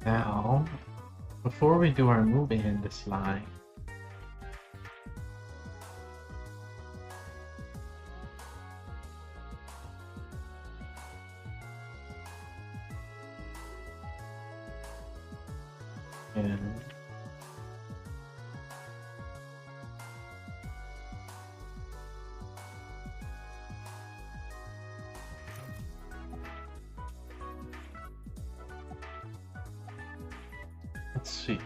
Speaker 1: Now, before we do our moving in this line, and see.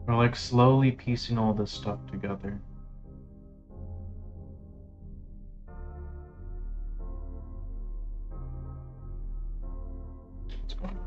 Speaker 1: We're like slowly piecing all this stuff together. What's going on?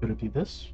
Speaker 1: Could it be this?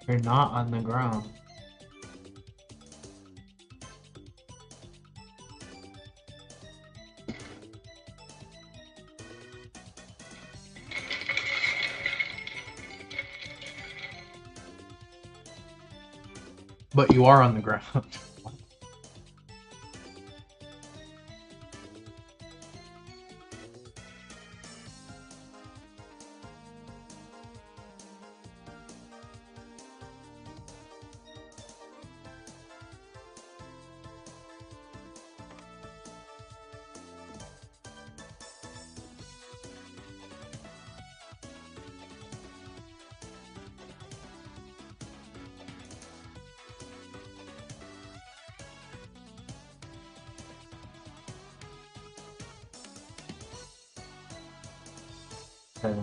Speaker 1: You're not on the ground. But you are on the ground. Okay.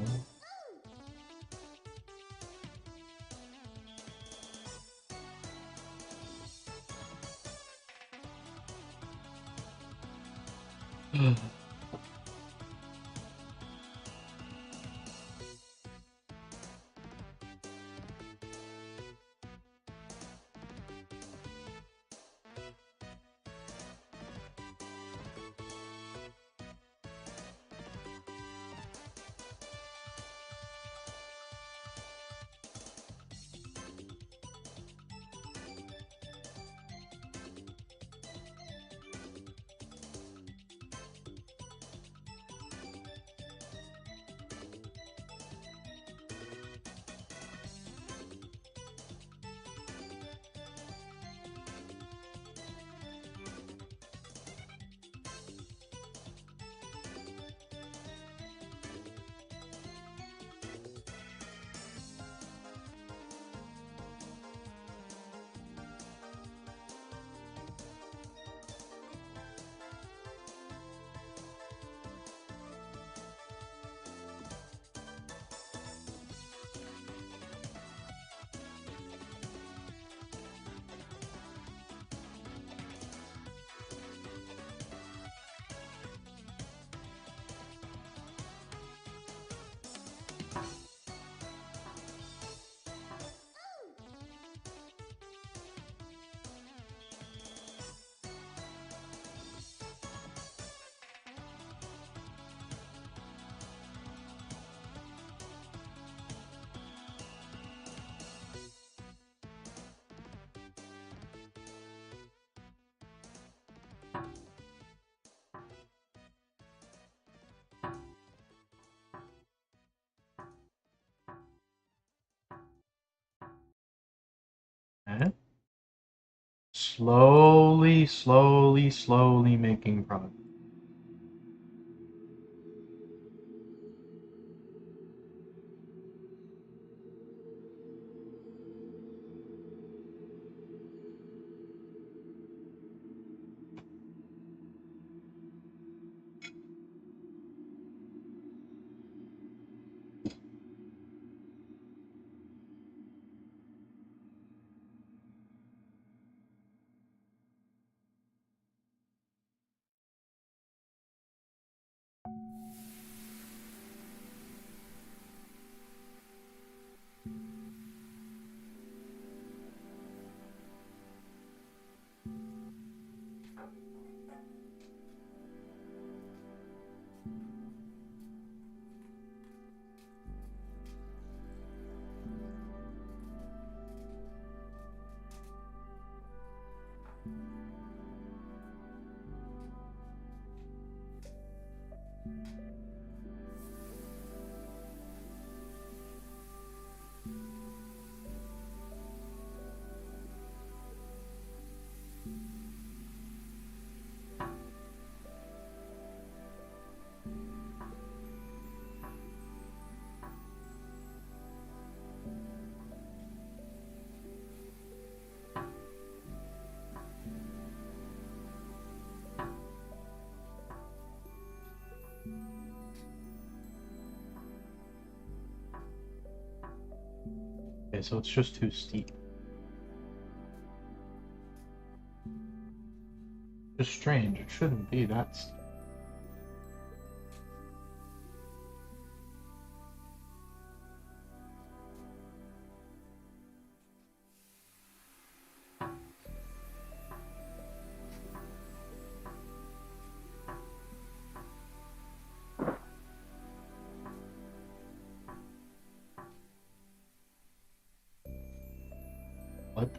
Speaker 1: slowly, slowly, slowly making progress. Okay, so it's just too steep. Just strange, it shouldn't be that steep. What?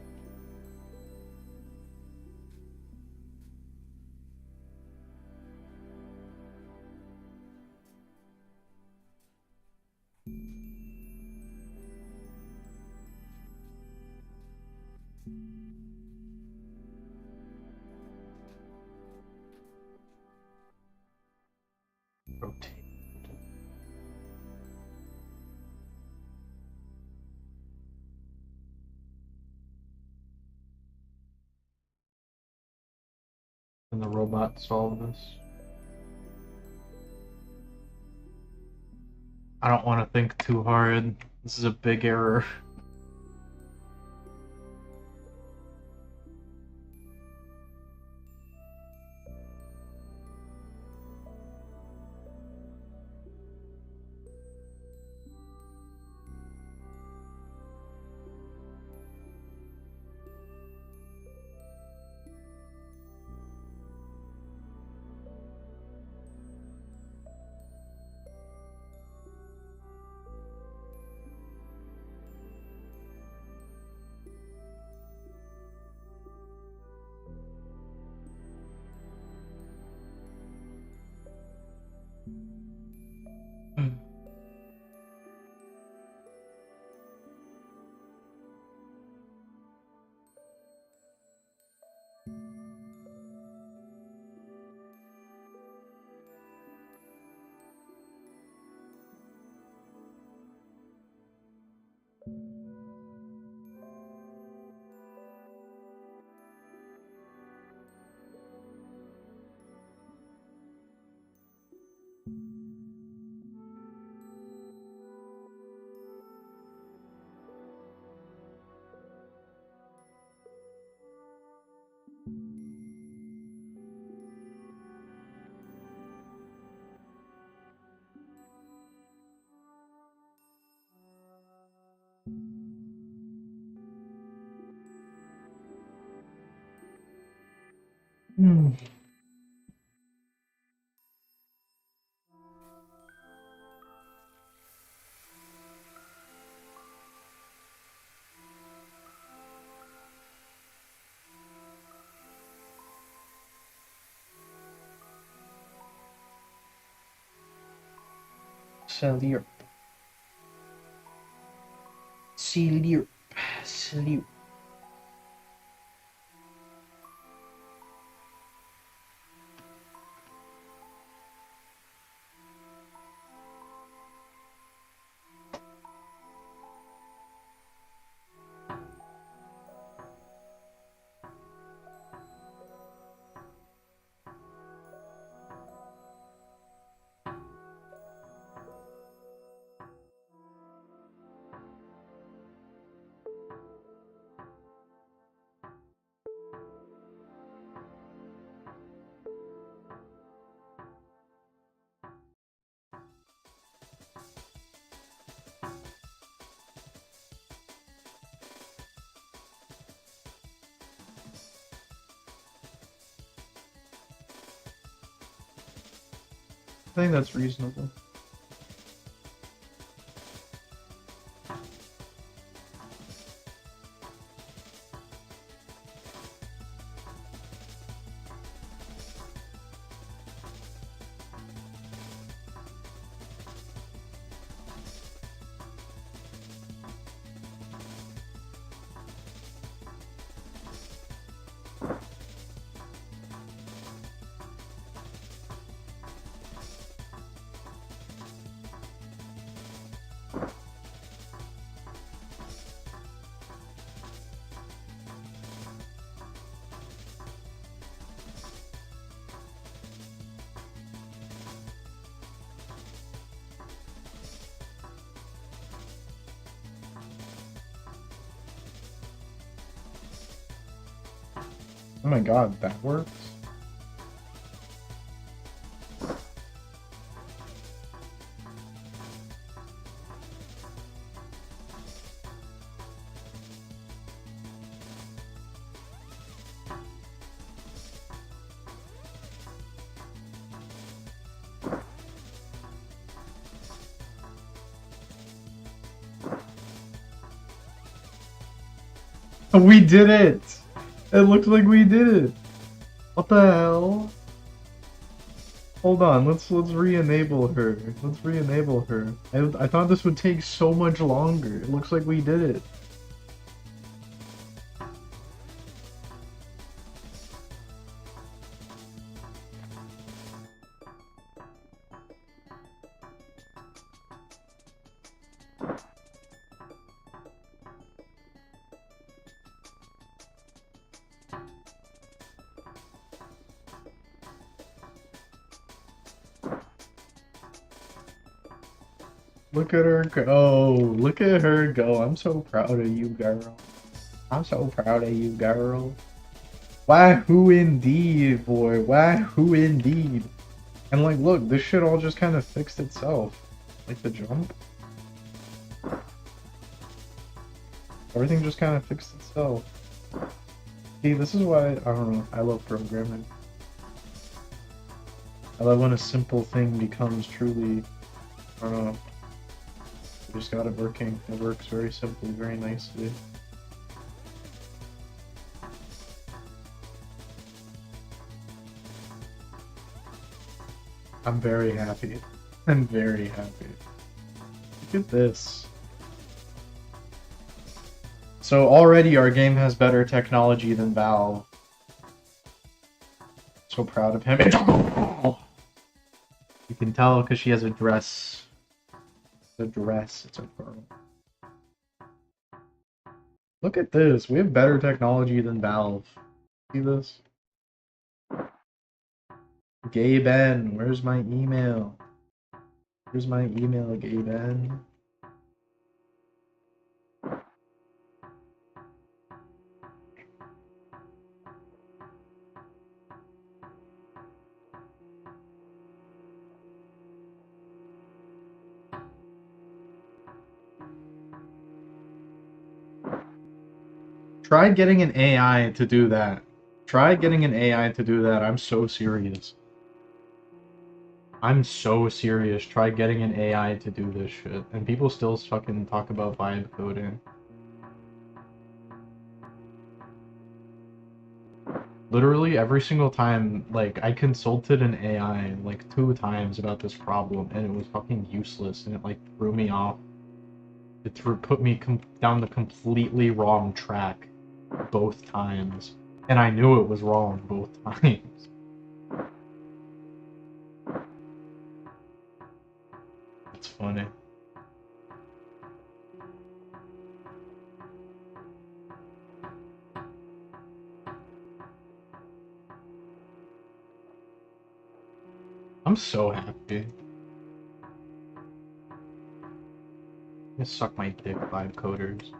Speaker 1: Rotate. Can the robot solve this? I don't want to think too hard. This is a big error. Hmm. Salirp. Salirp. Salirp. I think that's reasonable. Oh my god, that works? We did it! It looks like we did it! What the hell? Hold on, let's re-enable her. Let's re-enable her. I thought this would take so much longer. It looks like we did it. Look at her go. Look at her go. I'm so proud of you, girl. I'm so proud of you, girl. Wahoo indeed, boy. Wahoo indeed. And like, look, this shit all just kind of fixed itself. Like the jump. Everything just kind of fixed itself. See, this is why, I don't know, I love programming. I love when a simple thing becomes truly, I don't know, we just got it working. It works very simply, very nicely. I'm very happy. I'm very happy. Look at this. So already our game has better technology than Valve. So proud of him. You can tell because she has a dress. It's a dress. It's a girl. Look at this. We have better technology than Valve. See this? Gay Ben, where's my email? Where's my email, Gay Ben? Try getting an AI to do that. Try getting an AI to do that. I'm so serious. I'm so serious. Try getting an AI to do this shit. And people still fucking talk about vibe coding. Literally every single time, like, I consulted an AI like 2 times about this problem, and it was fucking useless, and it like threw me off. It put me down the completely wrong track both times, and I knew it was wrong both times. It's funny. I'm so happy. Just suck my dick, vibe coders.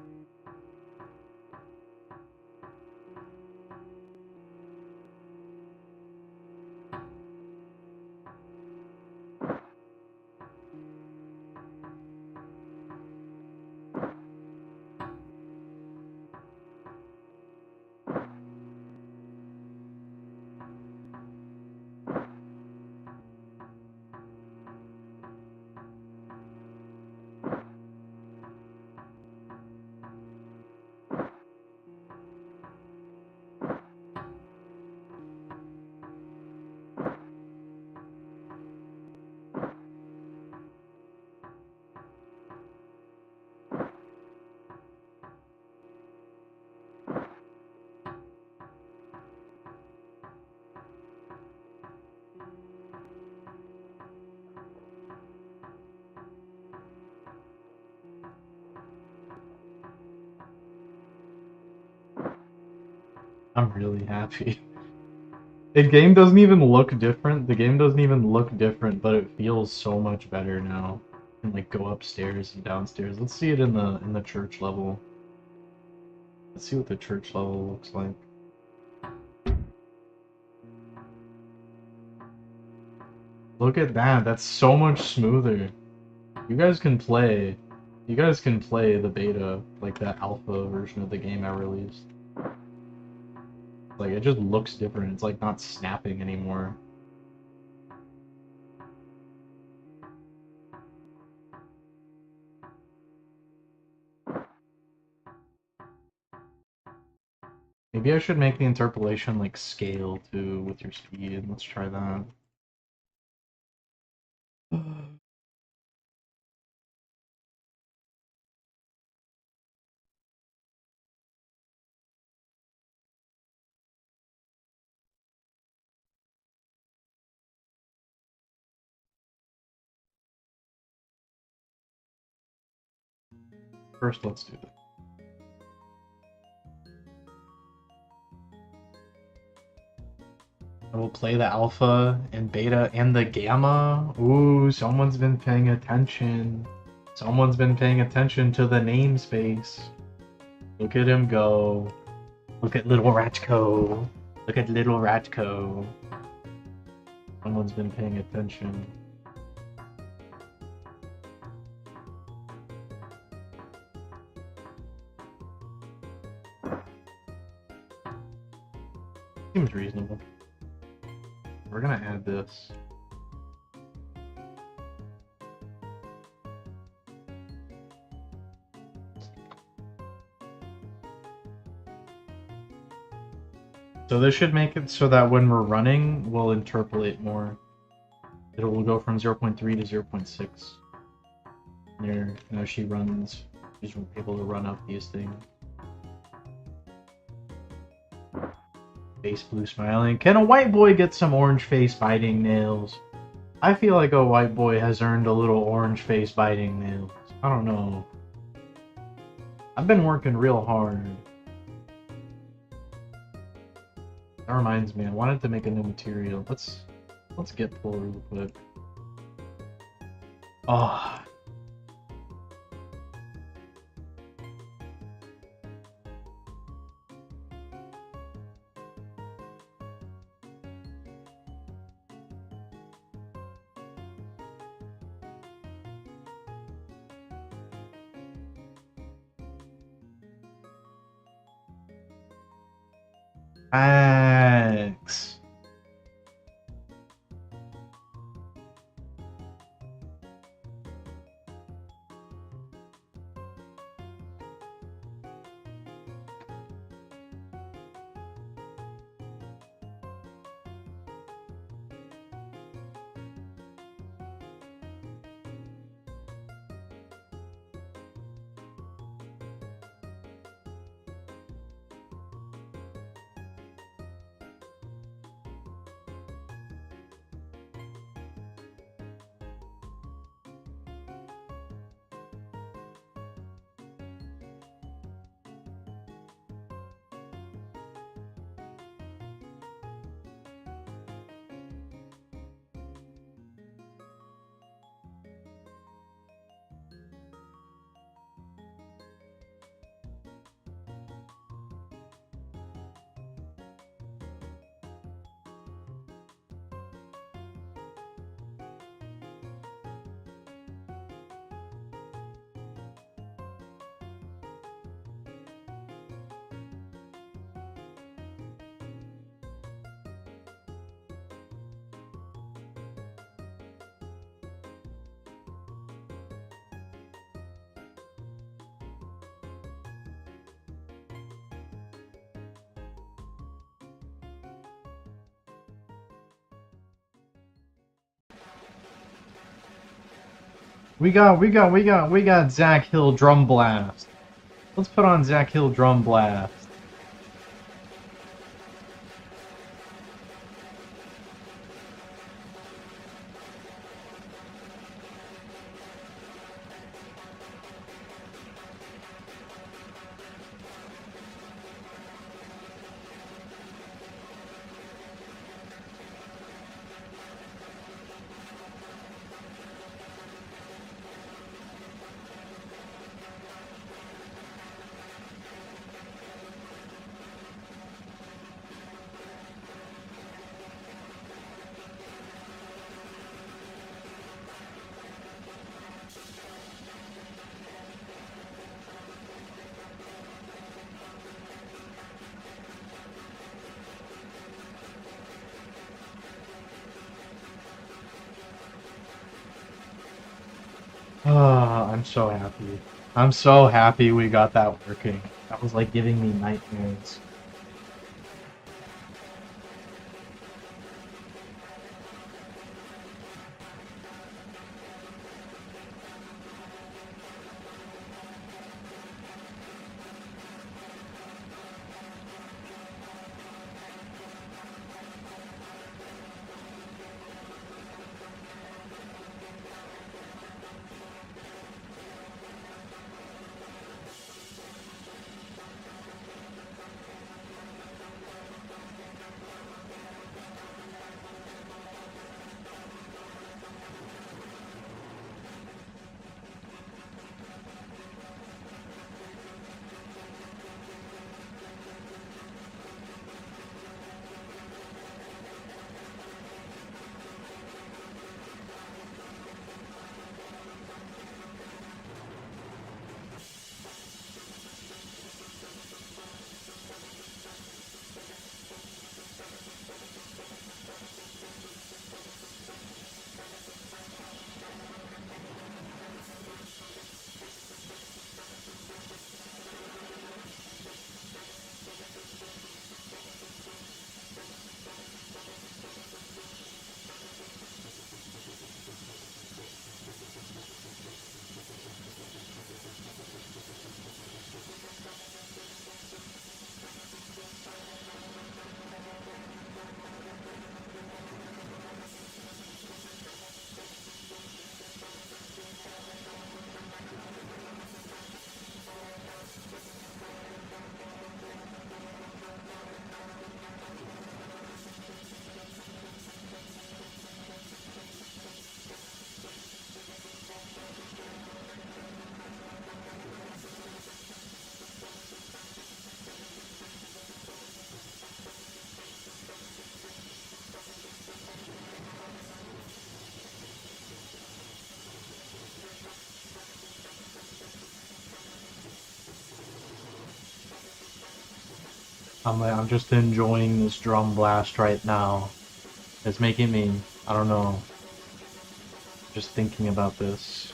Speaker 1: I'm really happy. The game doesn't even look different. The game doesn't even look different, but it feels so much better now. And like go upstairs and downstairs. Let's see it in the church level. Let's see what the church level looks like. Look at that. That's so much smoother. You guys can play. You guys can play the beta, like that alpha version of the game I released. Like, it just looks different. It's like not snapping anymore. Maybe I should make the interpolation like scale too with your speed. Let's try that. First, let's do this. I will play the alpha and beta and the gamma. Ooh, someone's been paying attention. Someone's been paying attention to the namespace. Look at him go. Look at little Ratko. Look at little Ratko. Someone's been paying attention. Seems reasonable. We're gonna add this. So this should make it so that when we're running, we'll interpolate more. It will go from 0.3 to 0.6. There, now she runs. She's able to run up these things. Face blue smiling. Can a white boy get some orange face biting nails? I feel like a white boy has earned a little orange face biting nails. I don't know. I've been working real hard. That reminds me, I wanted to make a new material. Let's get pull real quick. Oh. Thanks. We got Zach Hill Drum Blast. Let's put on Zach Hill Drum Blast. I'm so happy. I'm so happy we got that working. That was like giving me nightmares. I'm just enjoying this drum blast right now. It's making me, I don't know, just thinking about this.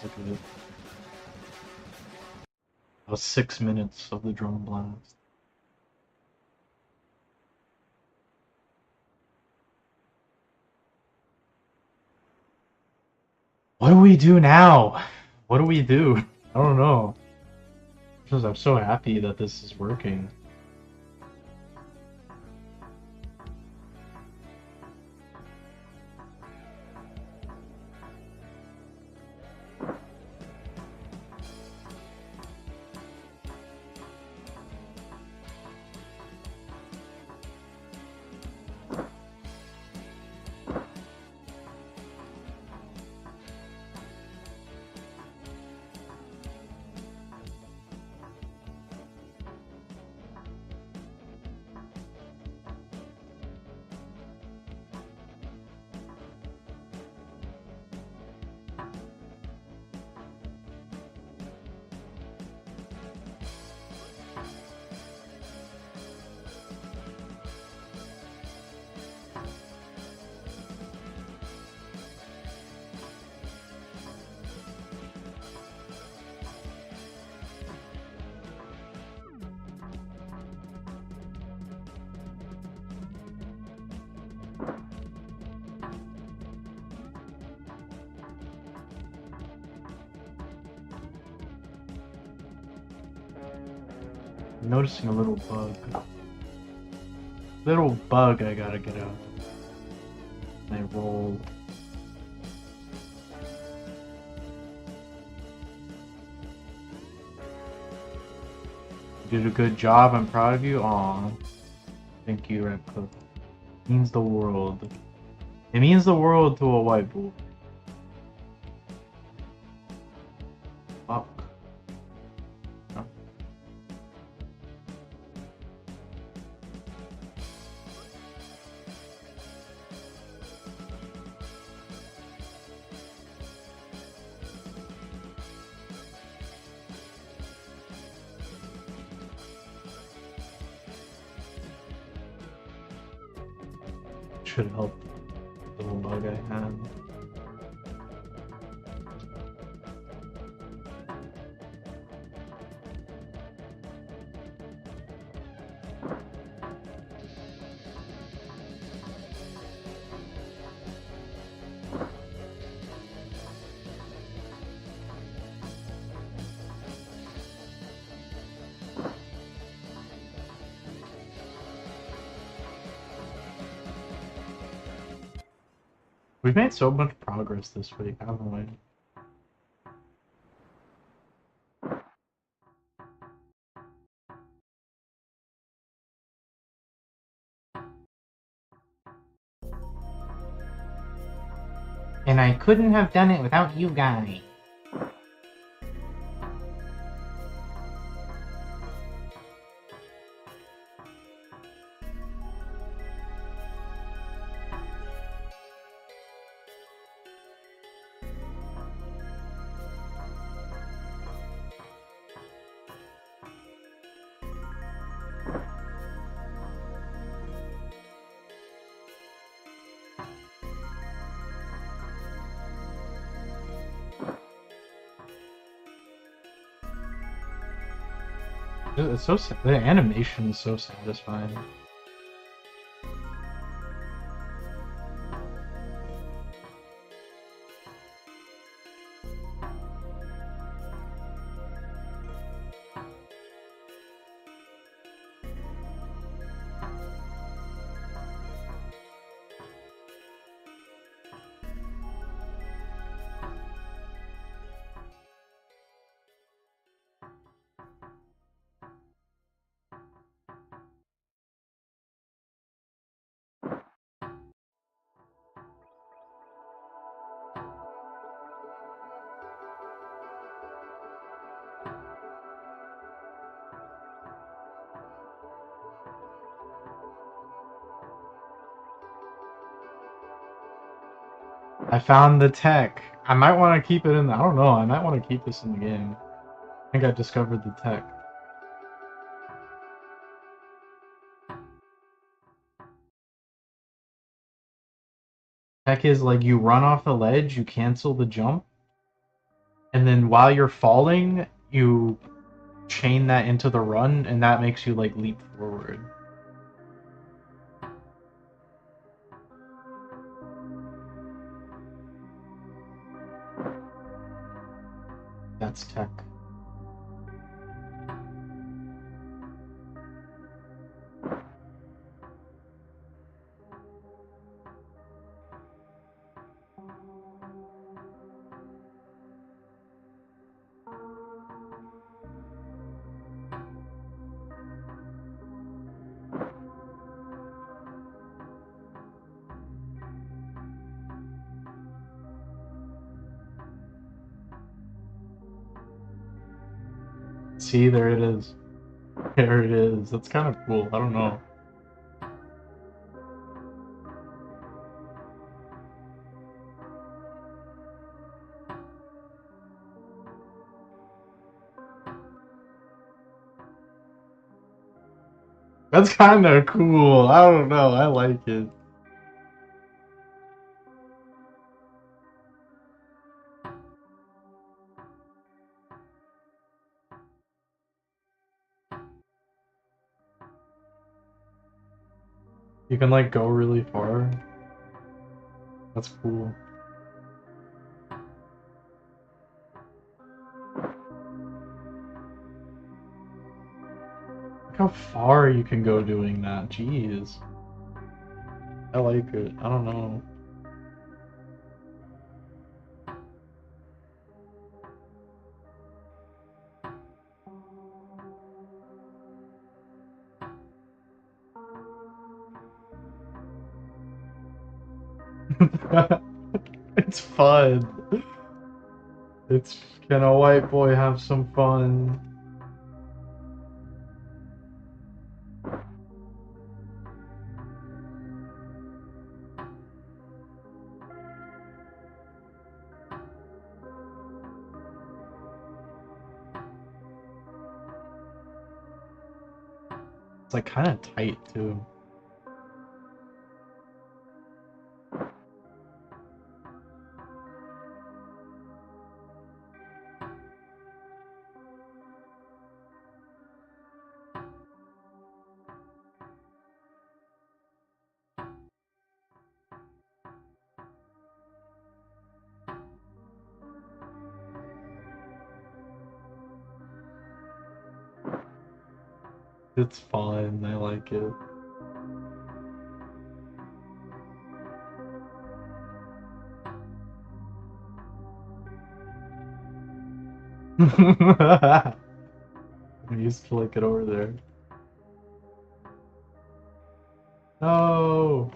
Speaker 1: Look at it. That was 6 minutes of the drone blast. What do we do now? What do we do? I don't know. I'm so happy that this is working. I'm noticing a little bug. Little bug I gotta get out. I roll. You did a good job, I'm proud of you. Aw. Thank you, Redcliffe. It means the world. It means the world to a white boy. Fuck. No. Should help the little bug I had. We've made so much progress this week, haven't we? And I couldn't have done it without you guys. It's so the animation is so satisfying. I found the tech. I might want to keep it in the, I don't know, I might want to keep this in the game. I think I discovered the tech. Tech is like you run off the ledge, you cancel the jump, and then while you're falling, you chain that into the run, and that makes you like leap forward. That's tech. See, there it is. There it is. That's kind of cool. I don't know. That's kind of cool. I don't know. I like it. You can like go really far. That's cool. Look how far you can go doing that. Jeez. I like it. I don't know. It's fun. It's can a white boy have some fun? It's like kind of tight too. It's fun. I like it. I used to like it over there. No.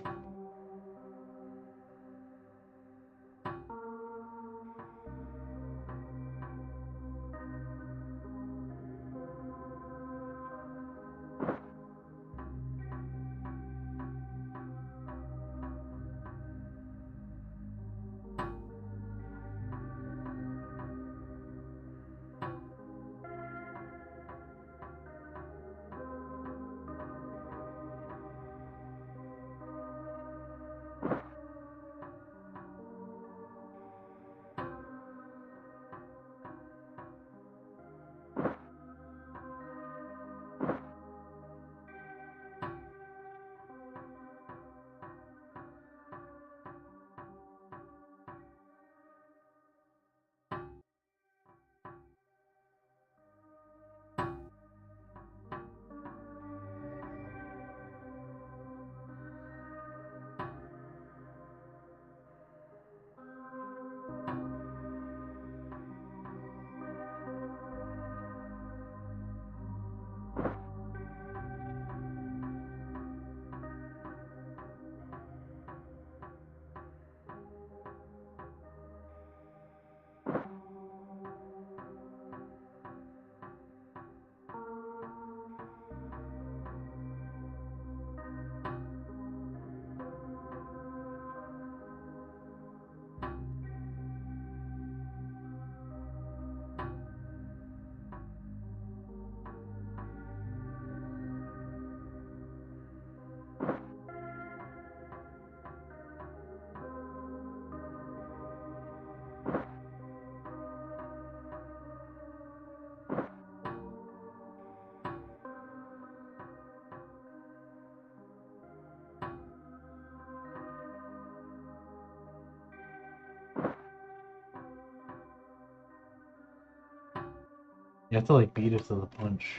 Speaker 1: You have to like beat it to the punch.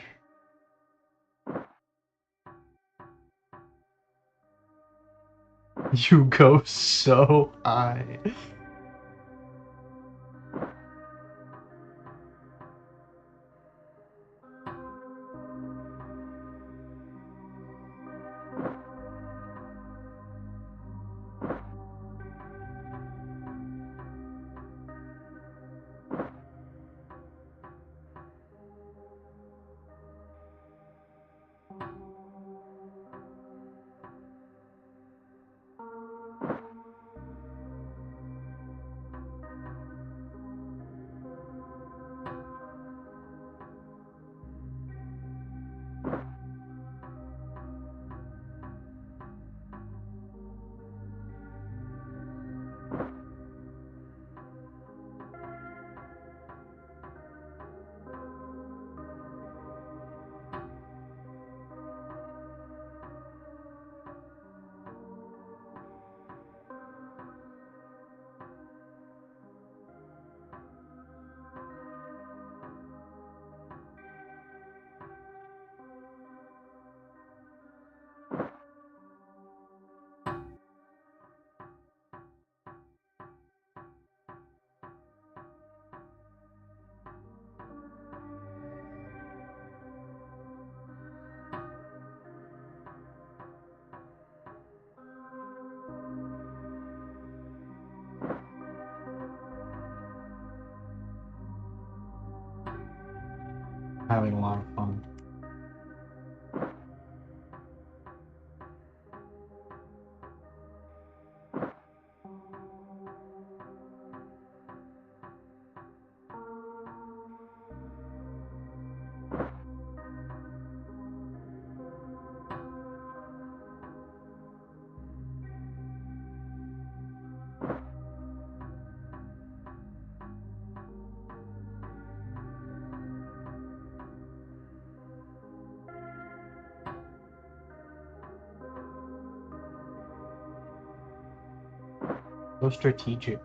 Speaker 1: You go so high. Having a lot of fun. So strategic.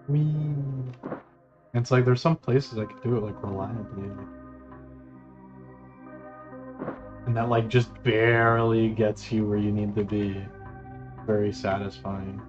Speaker 1: Wee. It's like there's some places I could do it like reliably. And that like just barely gets you where you need to be. Very satisfying.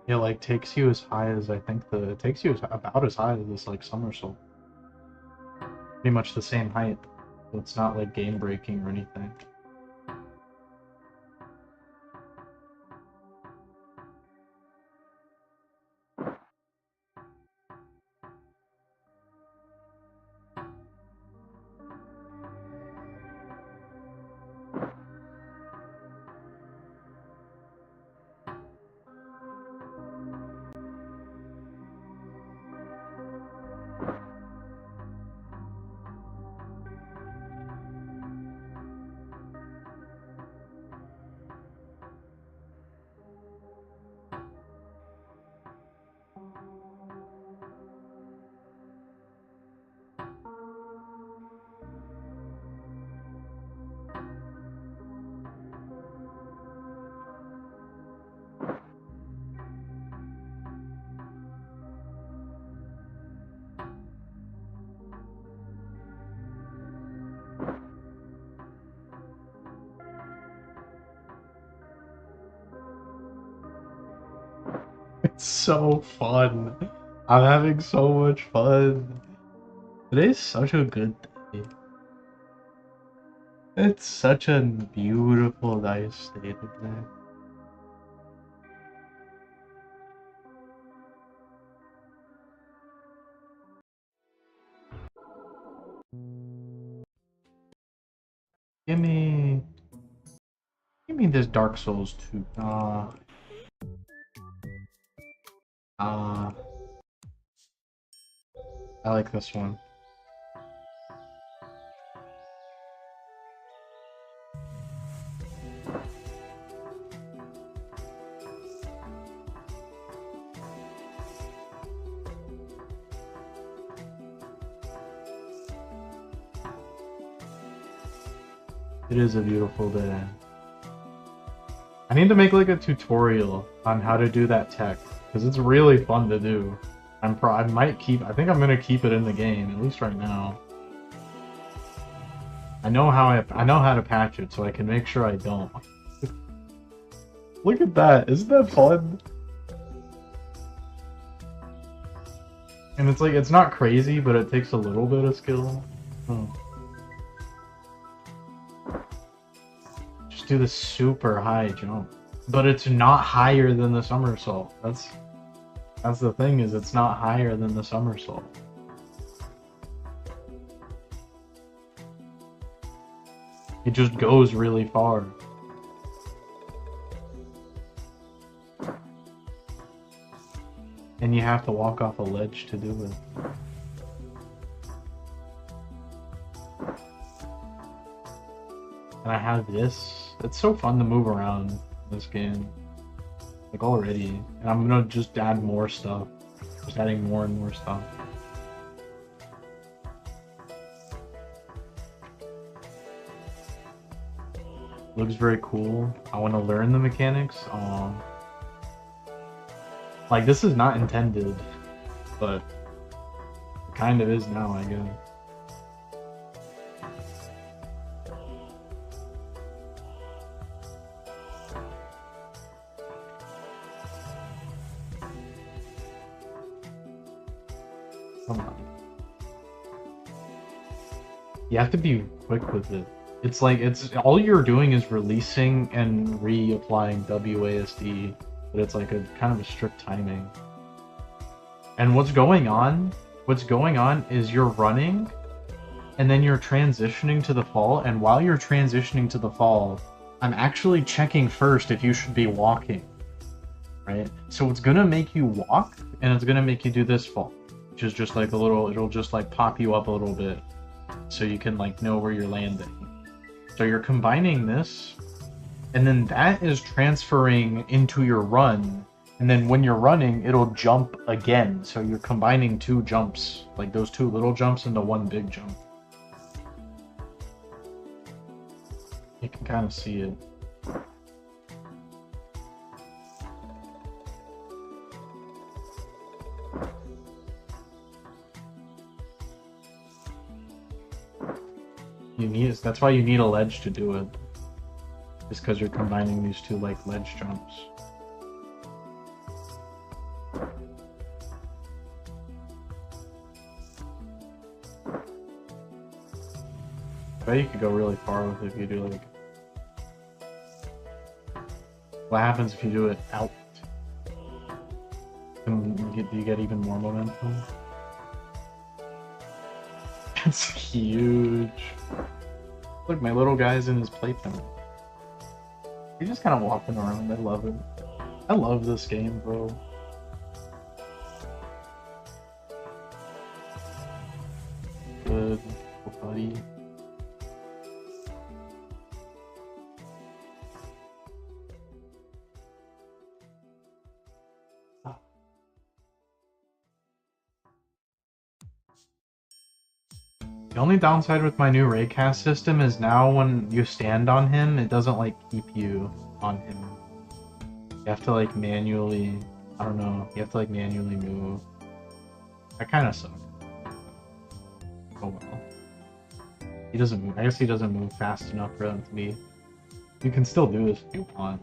Speaker 1: It like takes you as high as it takes you about as high as this like somersault. Pretty much the same height. So it's not like game breaking or anything. It's so fun. I'm having so much fun. Today's such a good day. It's such a beautiful, nice day today. Give me... Give me this Dark Souls 2. I like this one. It is a beautiful day. I need to make like a tutorial on how to do that tech, because it's really fun to do. I think I'm gonna keep it in the game, at least right now. I know how to patch it, so I can make sure I don't. Look at that, isn't that fun? And it's like, it's not crazy, but it takes a little bit of skill. Oh. Just do the super high jump. But it's not higher than the somersault. That's the thing, is it's not higher than the somersault. It just goes really far. And you have to walk off a ledge to do it. And I have this. It's so fun to move around in this game. Like already. And I'm gonna just add more stuff. Just adding more and more stuff. Looks very cool. I want to learn the mechanics. Like, this is not intended, but it kind of is now, I guess. Come on. You have to be quick with it. It's like, all you're doing is releasing and reapplying WASD, but it's like a kind of a strict timing. And what's going on is you're running, and then you're transitioning to the fall, and while you're transitioning to the fall, I'm actually checking first if you should be walking, right? So it's gonna make you walk, and it's gonna make you do this fall, which is just like it'll just like pop you up a little bit, so you can like know where you're landing. So you're combining this, and then that is transferring into your run, and then when you're running, it'll jump again. So you're combining two jumps, like those two little jumps into one big jump. You can kind of see it. That's why you need a ledge to do it. Just because you're combining these two like ledge jumps. bet you could go really far with it if you do like... What happens if you do it out? Do you get even more momentum? That's huge. Look, my little guy's in his playpen. He's just kind of walking around. I love it. I love this game, bro. Good, buddy. The only downside with my new raycast system is now when you stand on him, it doesn't like keep you on him. You have to like manually, I don't know, you have to like manually move. That kind of sucks. Oh well. He doesn't move, I guess he doesn't move fast enough for him to be. You can still do this if you want.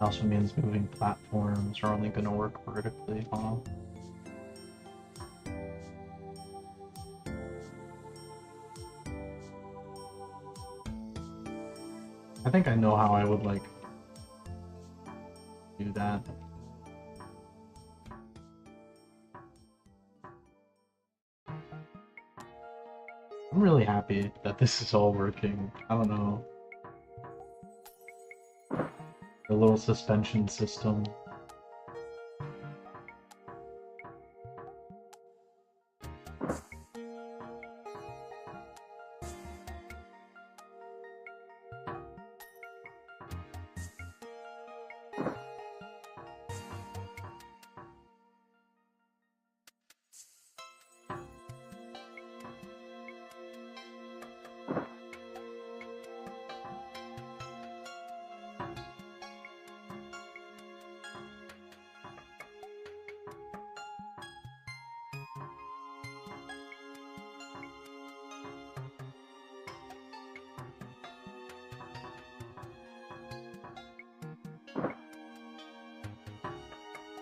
Speaker 1: Also means moving platforms are only going to work vertically, huh? I think I know how I would like do that. I'm really happy that this is all working. I don't know. The little suspension system.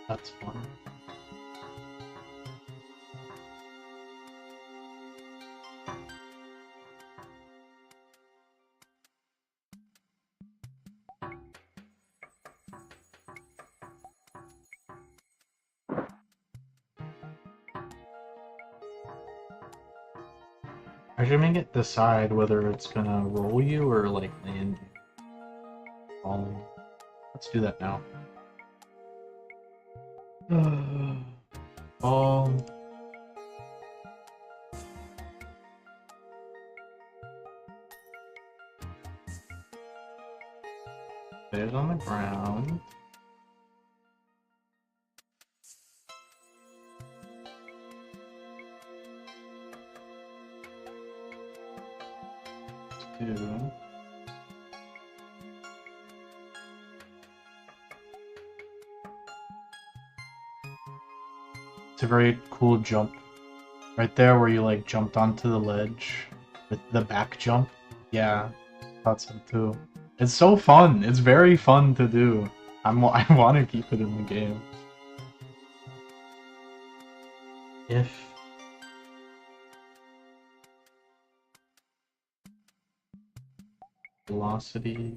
Speaker 1: That's fun. I should make it decide whether it's gonna roll you or like land you. Falling. Let's do that now. Fall. Put it on the ground. Two. It's a very cool jump. Right there where you like jumped onto the ledge with the back jump. Yeah, thought so too. It's so fun. It's very fun to do. I want to keep it in the game. If velocity.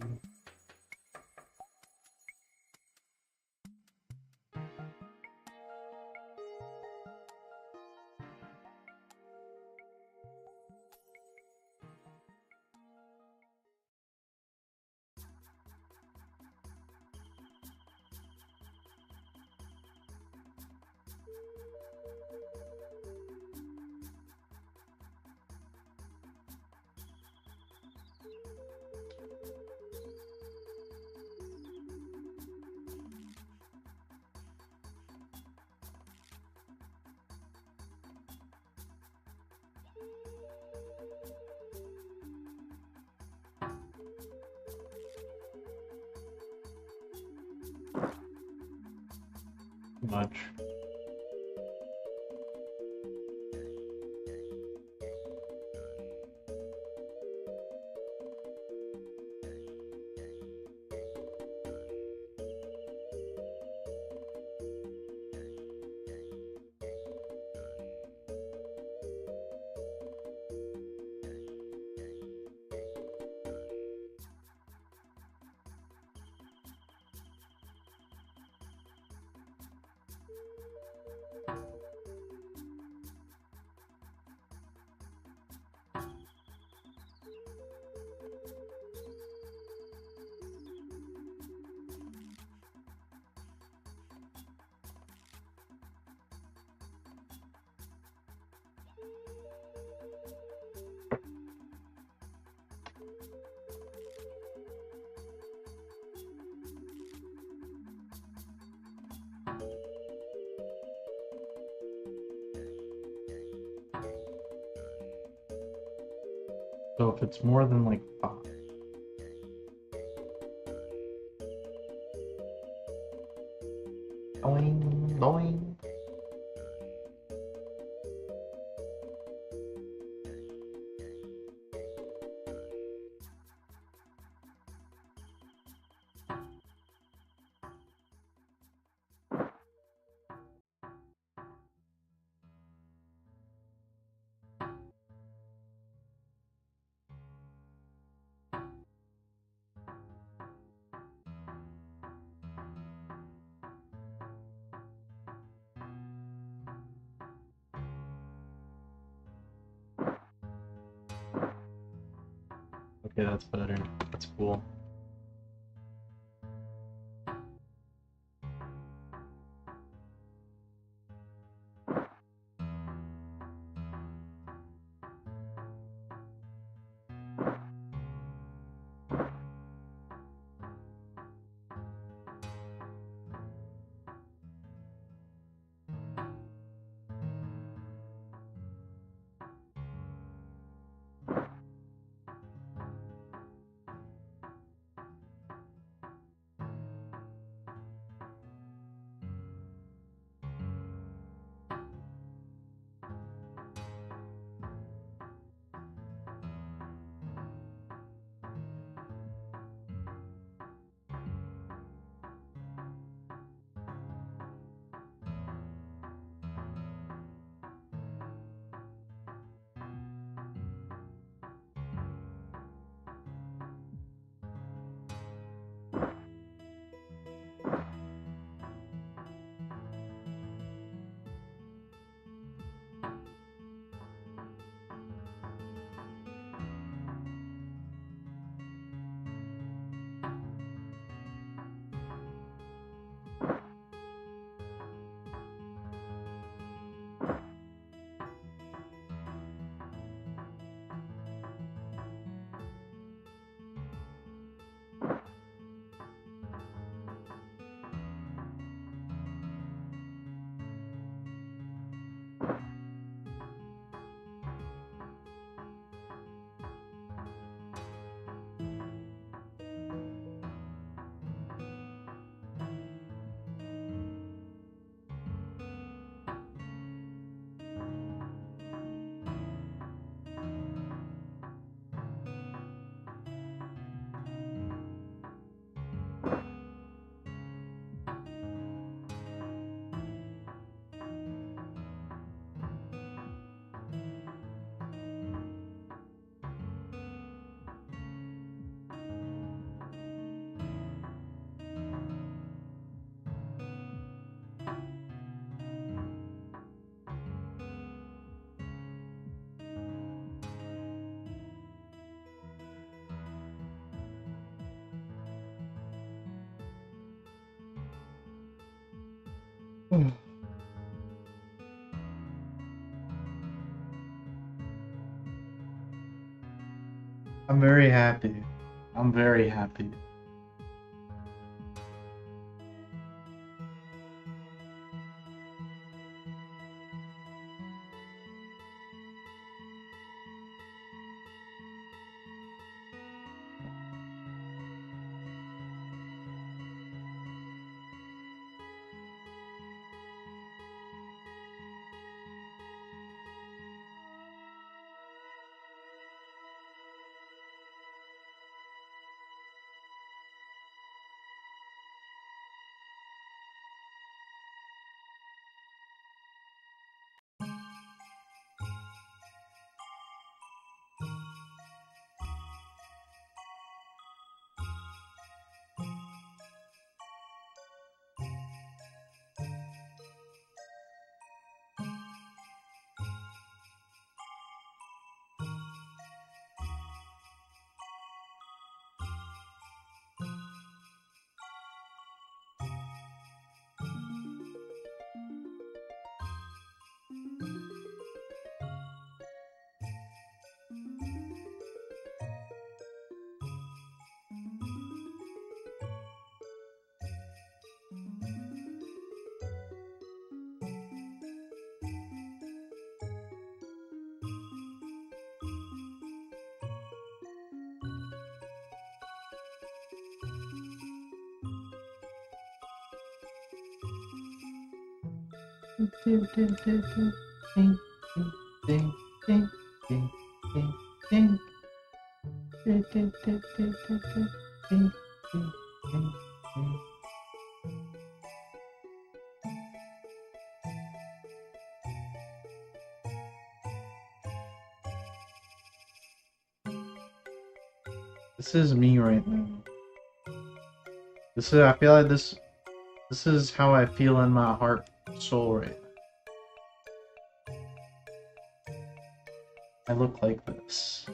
Speaker 1: much. So if it's more than like 5. Boing, boing. Okay, that's better. That's cool. I'm very happy. I'm very happy. This is me right now. I feel like this is how I feel in my heart, soul right now. I look like this.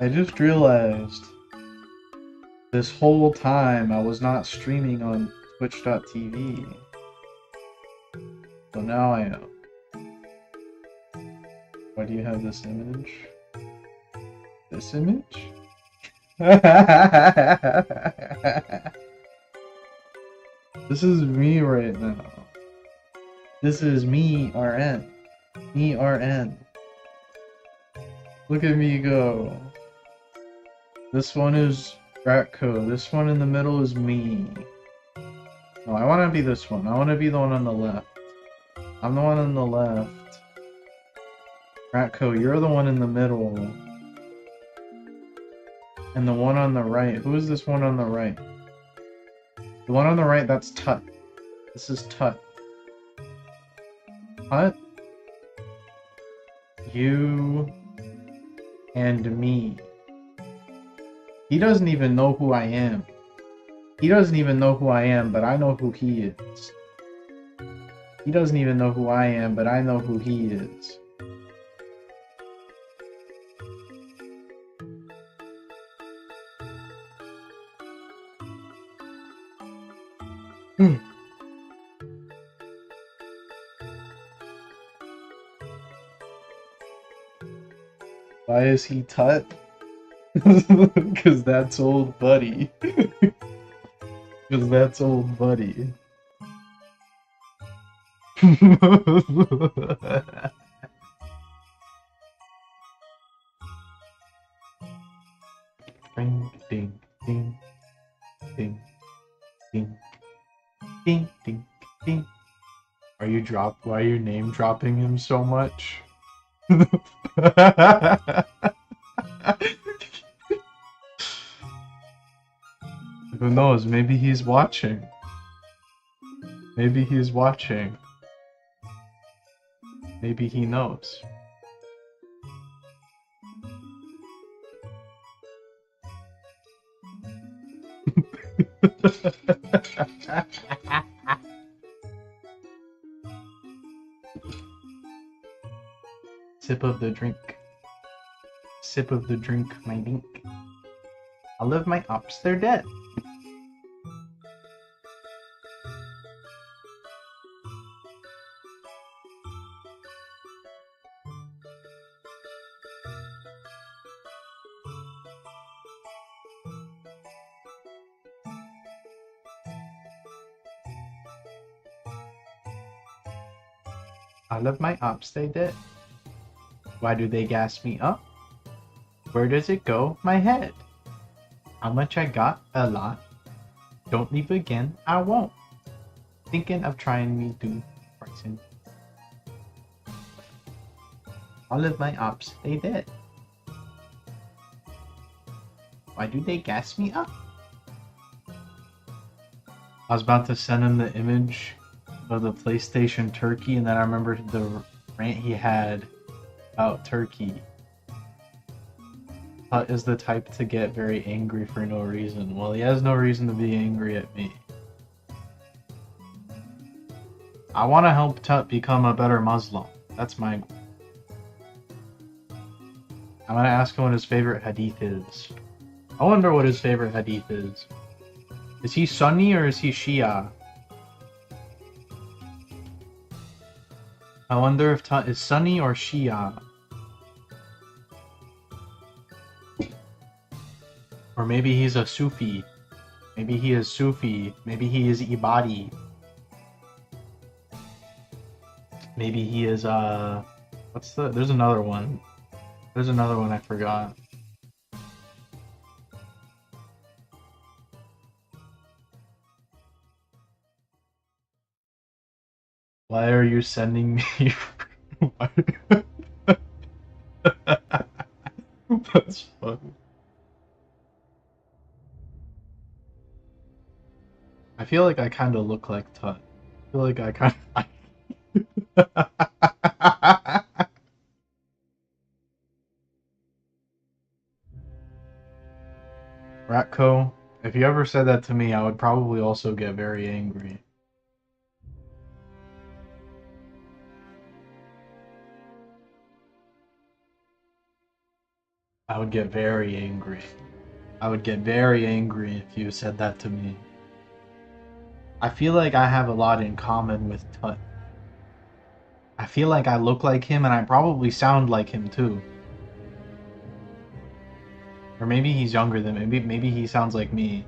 Speaker 1: I just realized this whole time I was not streaming on twitch.tv. So now I am. Why do you have this image? This image? This is me right now. This is me, RN. Me, RN. Look at me go. This one is Ratco. This one in the middle is me. No, I want to be this one. I want to be the one on the left. I'm the one on the left. Ratco, you're the one in the middle. And the one on the right. Who is this one on the right? The one on the right, that's Tut. This is Tut. Tut? You and me. He doesn't even know who I am. He doesn't even know who I am, but I know who he is. He doesn't even know who I am, but I know who he is. Why is he Tut? Because that's old buddy. Because that's old buddy. Ding, ding, ding, ding, ding, ding, ding, ding. Why are you name dropping him so much? Who knows? Maybe he's watching. Maybe he's watching. Maybe he knows. Sip of the drink. Sip of the drink, my dink. All of my ops, they're dead. All of my ops, they dead. Why do they gas me up? Where does it go? My head. How much I got? A lot. Don't leave again. I won't. Thinking of trying me to pricing. All of my ops, they dead. Why do they gas me up? I was about to send him the image of the PlayStation Turkey, and then I remembered the rant he had about Turkey. Hut is the type to get very angry for no reason. Well, he has no reason to be angry at me. I want to help Tut become a better Muslim. That's my goal. I'm gonna ask him what his favorite hadith is. I wonder what his favorite hadith is. Is he Sunni or is he Shia? I wonder if Tut is Sunni or Shia. Or maybe he's a Sufi. Maybe he is Sufi. Maybe he is Ibadi. Maybe he is, there's another one. There's another one I forgot. Why are you sending me? That's funny. I feel like I kind of look like Tut. I feel like I kind of... Ratco, if you ever said that to me, I would probably also get very angry. I would get very angry. I would get very angry if you said that to me. I feel like I have a lot in common with Tut. I feel like I look like him and I probably sound like him too. Or maybe he's younger than me. Maybe he sounds like me.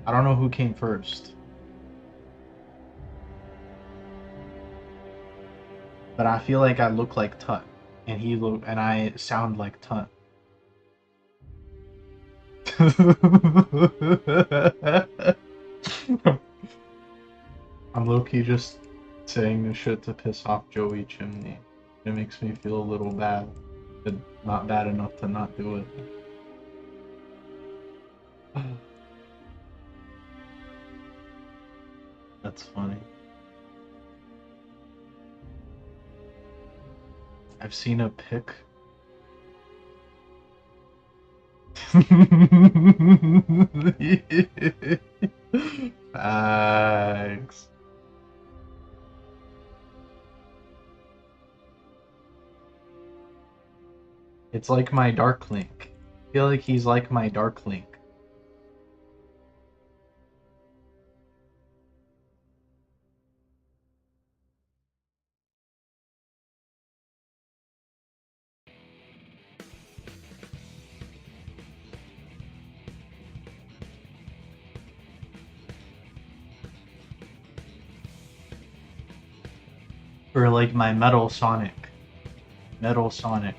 Speaker 1: I don't know who came first. But I feel like I look like Tut. And I sound like Tut. I'm low-key just saying this shit to piss off Joey Chimney. It makes me feel a little bad, but not bad enough to not do it. That's funny. I've seen a pic. Facts. It's like my Dark Link. I feel like he's like my Dark Link. Or like my Metal Sonic. Metal Sonic.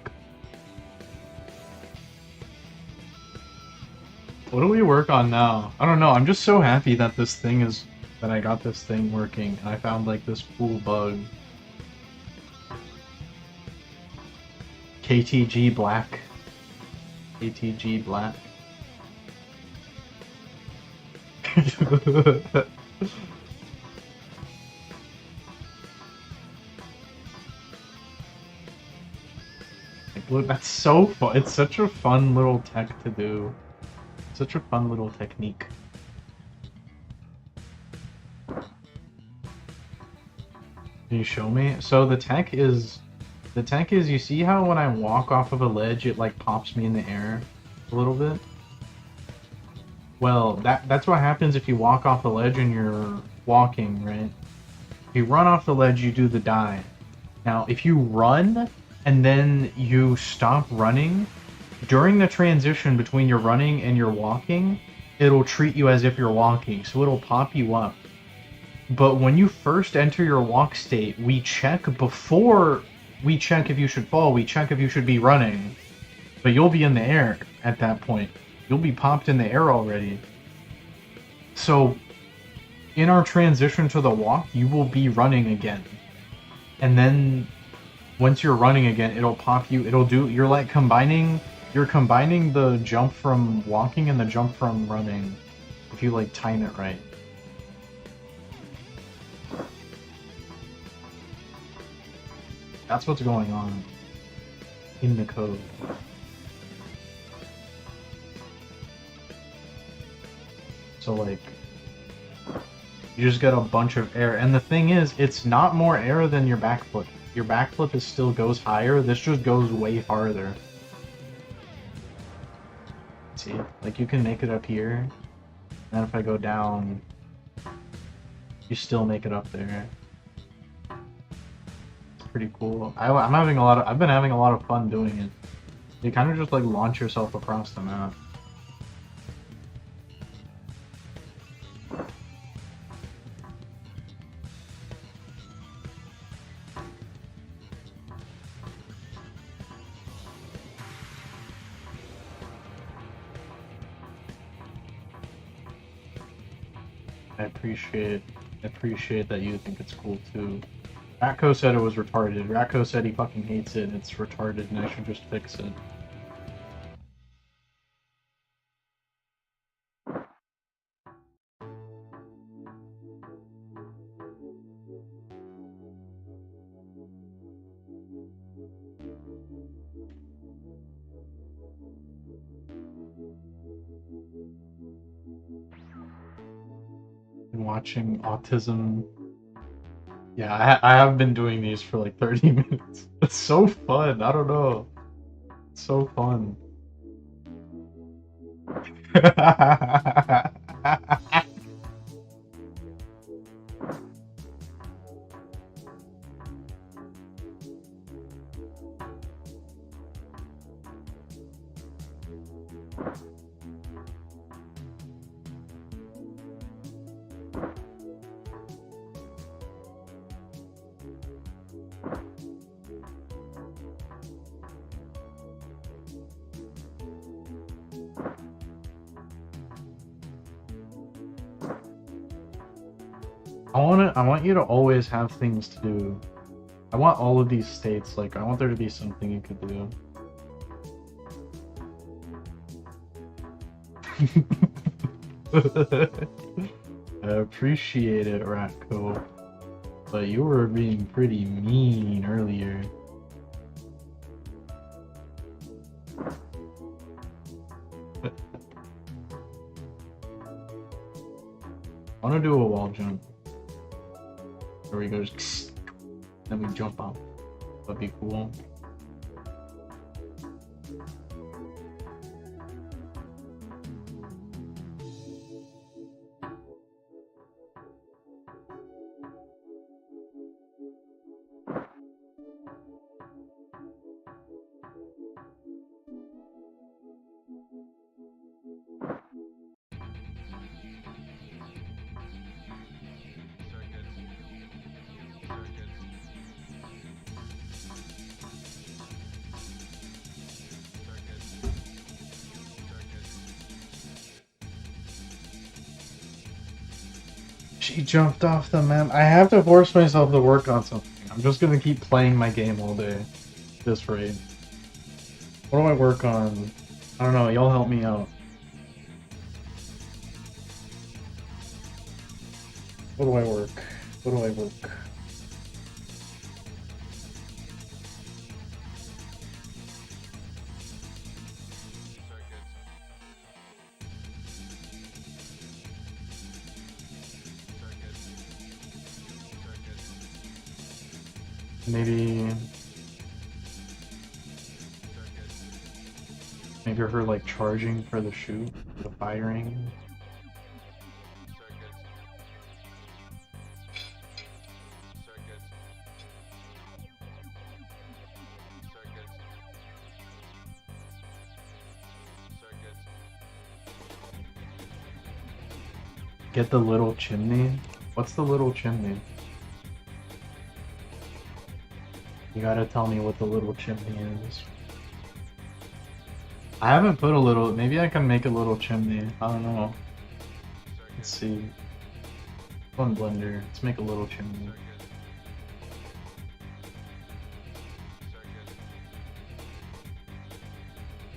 Speaker 1: What do we work on now? I don't know, I'm just so happy that that I got this thing working, and I found like this cool bug. KTG Black. KTG Black. Look, that's so fun. It's such a fun little tech to do. Such a fun little technique. Can you show me? So the tech is, you see how when I walk off of a ledge, it like pops me in the air a little bit? Well, that's what happens if you walk off a ledge and you're walking, right? If you run off the ledge, you do the dive. Now, if you run and then you stop running, during the transition between your running and your walking, it'll treat you as if you're walking, so it'll pop you up. But when you first enter your walk state, we check before we check if you should fall, we check if you should be running. But you'll be in the air at that point. You'll be popped in the air already. So, in our transition to the walk, you will be running again. And then, once you're running again, it'll pop you, you're like you're combining the jump from walking and the jump from running, if you like time it right. That's what's going on in the code. So like, you just get a bunch of air. And the thing is, it's not more air than your backflip. Your backflip still goes higher, this just goes way farther. See, like you can make it up here, and then if I go down, you still make it up there. It's pretty cool. I've been having a lot of fun doing it. You kind of just like launch yourself across the map. I appreciate that you think it's cool too. Ratko said it was retarded. Ratko said he fucking hates it and it's retarded and I should just fix it. Watching autism. Yeah, I have been doing these for like 30 minutes. It's so fun. I don't know. It's so fun. I want you to always have things to do. I want all of these states, like, I want there to be something you could do. I appreciate it, Ratko. But you were being pretty mean earlier. I want to do a wall jump. Where we go, just then we jump up. That'd be cool. She jumped off the map. I have to force myself to work on something. I'm just gonna keep playing my game all day. At this rate. What do I work on? I don't know, y'all help me out. What do I work? What do I work? Maybe her like charging for the shoot, the firing. Get the little chimney? What's the little chimney? You gotta tell me what the little chimney is. I haven't put a little. Maybe I can make a little chimney. I don't know. Let's see. One blender. Let's make a little chimney.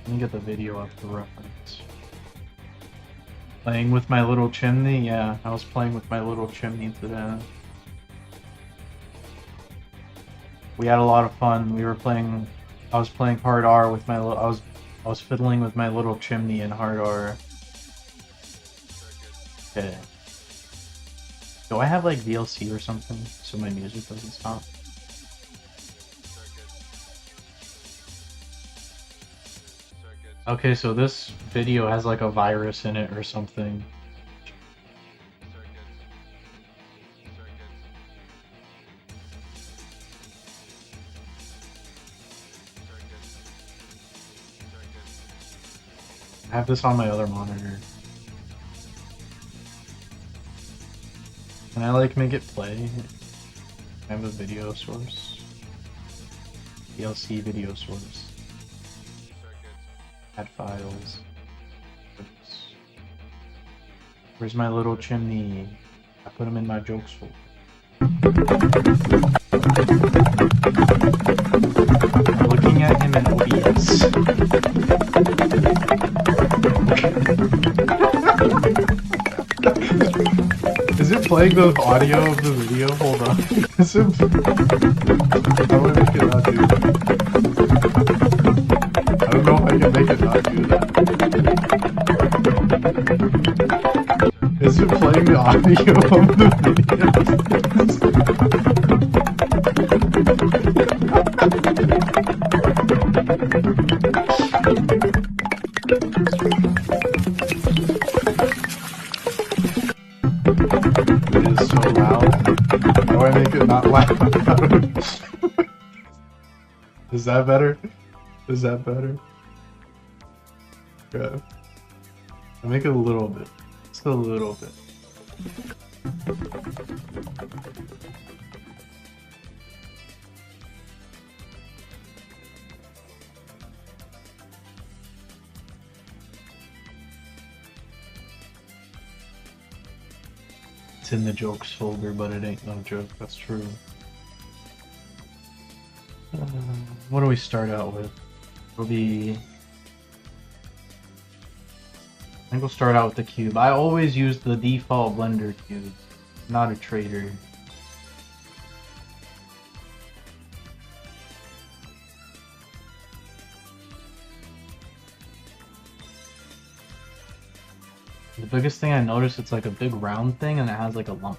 Speaker 1: Let me get the video up for reference. Playing with my little chimney? Yeah, I was playing with my little chimney today. We had a lot of fun. We were playing. I was playing hard R with my. I was fiddling with my little chimney in hard R. Okay. Do I have like VLC or something so my music doesn't stop? Okay, so this video has like a virus in it or something. I have this on my other monitor. Can I like make it play? I have a video source. VLC video source. Add files. Oops. Where's my little chimney? I put him in my jokes folder. I'm looking at him in OBS. Is it playing the audio of the video? Hold on. Is it... How do I make it not do that? I don't know if I can make it not do that. Is it playing the audio of the video? It is so loud. How do I make it not loud? Is that better? Is that better? Yeah. I'll make it a little bit. Just a little bit. It's in the jokes folder, but it ain't no joke. That's true. What do we start out with? It'll be... I think we'll start out with the cube. I always use the default Blender cube, not a trader. The biggest thing I noticed, it's like a big round thing and it has like a lump.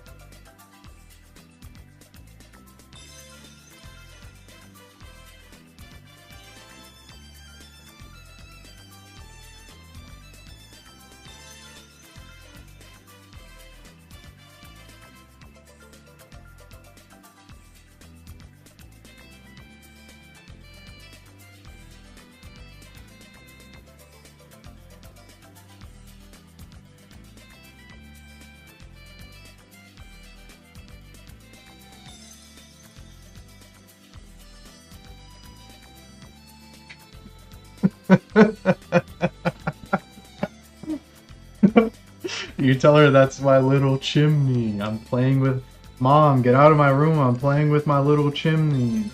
Speaker 1: You tell her that's my little chimney. I'm playing with... Mom, get out of my room. I'm playing with my little chimney.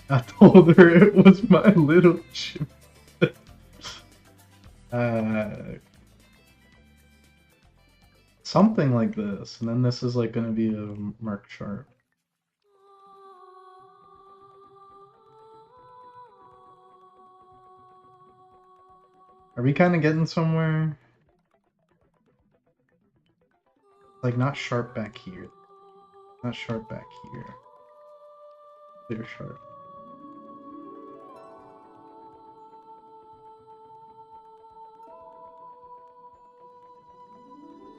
Speaker 1: I told her it was my little chimney. Something like this, and then this is like gonna be a mark chart. Are we kind of getting somewhere? Like not sharp back here, not sharp back here. Clear sharp.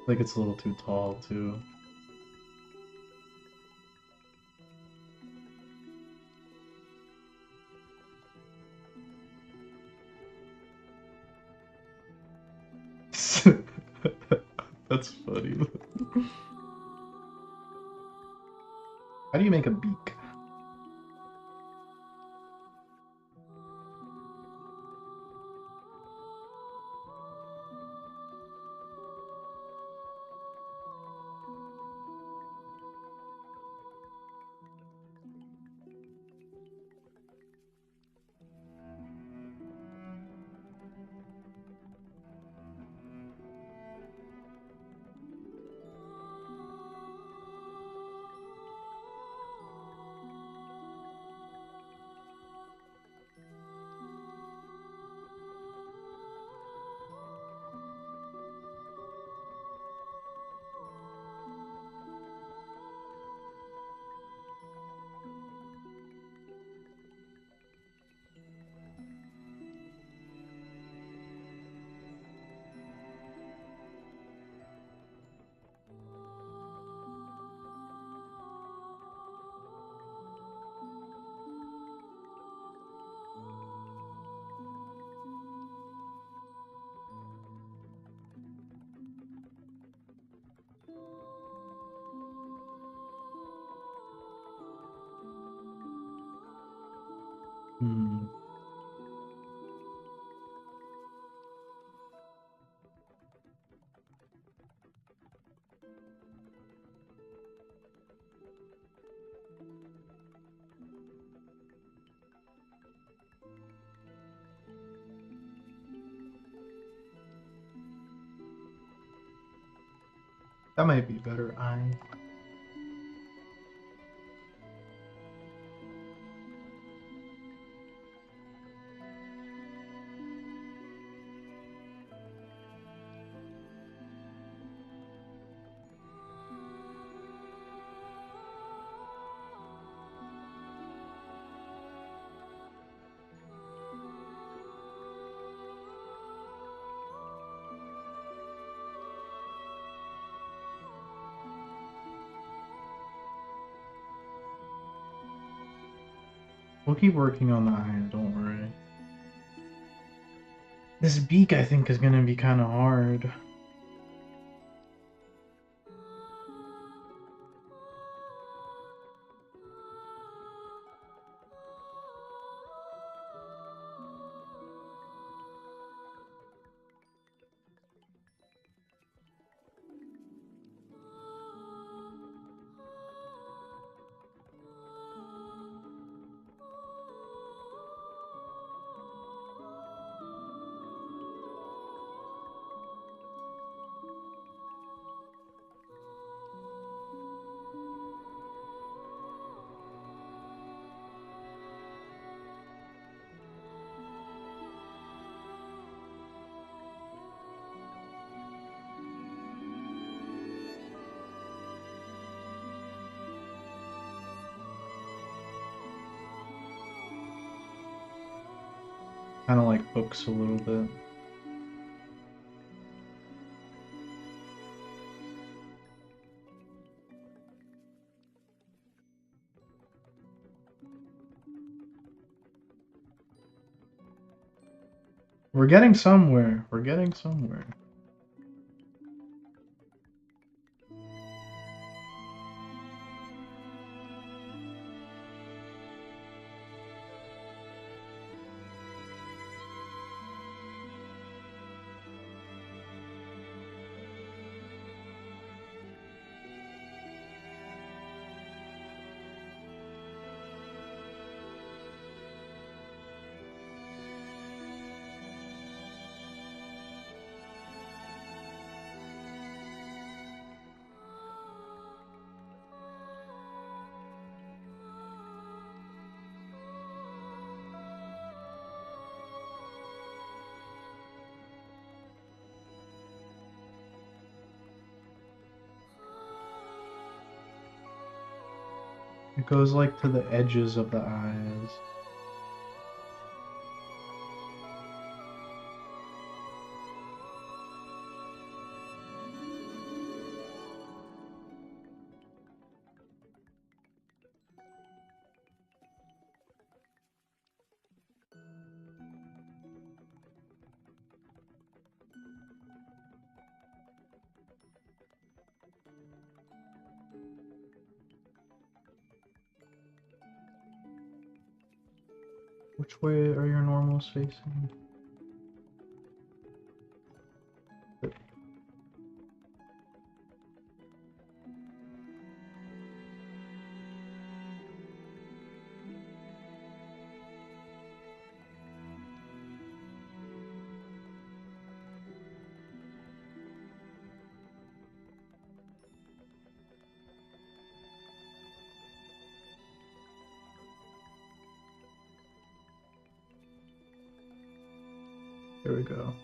Speaker 1: Like it's a little too tall too. That's funny. How do you make a beak? Hmm. That might be better. We'll keep working on the eye, don't worry. This beak, I think, is gonna be kind of hard. Kind of like hooks a little bit. We're getting somewhere. We're getting somewhere. It goes like to the edges of the eyes. Which way are your normals facing? There we go.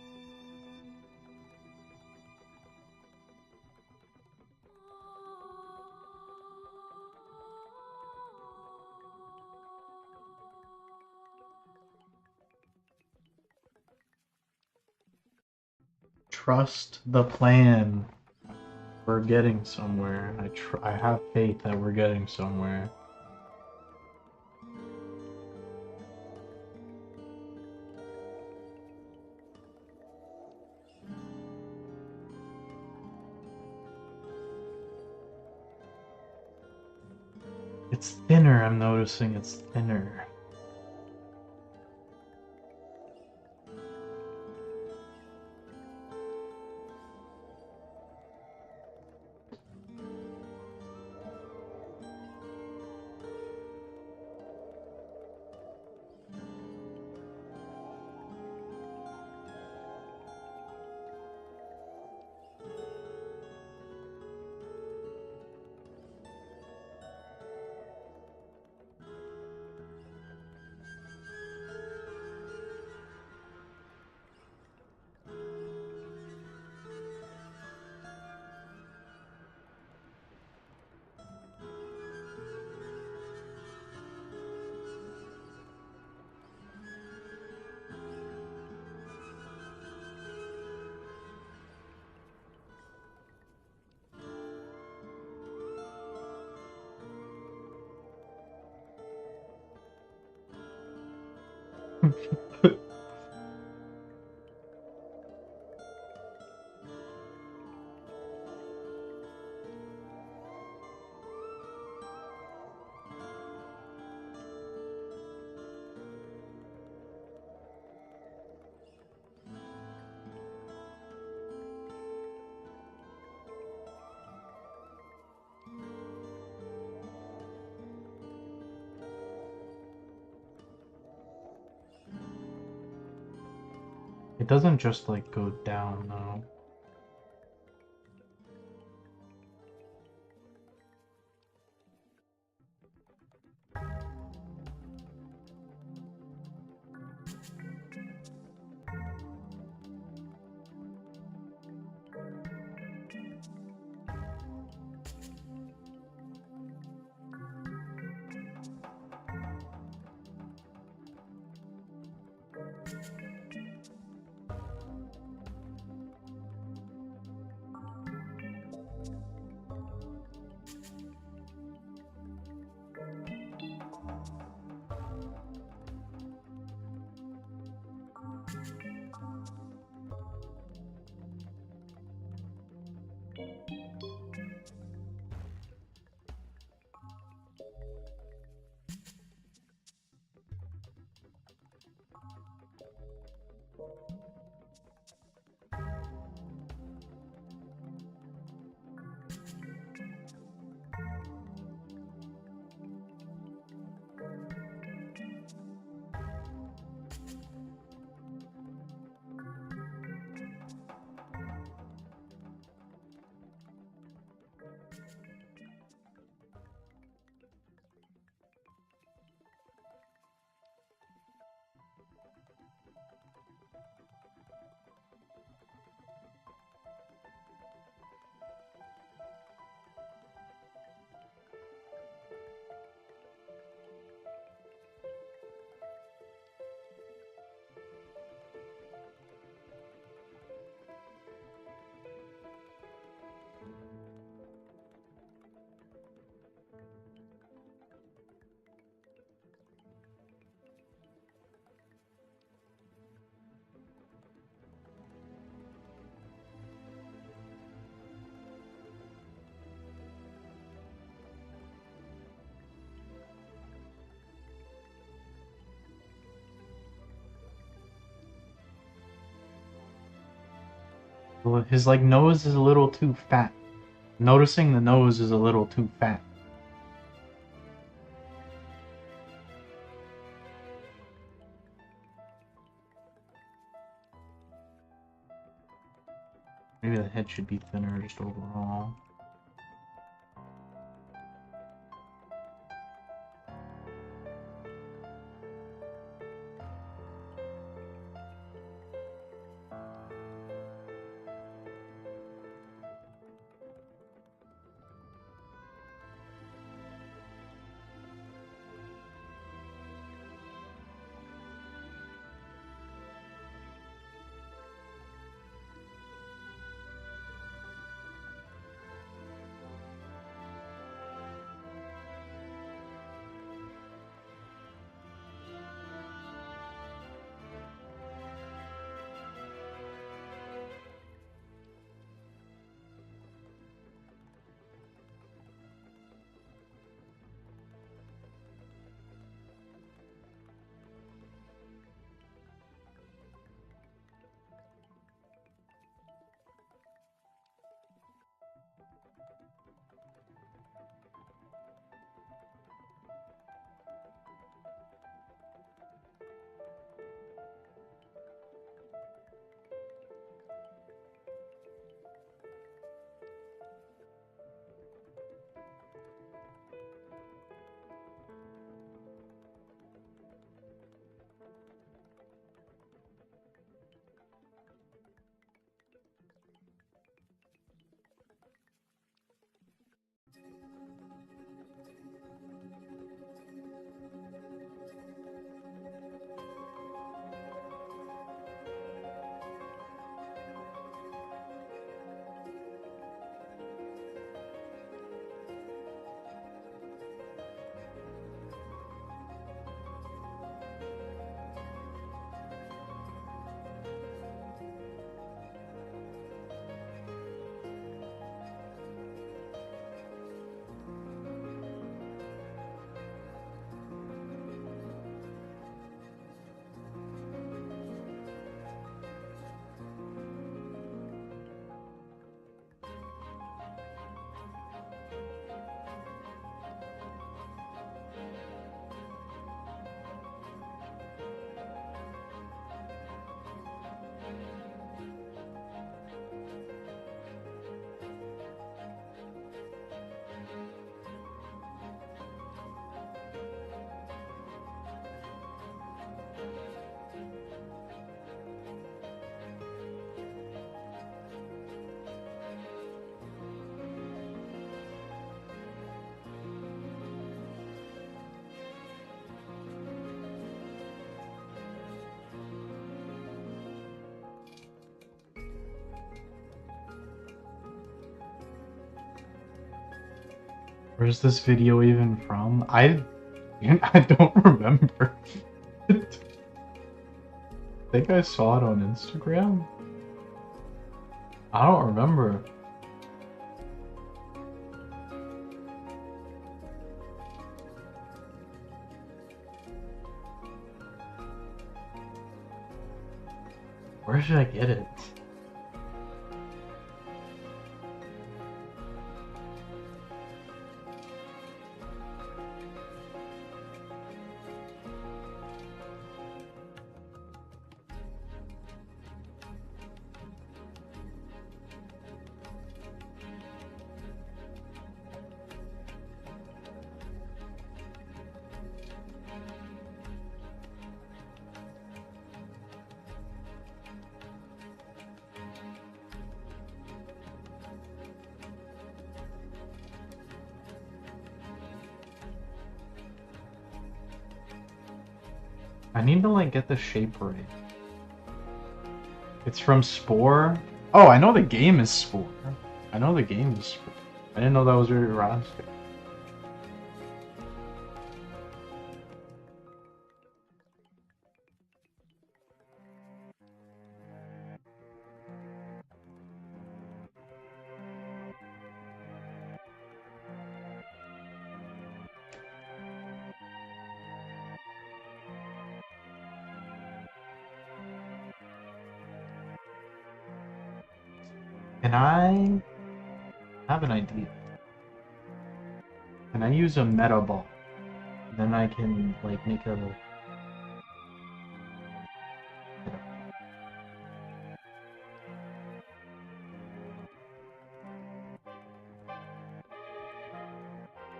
Speaker 1: Trust the plan. We're getting somewhere. I have faith that we're getting somewhere. It's thinner, I'm noticing it's thinner. It doesn't just like go down though. Well, his like nose is a little too fat. Noticing the nose is a little too fat. Maybe the head should be thinner just overall. Where's this video even from? I don't remember. I think I saw it on Instagram. I don't remember. Where should I get it? I need to like get the shape right. It's from Spore. Oh, I know the game is Spore. I know the game is Spore. I didn't know that was very elastic. And I have an idea. Can I use a meta ball? Then I can like make a.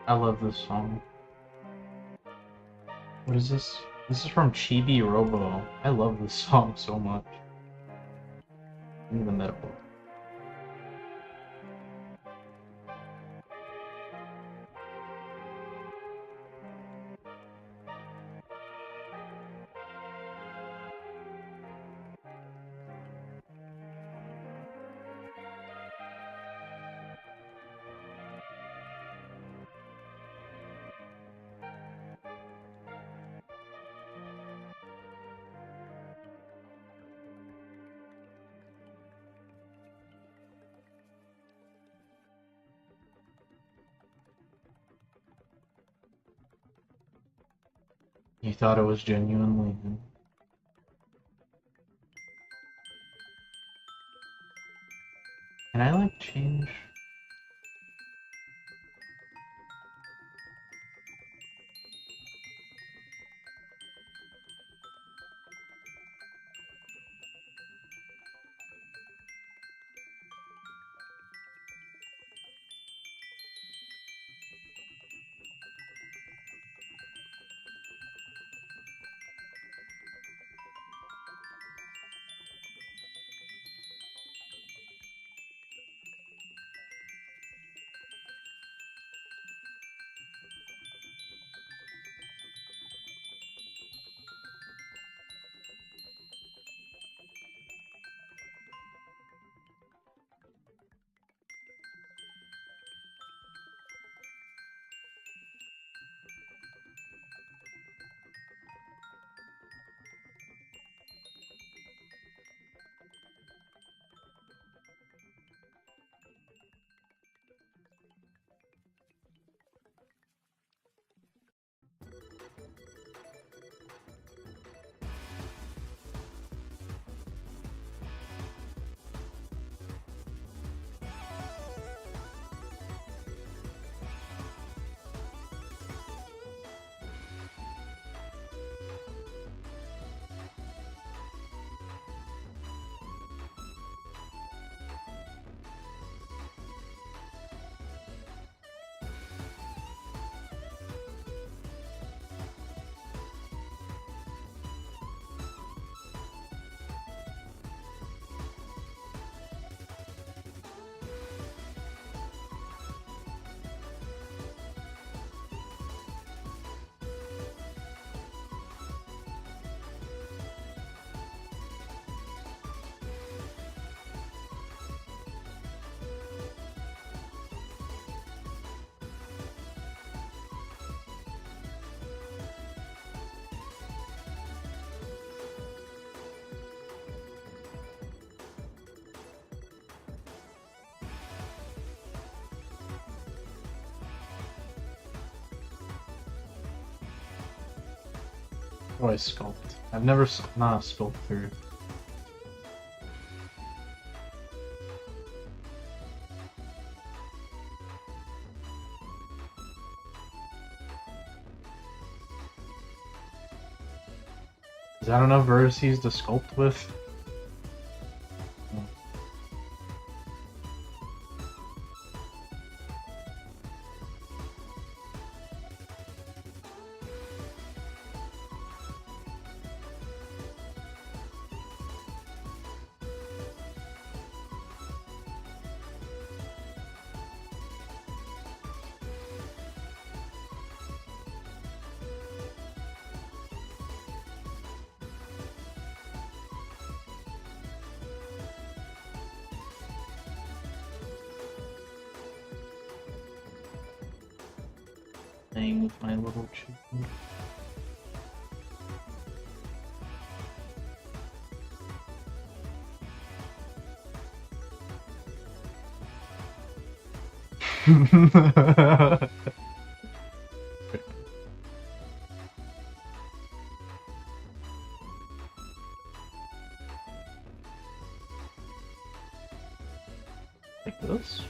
Speaker 1: I love this song. What is this? This is from Chibi Robo. I love this song so much. Give me the meta ball. You thought it was genuinely him. Can I like change? Oh, I sculpt. I've never not a sculptor. Is that enough vertices to sculpt with? Playing with my little chicken. Like this.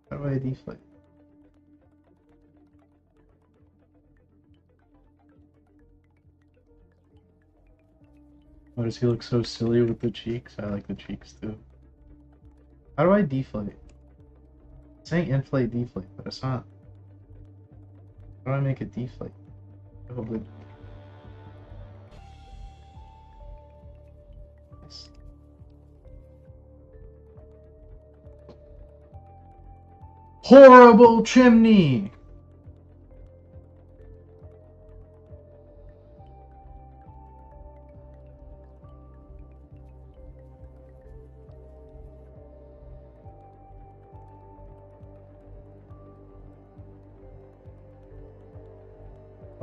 Speaker 1: How do I deflate? Why does he look so silly with the cheeks? I like the cheeks too. How do I deflate? It's saying inflate, deflate, but it's not. How do I make it deflate? Hold it. Nice. Horrible chimney!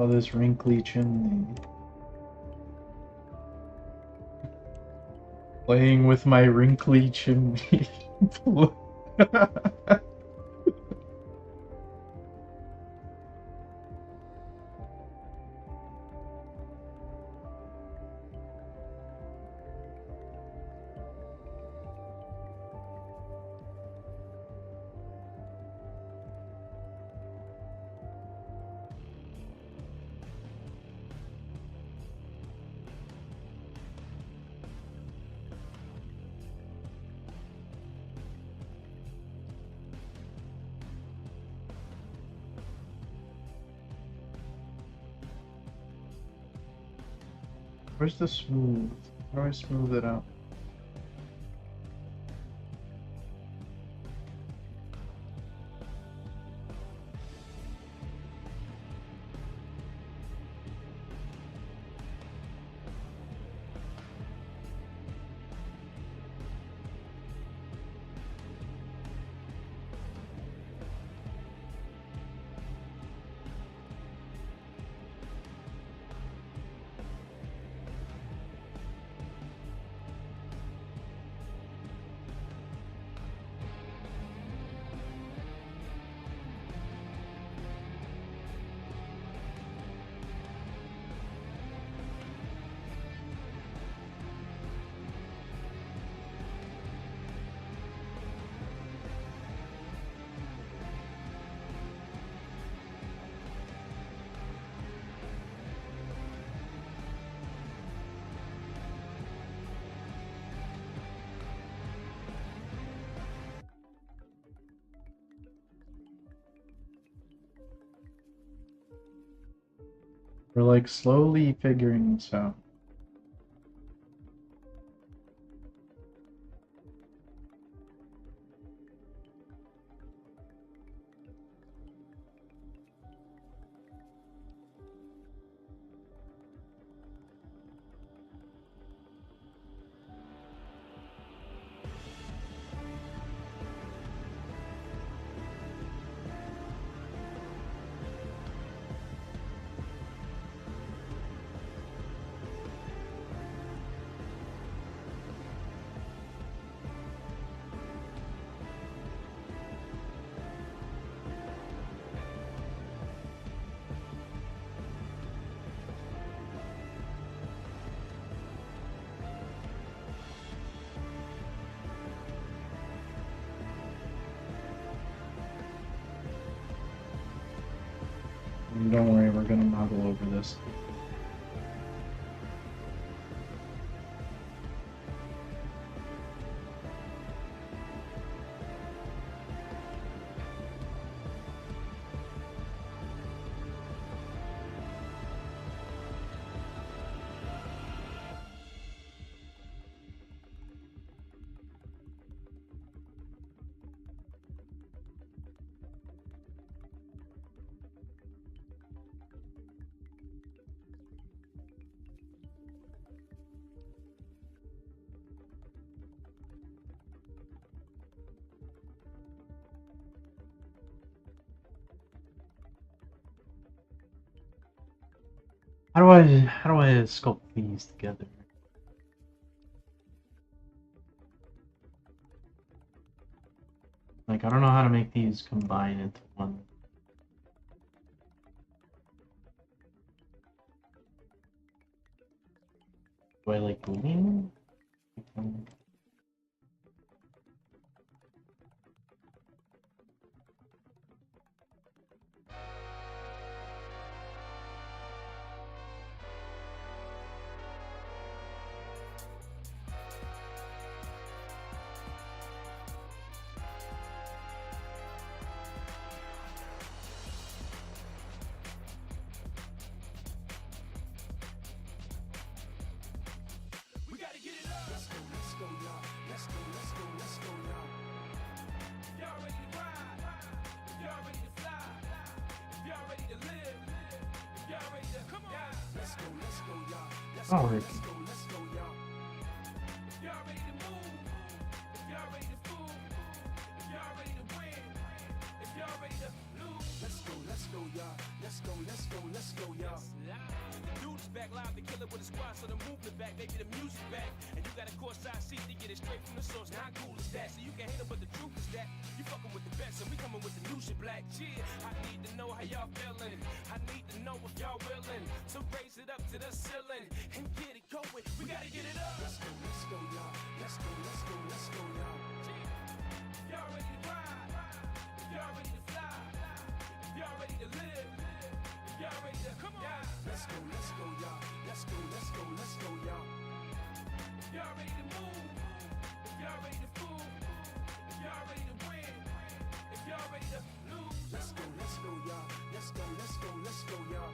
Speaker 1: Oh, this wrinkly chimney. Playing with my wrinkly chimney. Where's the smooth? How do I smooth it out? We're like slowly figuring this out. And don't worry, we're gonna model over this. How do I sculpt these together? Like, I don't know how to make these combine into one. Do I like Boolean? Oh, right.
Speaker 2: Back live to kill it with a squad, so the movement back, maybe the music back. And you got a course side seat to get it straight from the source. How cool is that? So you can hate them, but the truth is that you fucking with the best, and we coming with the new shit black. Yeah, I need to know how y'all feeling. I need to know if y'all willing. So raise it up to the ceiling and get it going. We gotta get it up. Let's go, y'all. Let's go, y'all. Y'all ready to ride? Y'all ready to fly? Y'all ready to live? Y'all ready to come on? Let's go, y'all. Let's go, y'all. Y'all ready to move? If y'all ready to fool? If y'all ready to win? If y'all ready to lose? Let's go, y'all. Let's go, y'all.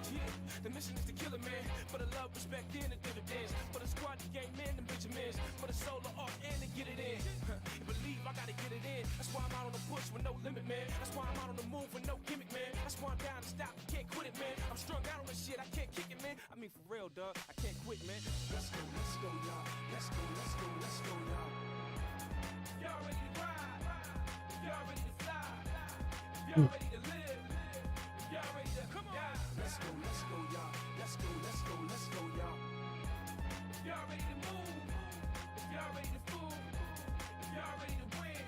Speaker 2: Yeah, the mission is to kill a man. For the love, respect, and the dividends. For the squad, the game, man, the Benjamins. For the soul of art, and to get it in. Believe I gotta get it in. That's why I'm out on the push with no limit, man. That's why I'm out on the move with no gimmick, man. That's why I'm down to stop, I can't quit it, man. I'm strung out on this shit, I can't kick it, man. I mean, for real, dog, I can't quit, man. Let's go, y'all. Let's go, y'all. Y'all ready to ride? Y'all ready to fly? Y'all ready to live? Y'all ready to come on? Let's go, y'all. Let's go, y'all. Y'all ready to move? If y'all ready to fool? If y'all ready to win?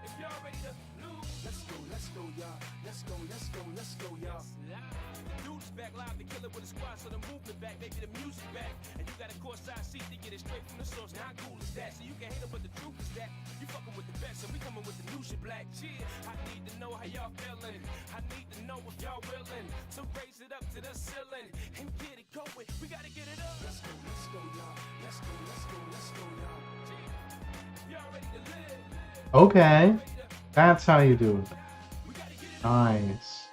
Speaker 2: If y'all ready to lose? Let's go, y'all. Let's go, y'all. The dudes back live to kill it with a squad, so the movement back, maybe the music back. And you got a course side seat to get it straight from the source. How cool is that? So you can hate them, but the truth is that you fucking with the best, and we coming with the new shit black. Yeah, I need to know how y'all feeling. I need to know if y'all willing. So raise it up to the ceiling and get it going. We gotta get it up. Let's go, y'all. Let's go, y'all. Y'all ready to live?
Speaker 1: Okay, that's how you do it. Nice.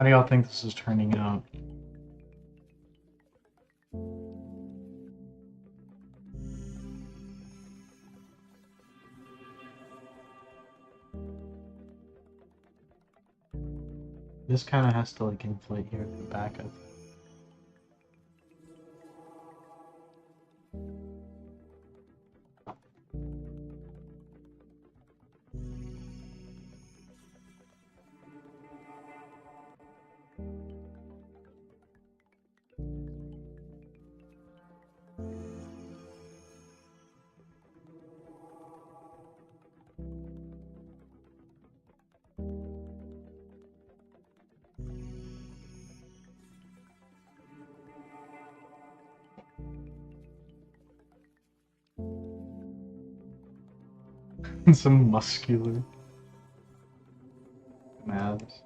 Speaker 1: How do y'all think this is turning out? This kind of has to like inflate here at the back, I think. Some muscular maths.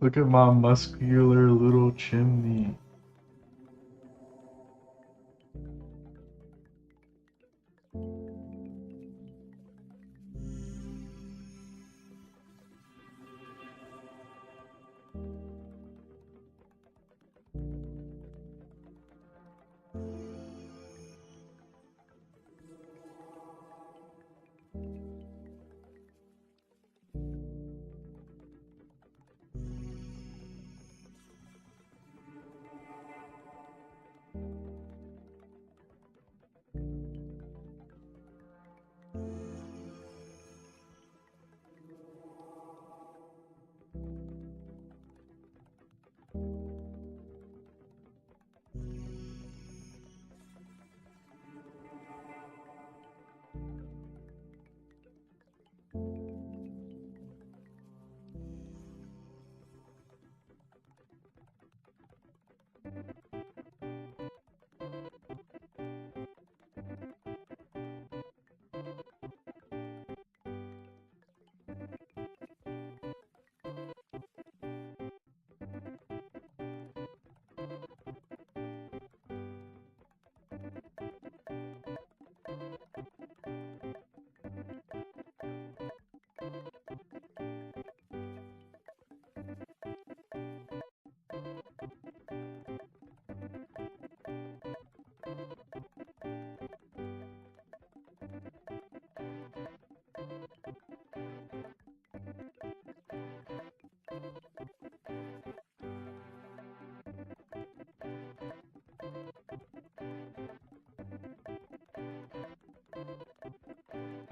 Speaker 1: Look at my muscular little chimney.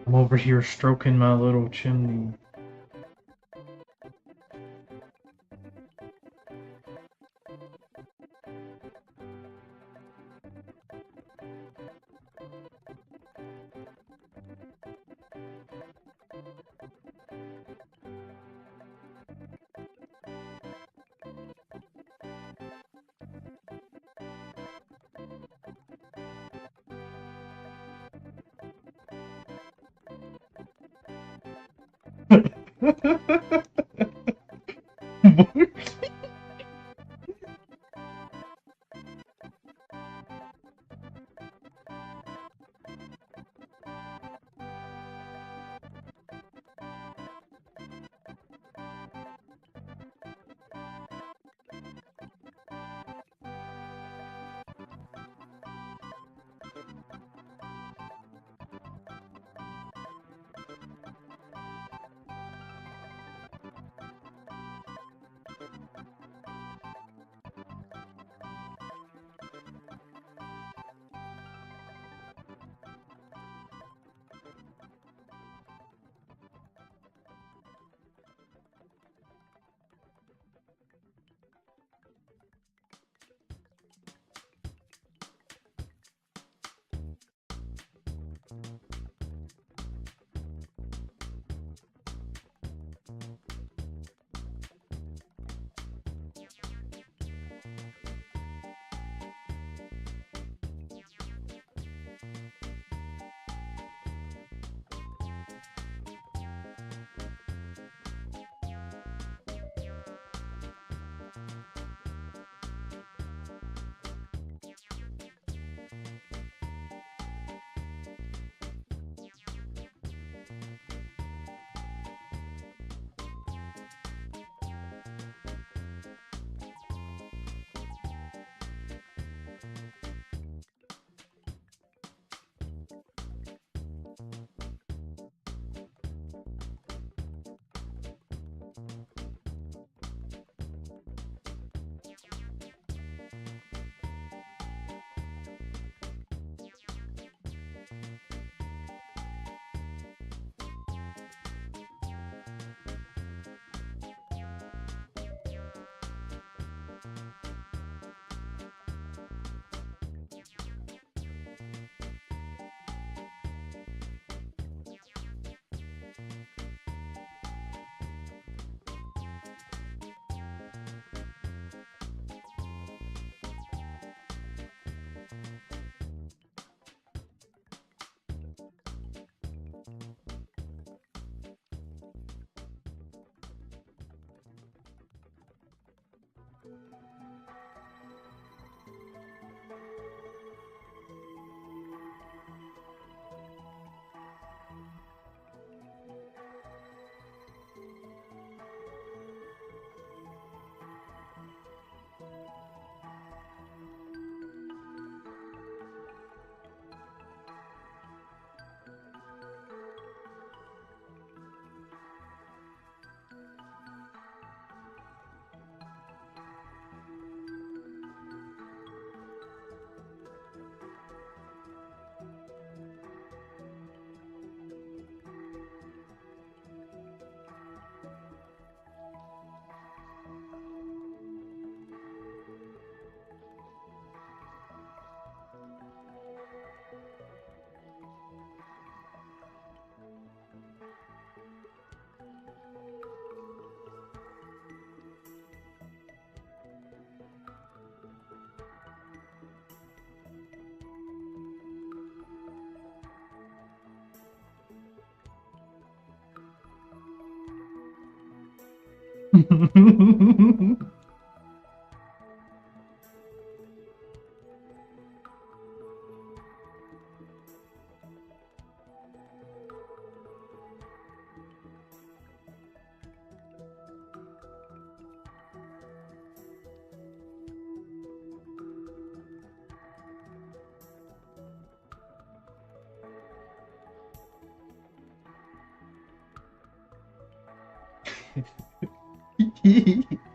Speaker 1: I'm over here stroking my little chimney.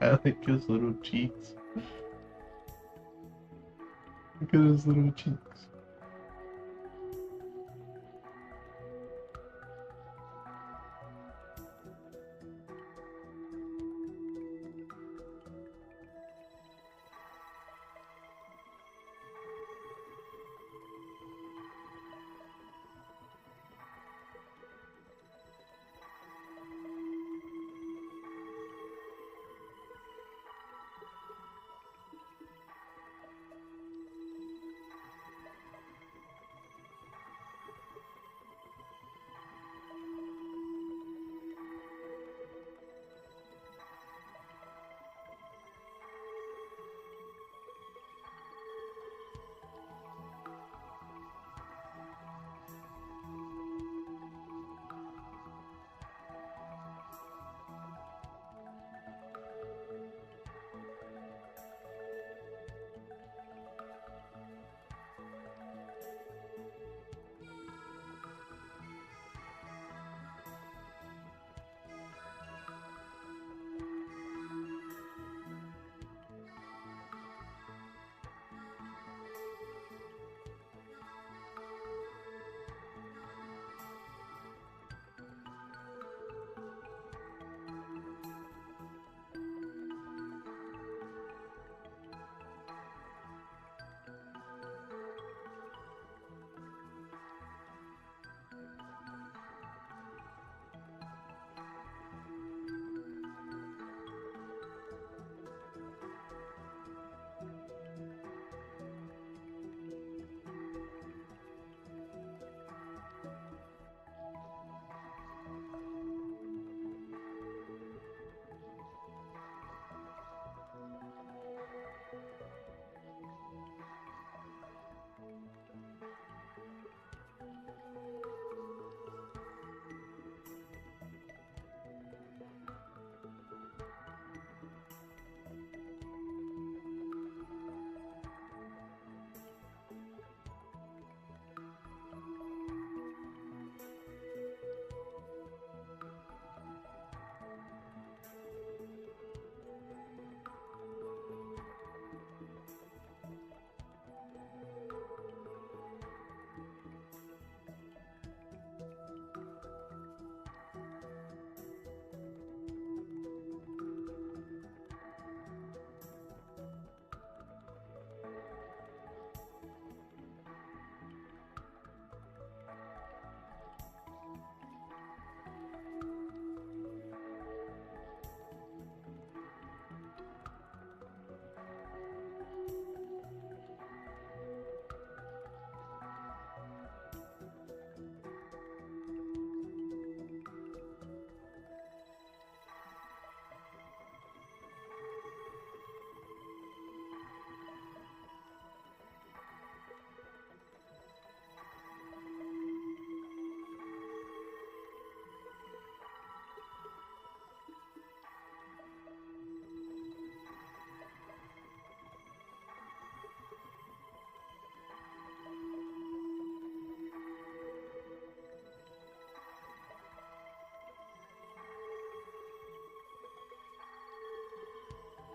Speaker 1: I like his little cheeks. Look at his little cheeks.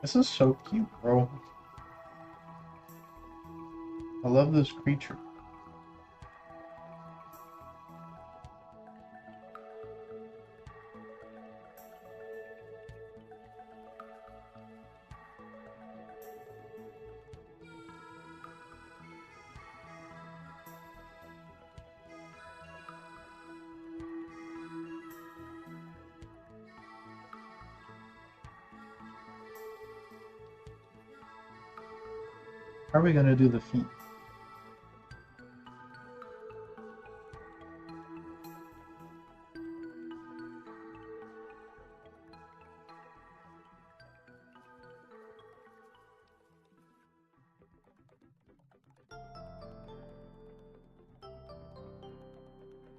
Speaker 1: This is so cute, bro. I love this creature. How are we gonna do the feet?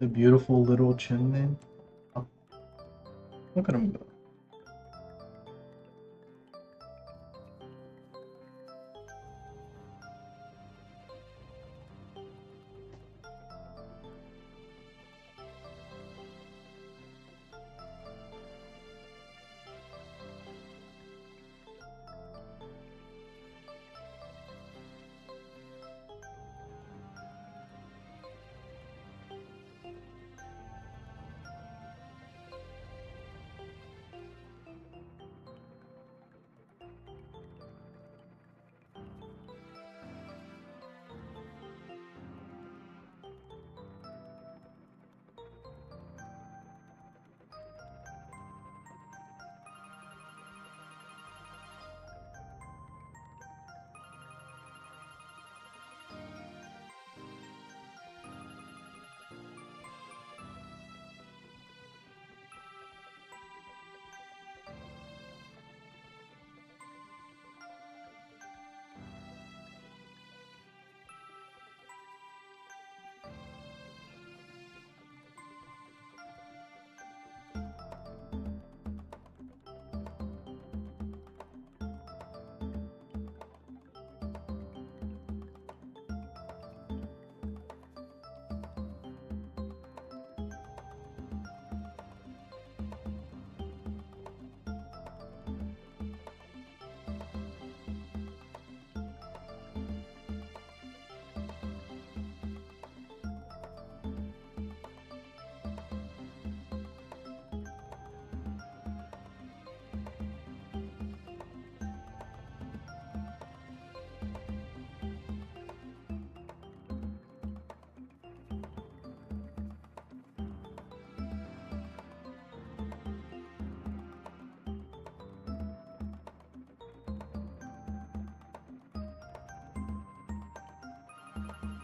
Speaker 1: The beautiful little chin man. Oh, look at him go.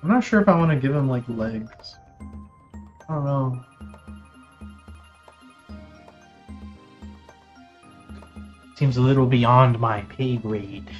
Speaker 1: I'm not sure if I want to give him like legs. I don't know. Seems a little beyond my pay grade.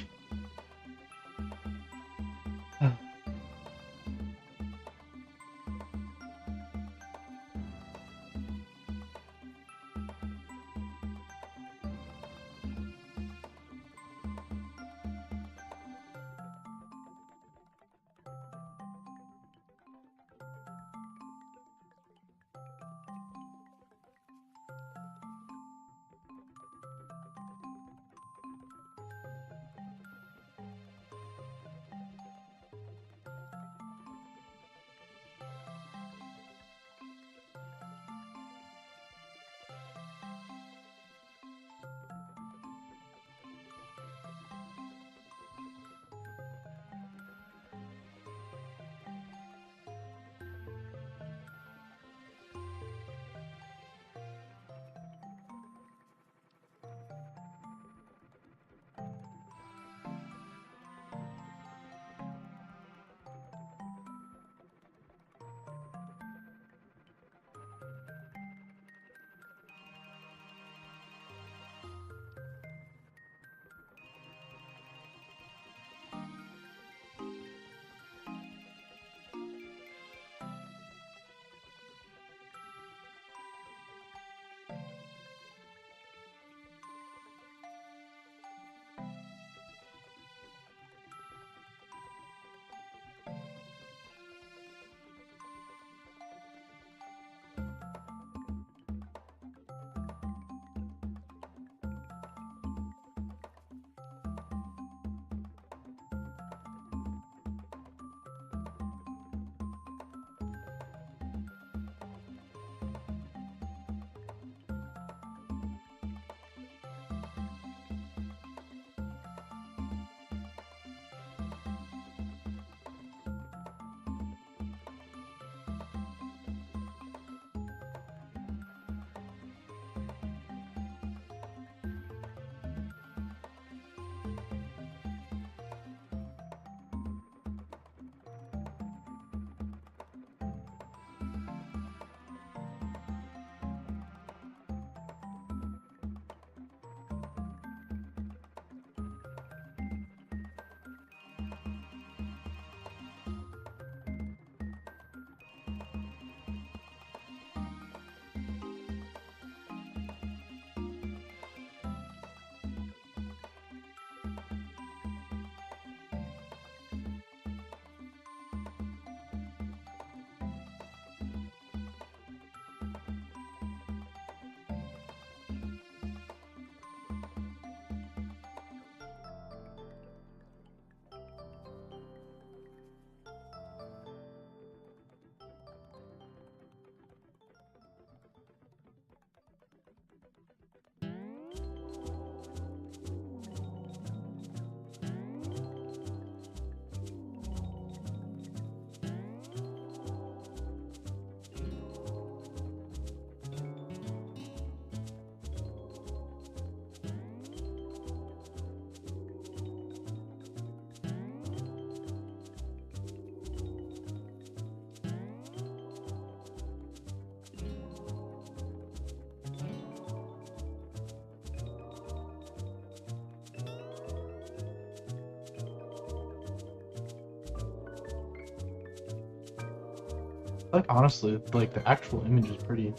Speaker 1: Like honestly, like the actual image is pretty.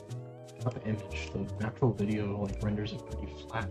Speaker 1: Not the image, the actual video like renders it pretty flat.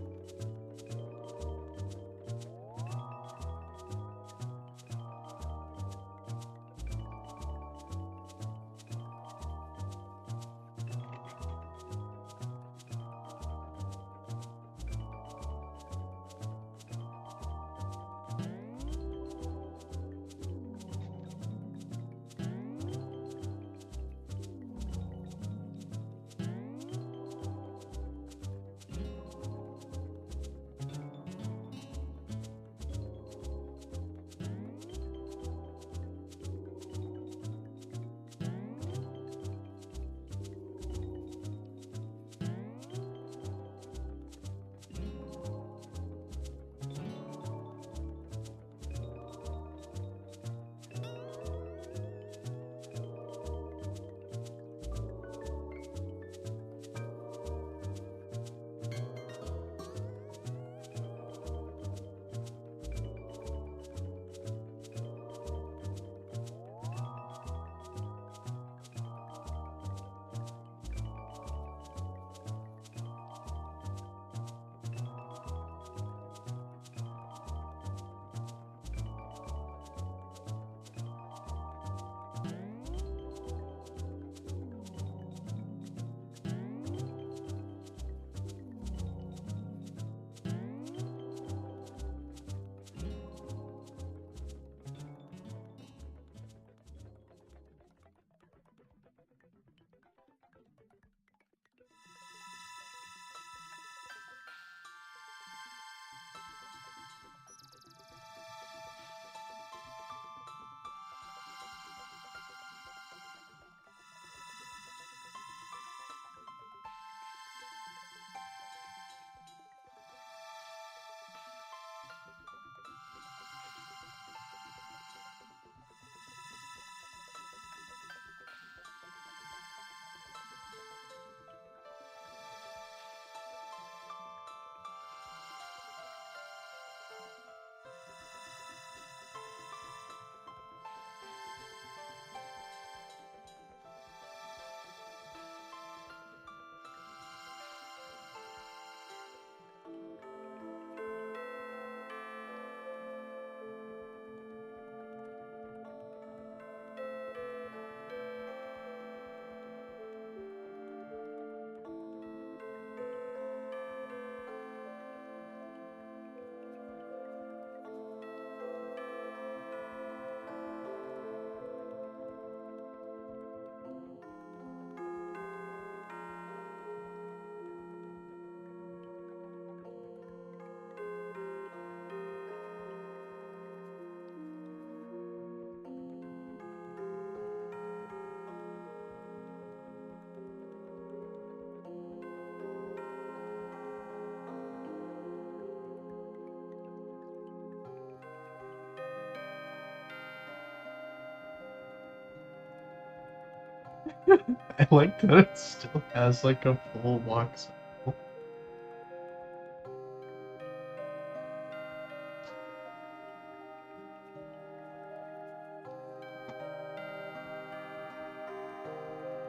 Speaker 1: I like that it still has like a full walk cycle.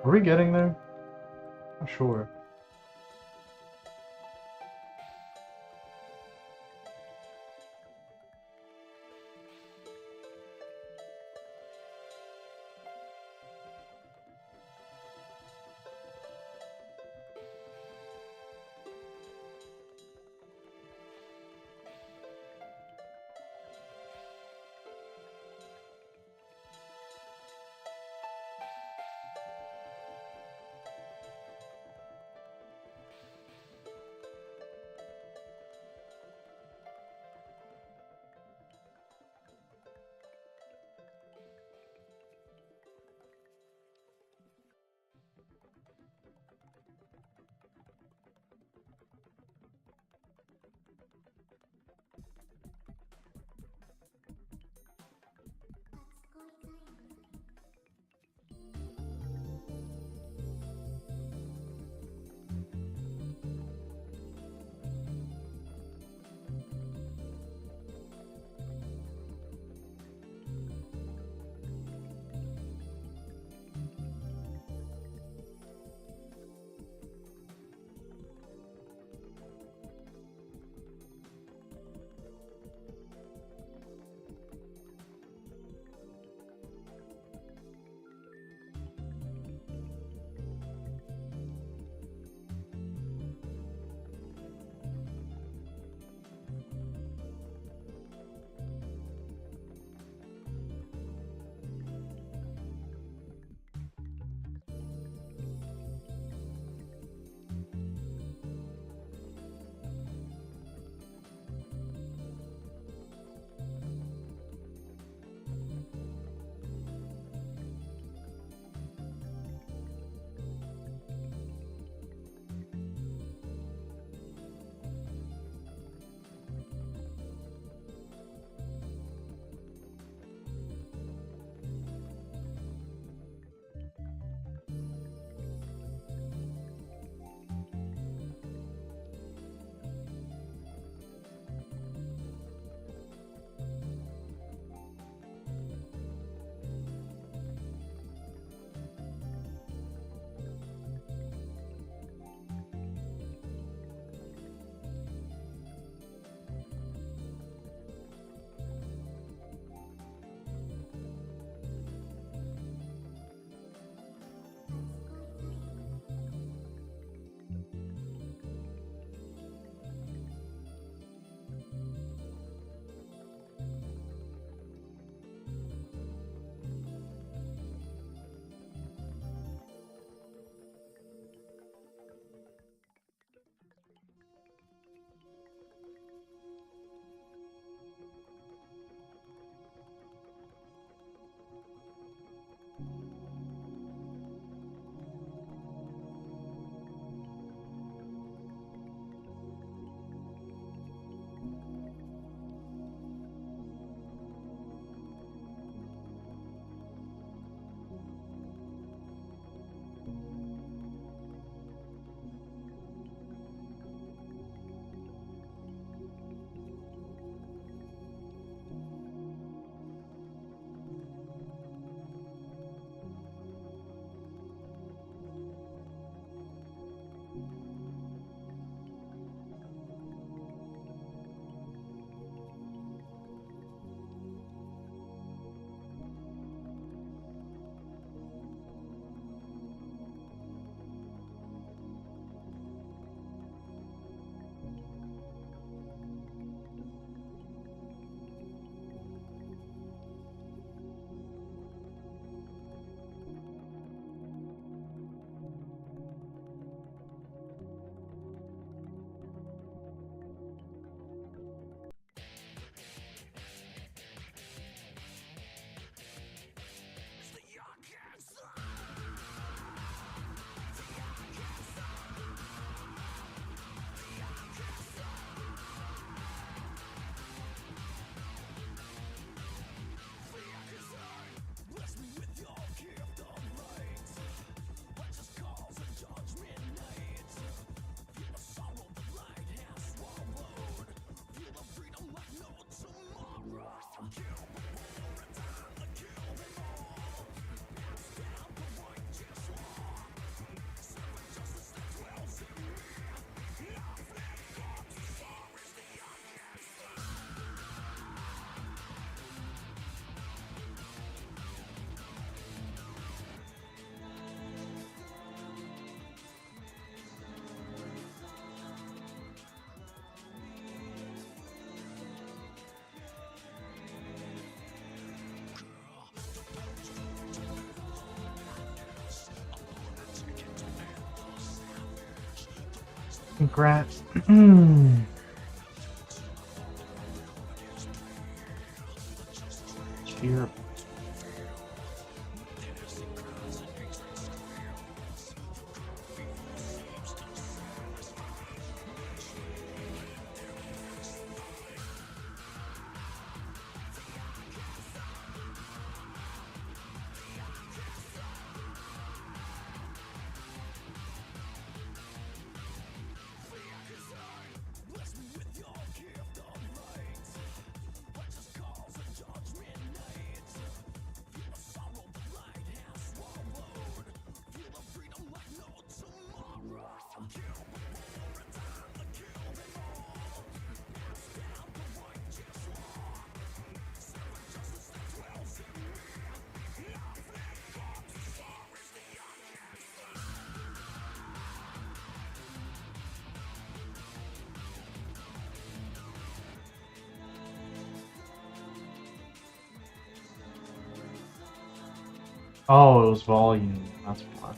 Speaker 1: Are we getting there? Not sure. Congrats. Cheer. Oh, it was volume. That's why.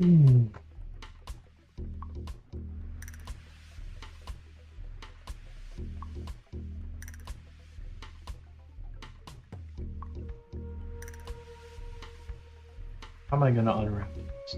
Speaker 1: How am I gonna unwrap this?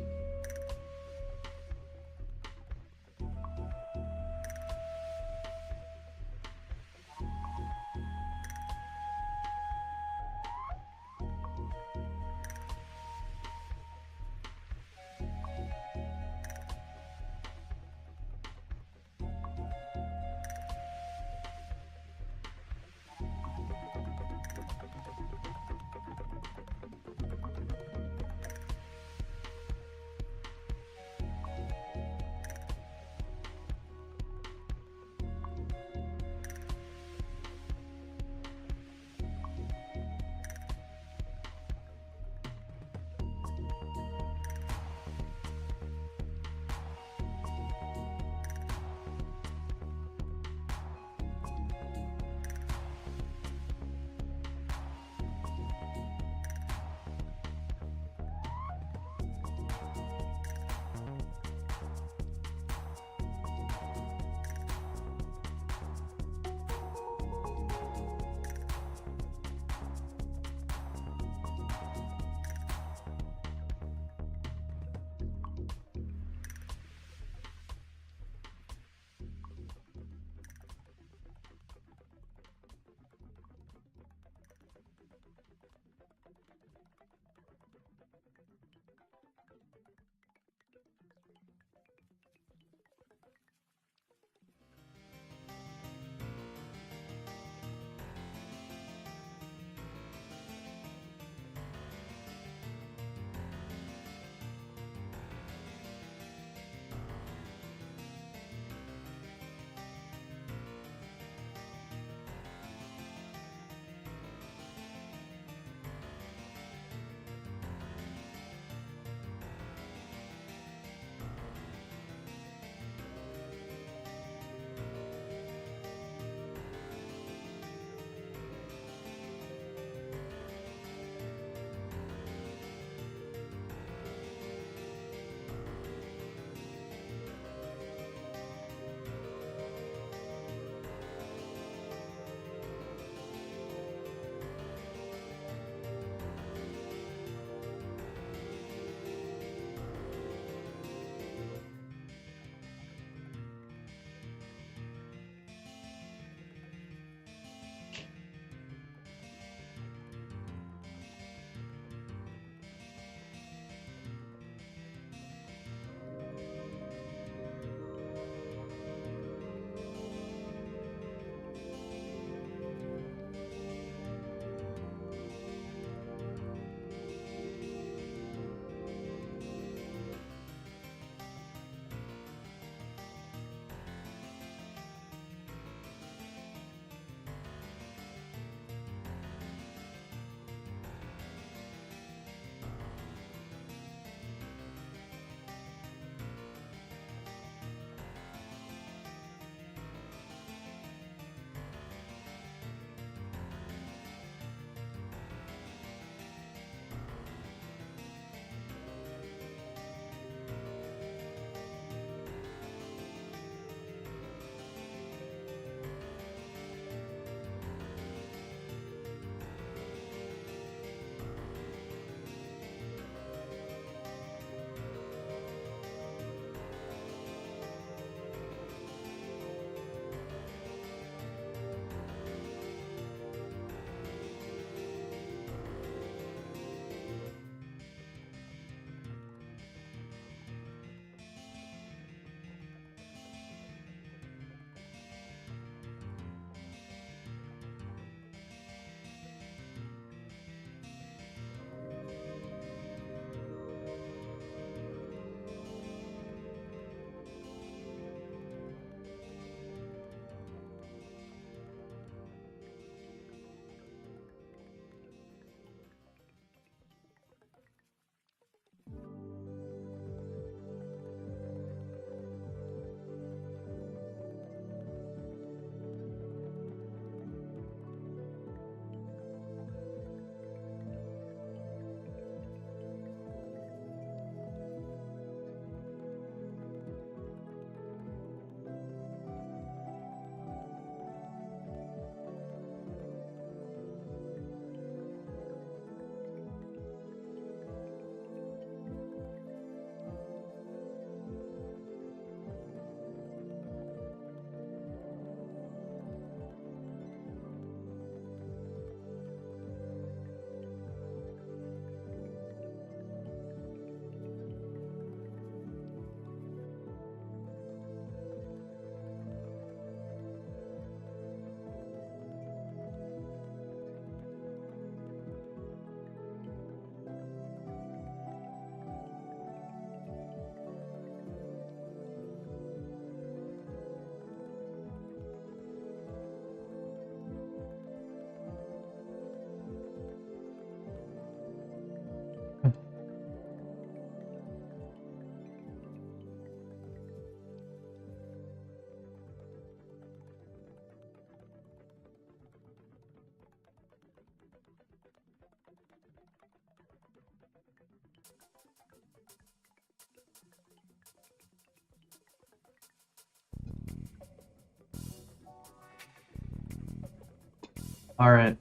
Speaker 1: Alright.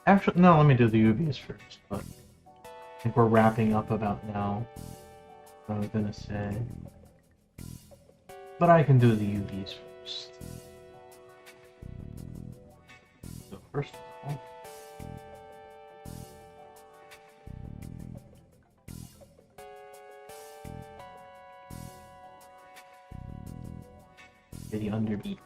Speaker 1: Actually, no, let me do the UVs first. But I think we're wrapping up about now. What I was gonna say. But I can do the UVs first. So first of all, the underbeak.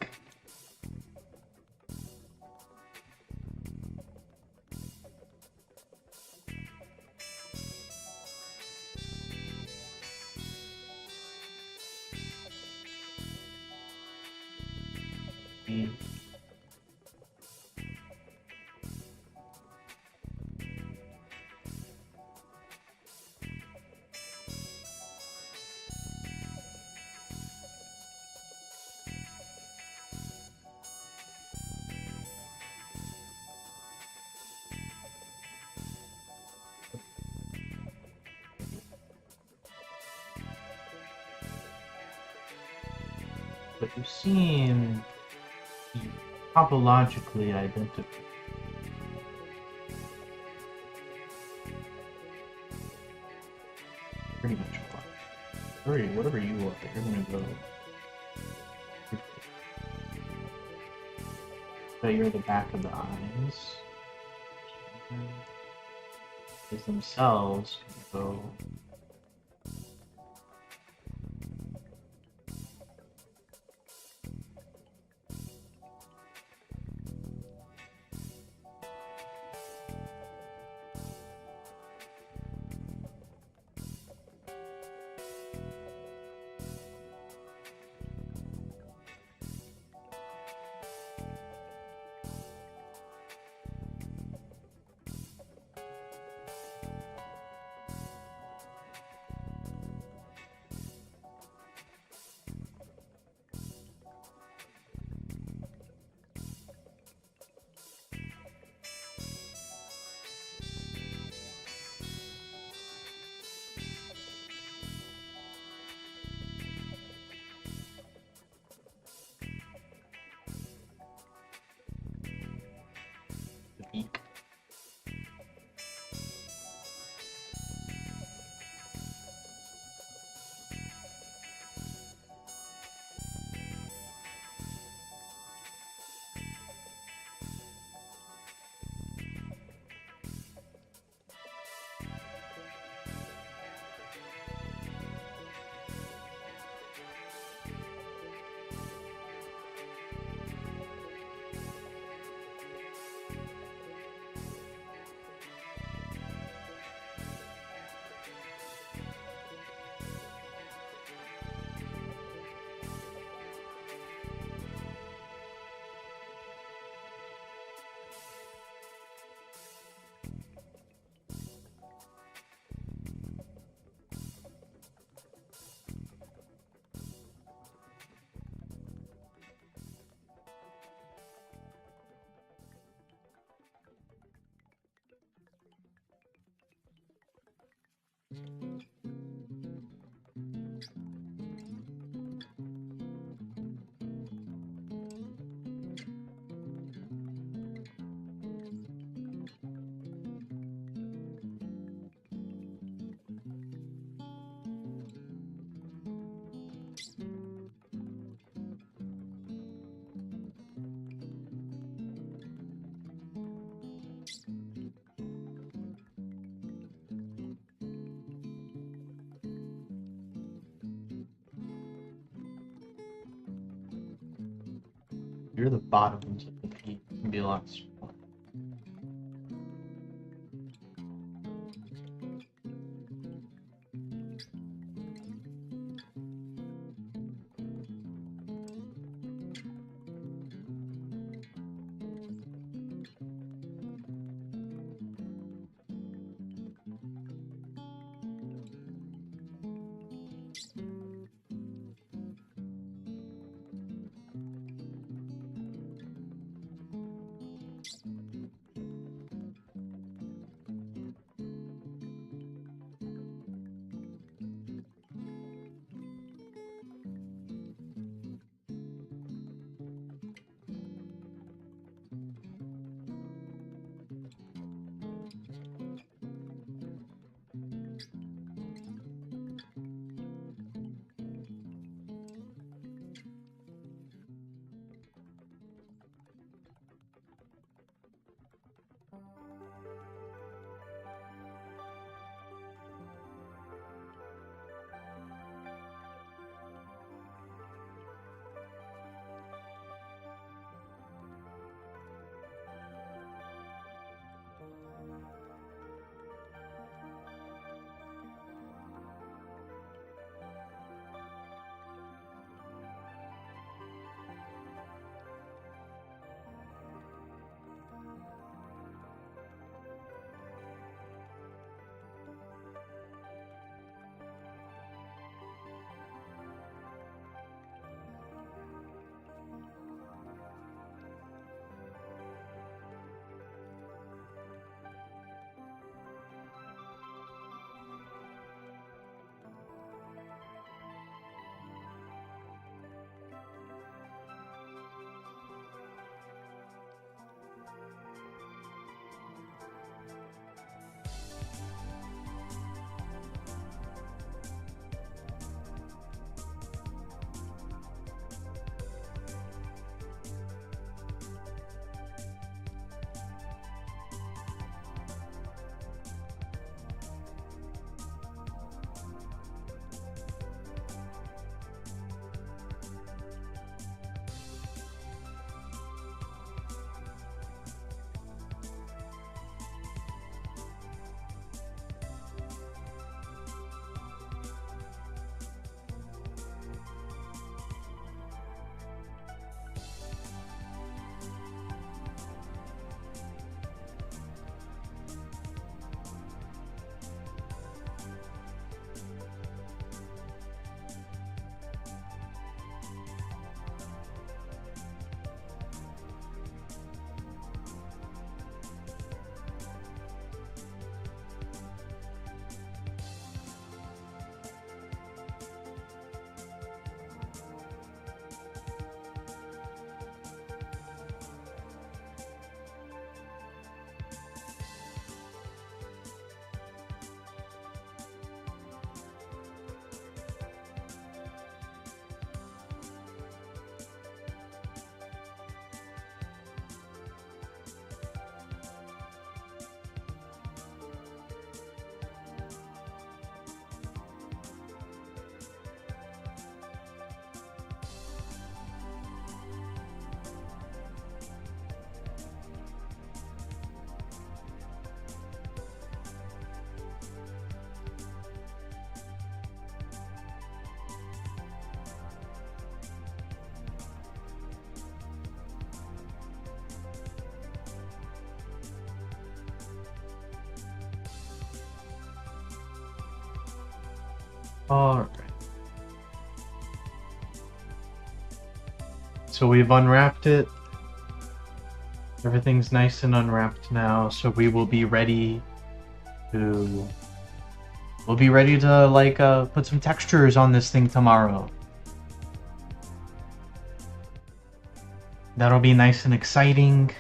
Speaker 1: But you seem topologically identical. Pretty much what? Whatever you want, you're gonna go. So you're the back of the eyes. Is themselves go. The beak. You're the bottoms of the peak. It can be a lot smaller. Alright. So we've unwrapped it. Everything's nice and unwrapped now, so we will be ready to... We'll be ready to, like, put some textures on this thing tomorrow. That'll be nice and exciting.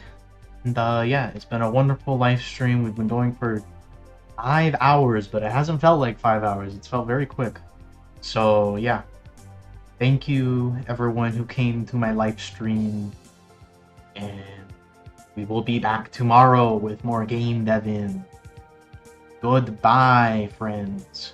Speaker 1: And, yeah, it's been a wonderful live stream. We've been going for 5 hours, but it hasn't felt like 5 hours. It's felt very quick. So, yeah. Thank you, everyone who came to my live stream. And we will be back tomorrow with more game devin. Goodbye, friends.